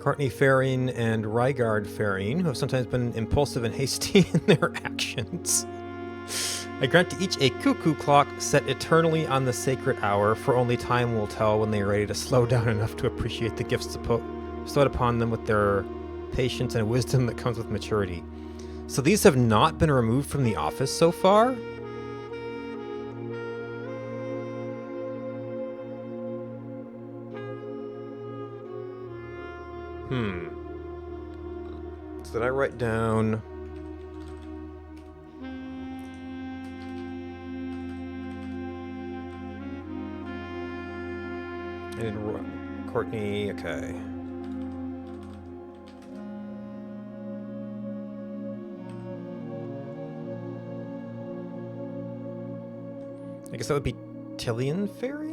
Courtney Farine and Rygard Farine, who have sometimes been impulsive and hasty in their actions. I grant to each a cuckoo clock set eternally on the sacred hour, for only time will tell when they are ready to slow down enough to appreciate the gifts bestowed upon them with their patience and wisdom that comes with maturity. So these have not been removed from the office so far? So did I write down... I did Courtney, okay. I guess that would be Tillion Farine?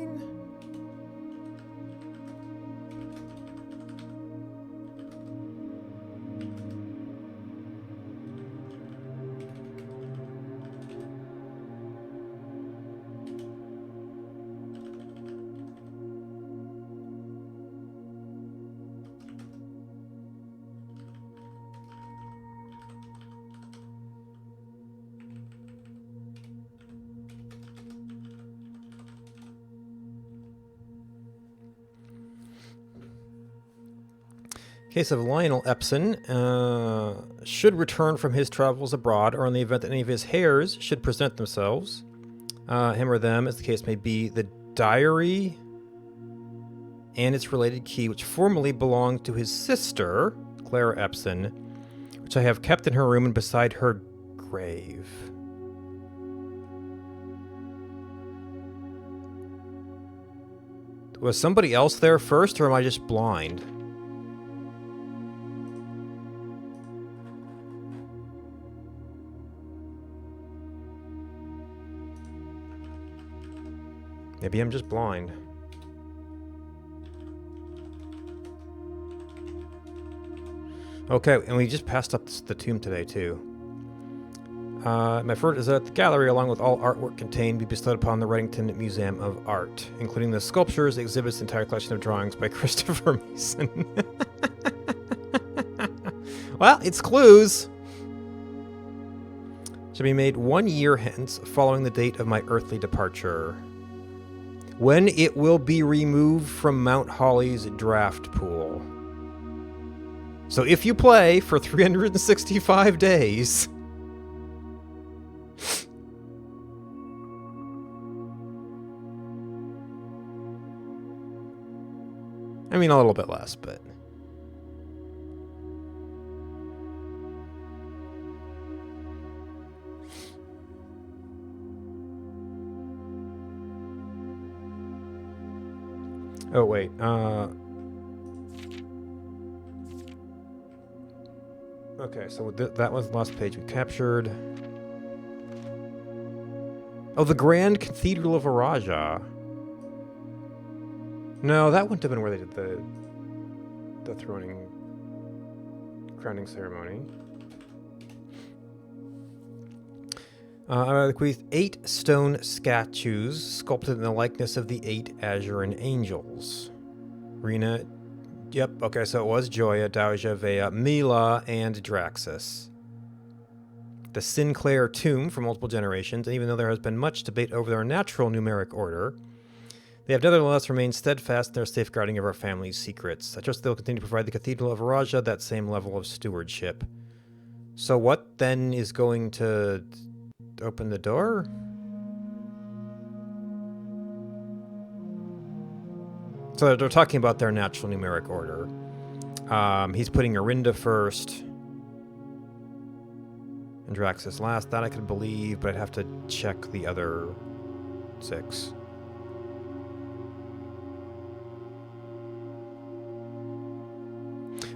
Case of Lionel Epson should return from his travels abroad, or in the event that any of his heirs should present themselves, him or them, as the case may be, the diary and its related key, which formerly belonged to his sister, Clara Epson, which I have kept in her room and beside her grave. Was somebody else there first, or am I just blind? Maybe I'm just blind. Okay, and we just passed up the tomb today, too. My first is that the gallery, along with all artwork contained, be bestowed upon the Reddington Museum of Art, including the sculptures, exhibits, entire collection of drawings by Christopher Mason. Well, it's clues. Shall be made 1 year hence, following the date of my earthly departure, when it will be removed from Mount Holly's draft pool. So if you play for 365 days... I mean, a little bit less, but... Oh, wait. Okay, so that was the last page we captured. Oh, the Grand Cathedral of Araja. No, that wouldn't have been where they did the crowning ceremony. I bequeath 8 stone statues sculpted in the likeness of the 8 Azuran angels. Rena, yep, okay, so it was Joya, Dowager, Vea, Mila, and Draxus. The Sinclair tomb for multiple generations, and even though there has been much debate over their natural numeric order, they have nevertheless remained steadfast in their safeguarding of our family's secrets. I trust they'll continue to provide the Cathedral of Araja that same level of stewardship. So what then is going to open the door? So they're talking about their natural numeric order. He's putting Arinda first. And Draxus last. That I could believe, but I'd have to check the other 6.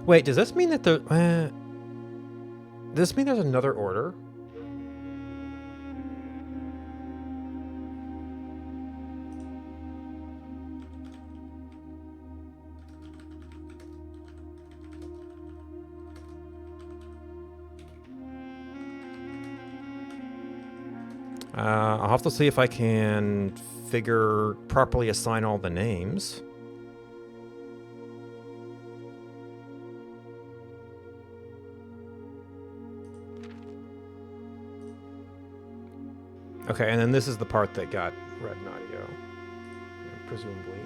Wait, does this mean that there... does this mean there's another order? I'll have to see if I can properly assign all the names. Okay, and then this is the part that got Red Naughty-O, presumably.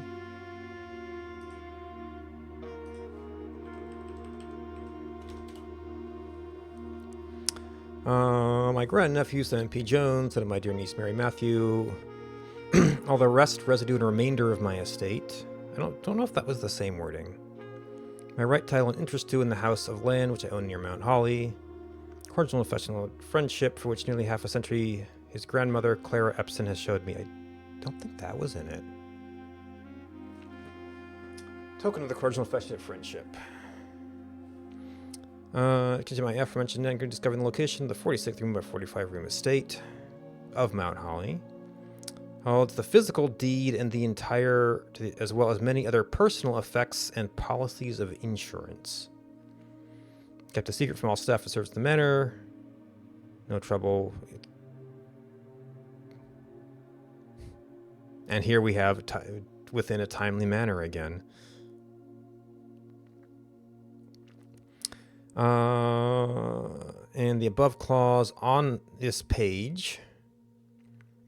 My grandnephew, Senator P. Jones, and my dear niece, Mary Matthew. All the rest, residue, and remainder of my estate. I don't know if that was the same wording. My right title and interest to in the house of land, which I own near Mount Holly. Cordial and affectionate friendship, for which nearly half a century his grandmother, Clara Epson, has showed me. I don't think that was in it. Token of the cordial and affectionate friendship. Continue my aforementioned and discovering the location of the 46th room by 45 room estate of Mount Holly. It's the physical deed and the entire, as well as many other personal effects and policies of insurance. Kept a secret from all staff that serves the manor. No trouble. And here we have within a timely manner again. And the above clause on this page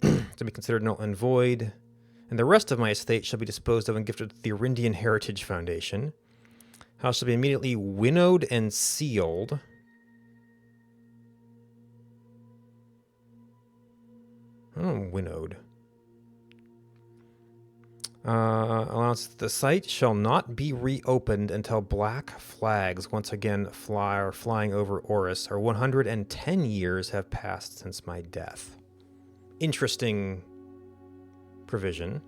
to be considered null and void, and the rest of my estate shall be disposed of and gifted to the Arindian Heritage Foundation. House shall be immediately winnowed and sealed. Winnowed. Allowance, the site shall not be reopened until black flags once again are flying over Oris, or 110 years have passed since my death. Interesting provision.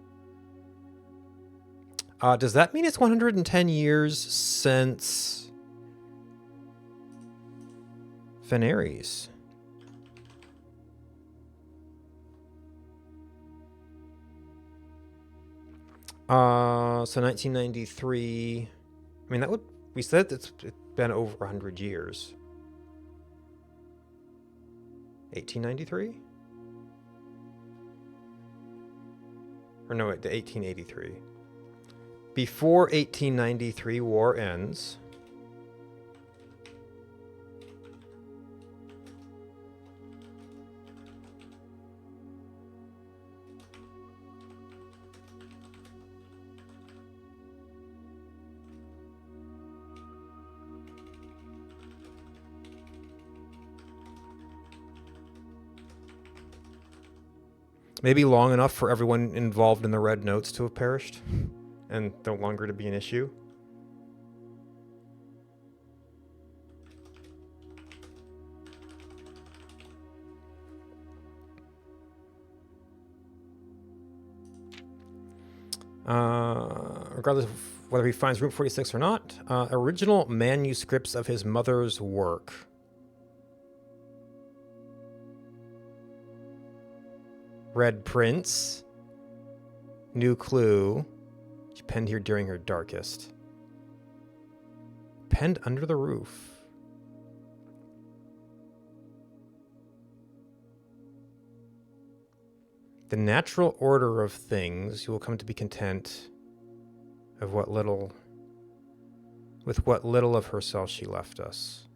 Does that mean it's 110 years since Fenares? So 1993. I mean, we said it's been over 100 years. 1893? Or no, wait, the 1883. Before 1893, war ends. Maybe long enough for everyone involved in the Red Notes to have perished and no longer to be an issue. Regardless of whether he finds Route 46 or not, original manuscripts of his mother's work. Red Prince. New clue. She penned here during her darkest. Penned under the roof. The natural order of things, you will come to be content of what little, with what little of herself she left us.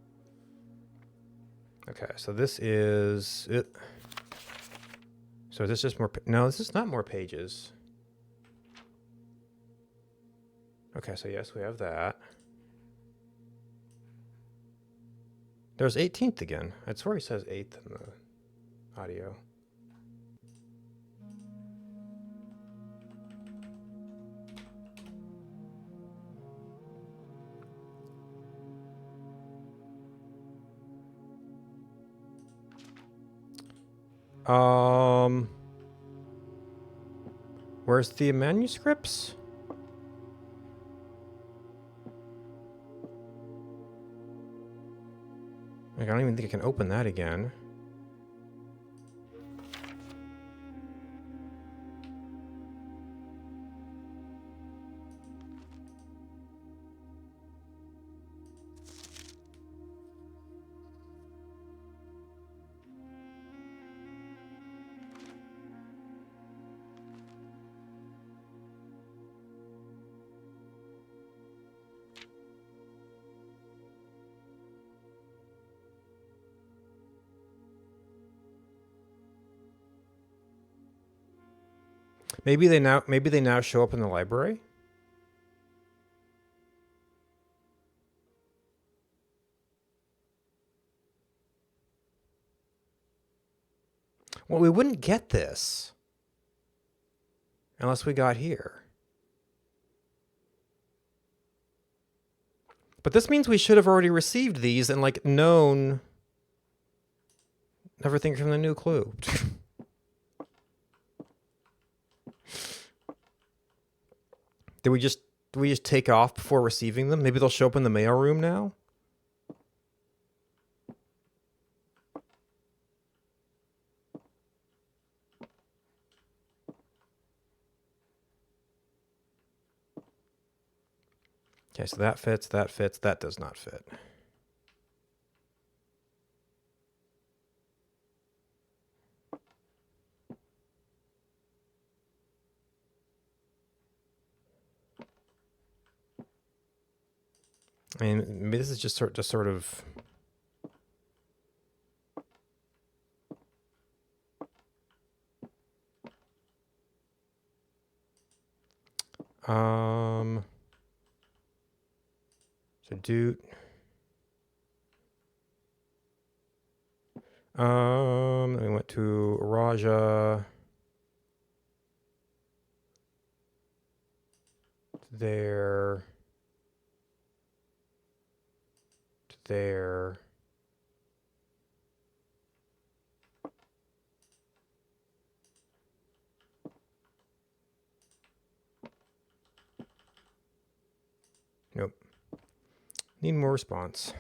Okay, so this is it. So is this just more? No, this is not more pages. Okay, so yes, we have that. There's 18th again. I swear he says 8th in the audio. Where's the manuscripts? Like, I don't even think I can open that again. Maybe they now show up in the library. Well, we wouldn't get this unless we got here. But this means we should have already received these and like known everything from the new clue. Did we just take off before receiving them? Maybe they'll show up in the mail room now? Okay, so that fits, that does not fit. I mean, maybe this is just sort of so Doot. Then we went to Raja. There. There. Nope. Need more response.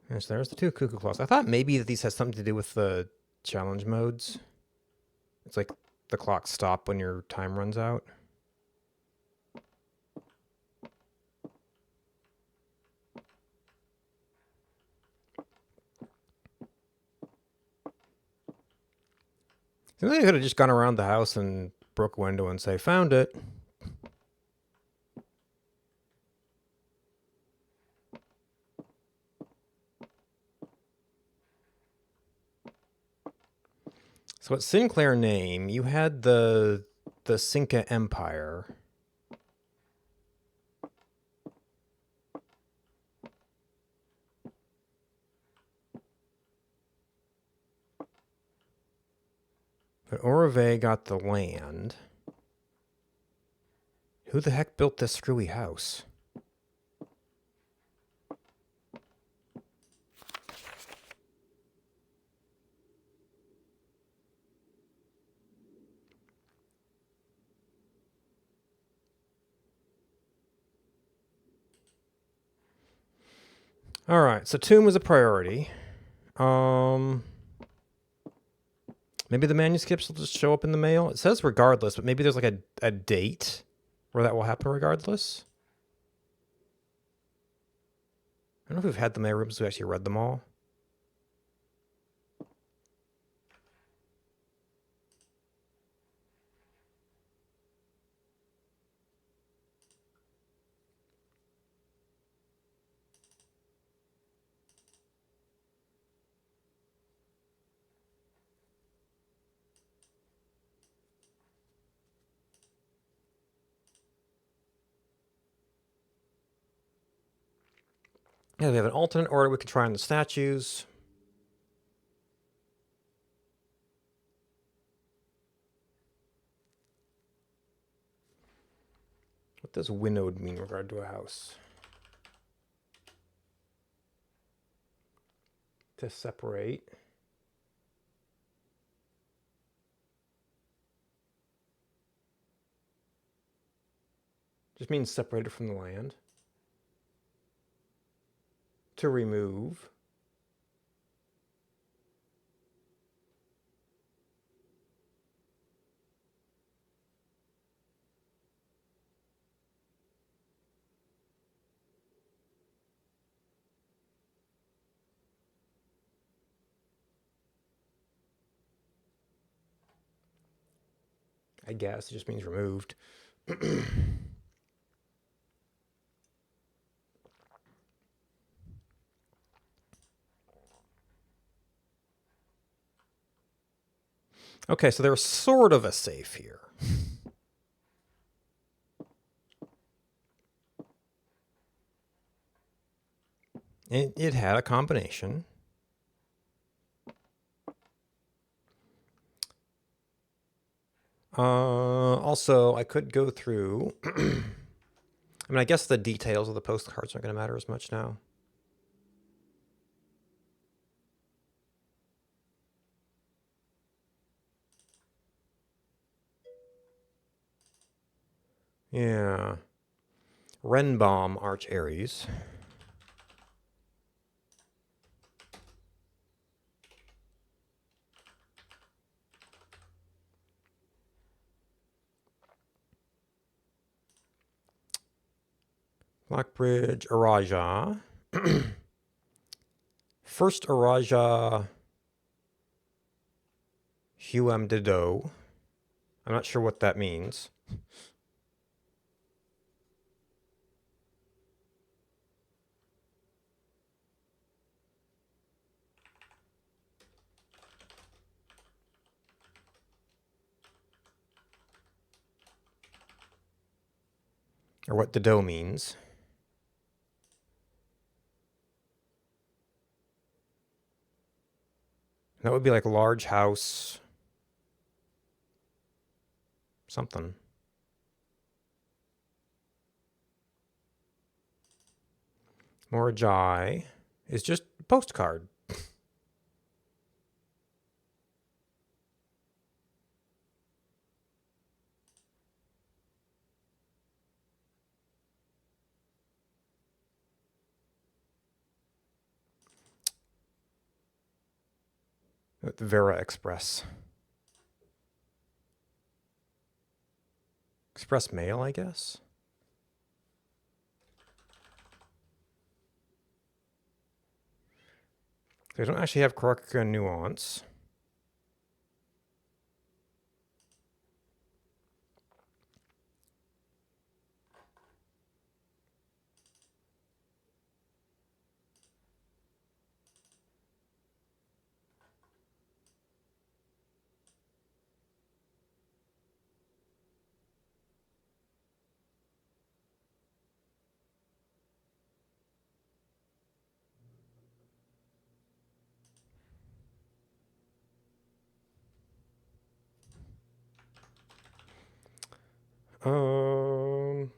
Yes, there's the 2 cuckoo clocks. I thought maybe that these has something to do with the challenge modes. It's like the clocks stop when your time runs out. They could have just gone around the house and broke a window and say, "Found it." So at Sinclair name, you had the Cinca Empire. But Orave got the land. Who the heck built this screwy house? All right, so tomb was a priority. Maybe the manuscripts will just show up in the mail. It says regardless, but maybe there's like a date where that will happen regardless. I don't know if we've had the mail rooms. We actually read them all. Yeah, we have an alternate order we could try on the statues. What does winnowed mean in regard to a house? To separate. Just means separated from the land. To remove. I guess it just means removed. Okay, so there's sort of a safe here. It had a combination. Also, I could go through. I mean, I guess the details of the postcards aren't going to matter as much now. Yeah. Renbaum, Arch Aries. Blackbridge, Araja. First Araja, Huam Dido. I'm not sure what that means. Or what Dido means. That would be like large house. Something. Morajai is just a postcard. Vera Express. Express mail, I guess. They don't actually have Koraka nuance. Um.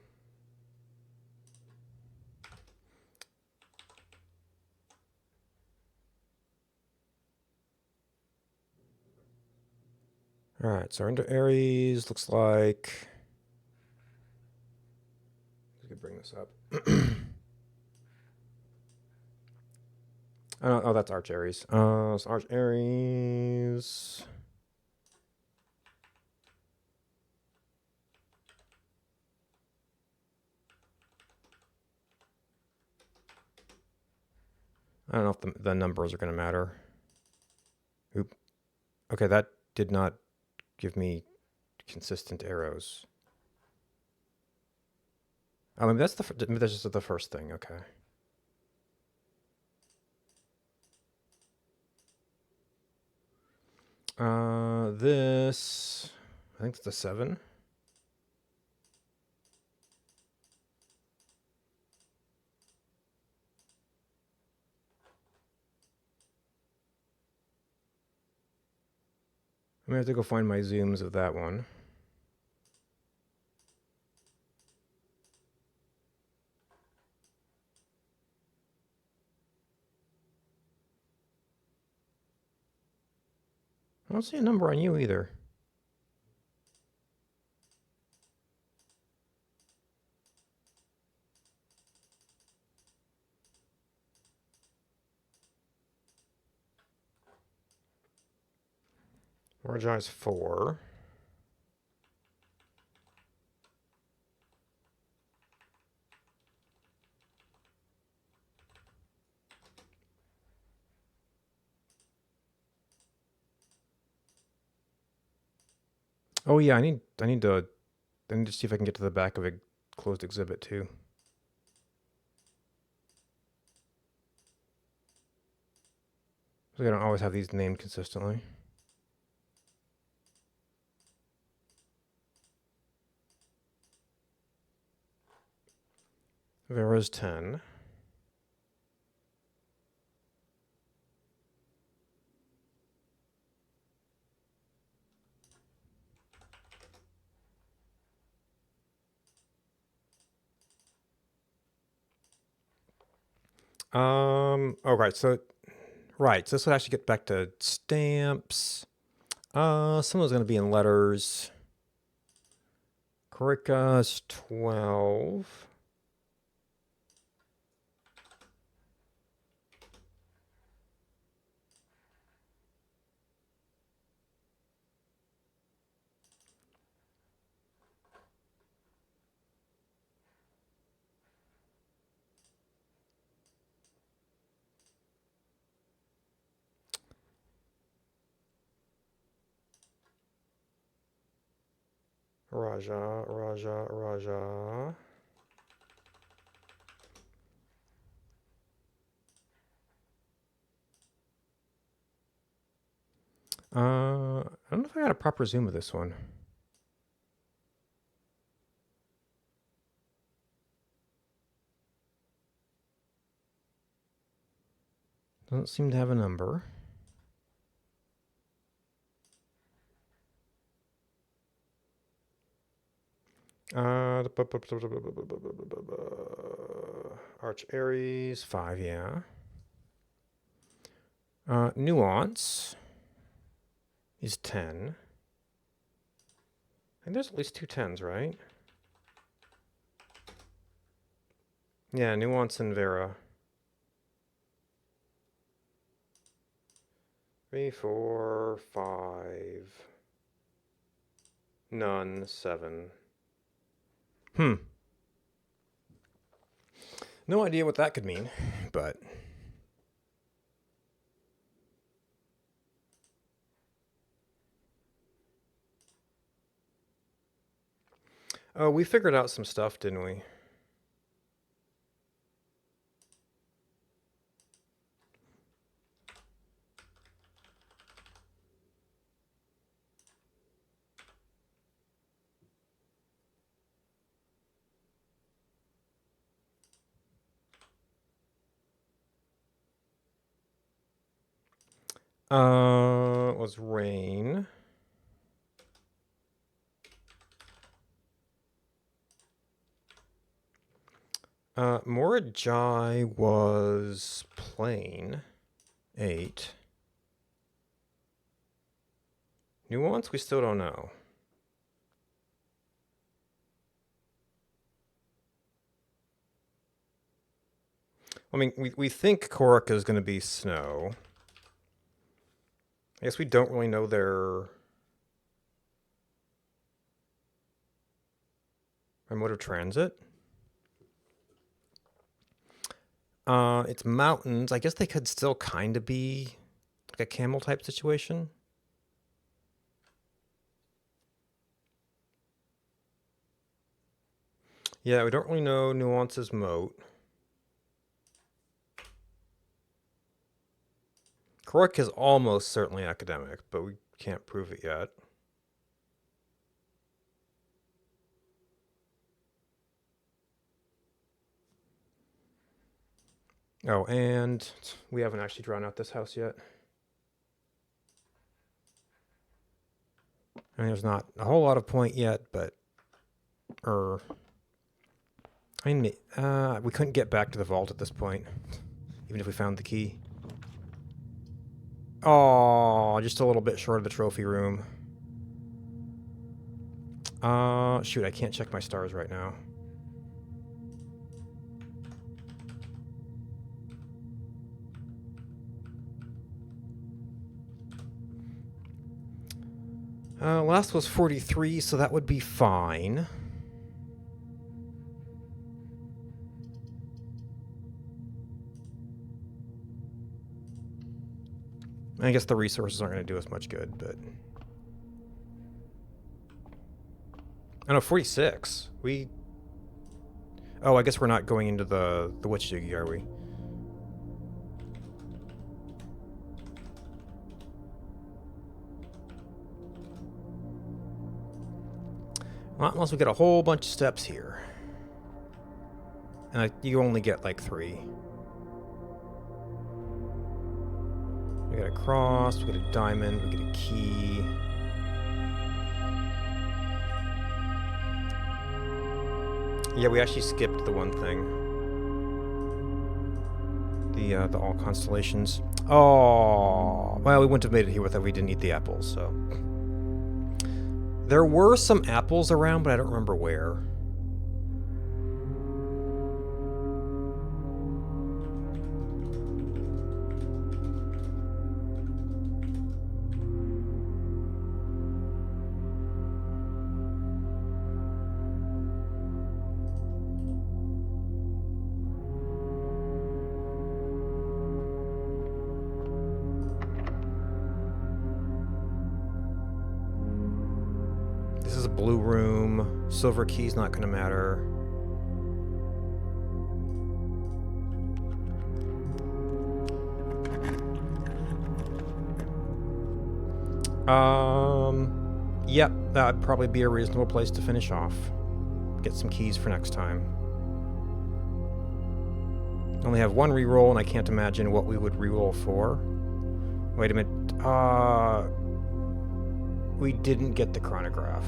All right, so into Aries looks like. I could bring this up. Oh, that's Arch Aries. So Arch Aries. I don't know if the numbers are going to matter. Oop. Okay, that did not give me consistent arrows. Oh, maybe that's maybe that's just the first thing. Okay. This, I think it's a 7. I'm gonna have to go find my zooms of that one. I don't see a number on you either. Raja is 4. Oh yeah, I need to see if I can get to the back of a closed exhibit too. So I don't always have these named consistently. Vera's 10. Oh, right. So this would actually get back to stamps. Someone's going to be in letters. Corica's 12. Raja. I don't know if I got a proper zoom of this one. Doesn't seem to have a number. Arch Aries, 5, yeah. Nuance is 10. I think there's at least 2 10s, right? Yeah, Nuance and Vera. 3, 4, 5. None, 7. No idea what that could mean, but... Oh, we figured out some stuff, didn't we? It was rain. Morajai was plain 8. Nuance, we still don't know. I mean, we think Korok is going to be snow. I guess we don't really know their mode of transit. It's mountains. I guess they could still kind of be like a camel type situation. Yeah, we don't really know Nuance's moat. Korok is almost certainly academic, but we can't prove it yet. Oh, and we haven't actually drawn out this house yet. I mean, there's not a whole lot of point yet, but... I mean, we couldn't get back to the vault at this point, even if we found the key. Oh, just a little bit short of the trophy room. Shoot, I can't check my stars right now. Last was 43, so that would be fine. I guess the resources aren't going to do us much good, but... Oh no, 46. Oh, I guess we're not going into the Witch Jiggy, are we? Well, unless we get a whole bunch of steps here. And you only get like 3. We get a cross, we get a diamond, we get a key. Yeah, we actually skipped the one thing. The all constellations. Oh, well, we wouldn't have made it here without we didn't eat the apples, so. There were some apples around, but I don't remember where. This is a blue room. Silver key's not going to matter. Yep, that'd probably be a reasonable place to finish off. Get some keys for next time. Only have one reroll, and I can't imagine what we would reroll for. Wait a minute. We didn't get the chronograph.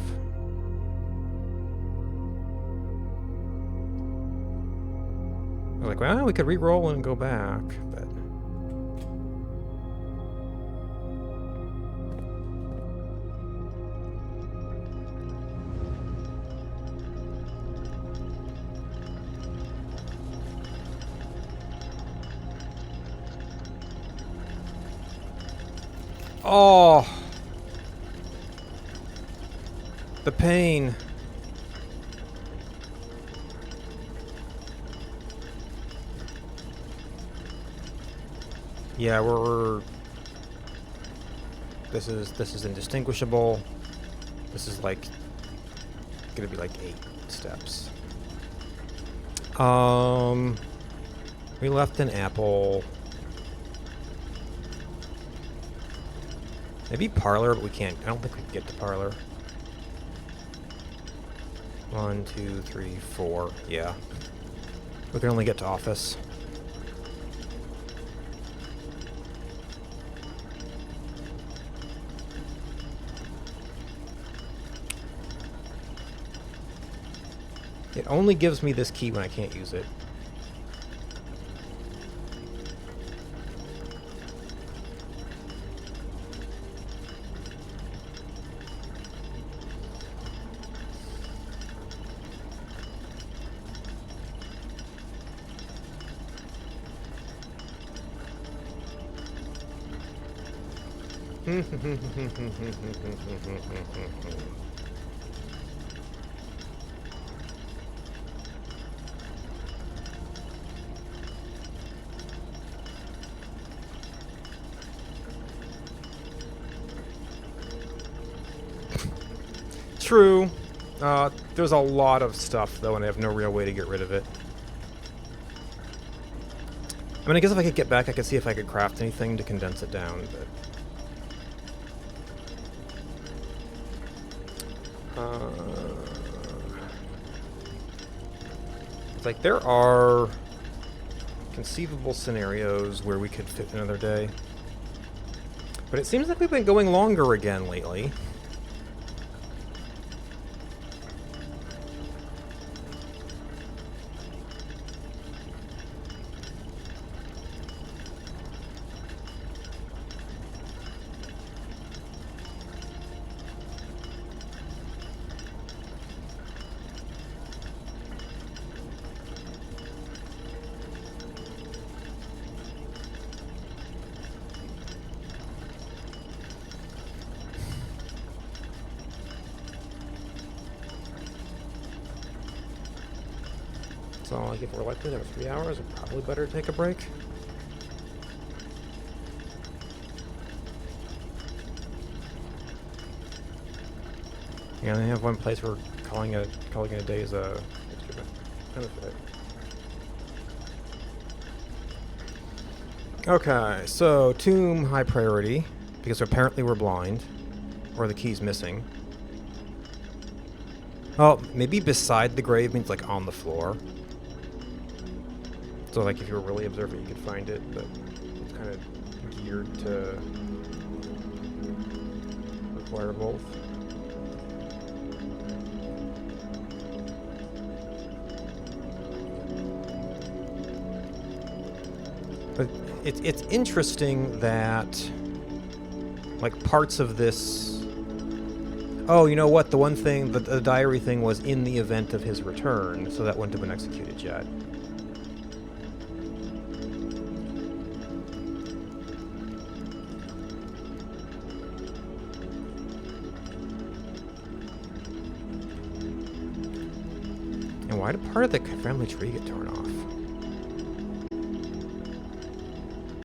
I was like, well, we could reroll and go back, but... Oh! The pain. Yeah, this is indistinguishable. This is like gonna be like 8 steps. We left an apple. Maybe parlor, but we can't. I don't think we can get to parlor. 1, 2, 3, 4. Yeah. We can only get to office. It only gives me this key when I can't use it. True. There's a lot of stuff, though, and I have no real way to get rid of it. I mean, I guess if I could get back, I could see if I could craft anything to condense it down, but... it's like, there are conceivable scenarios where we could fit another day. But it seems like we've been going longer again lately. So, like, if we're likely to have 3 hours, it's probably better to take a break. Yeah, and I have one place where calling it a day is a extra benefit. Okay, so tomb high priority because apparently we're blind, or the key's missing. Oh, maybe beside the grave means like on the floor. So, like, if you were really observant, you could find it, but it's kind of geared to require both. But it's interesting that, like, parts of this... Oh, you know what? The one thing, the diary thing was in the event of his return, so that wouldn't have been executed yet. Why did part of the family tree get torn off?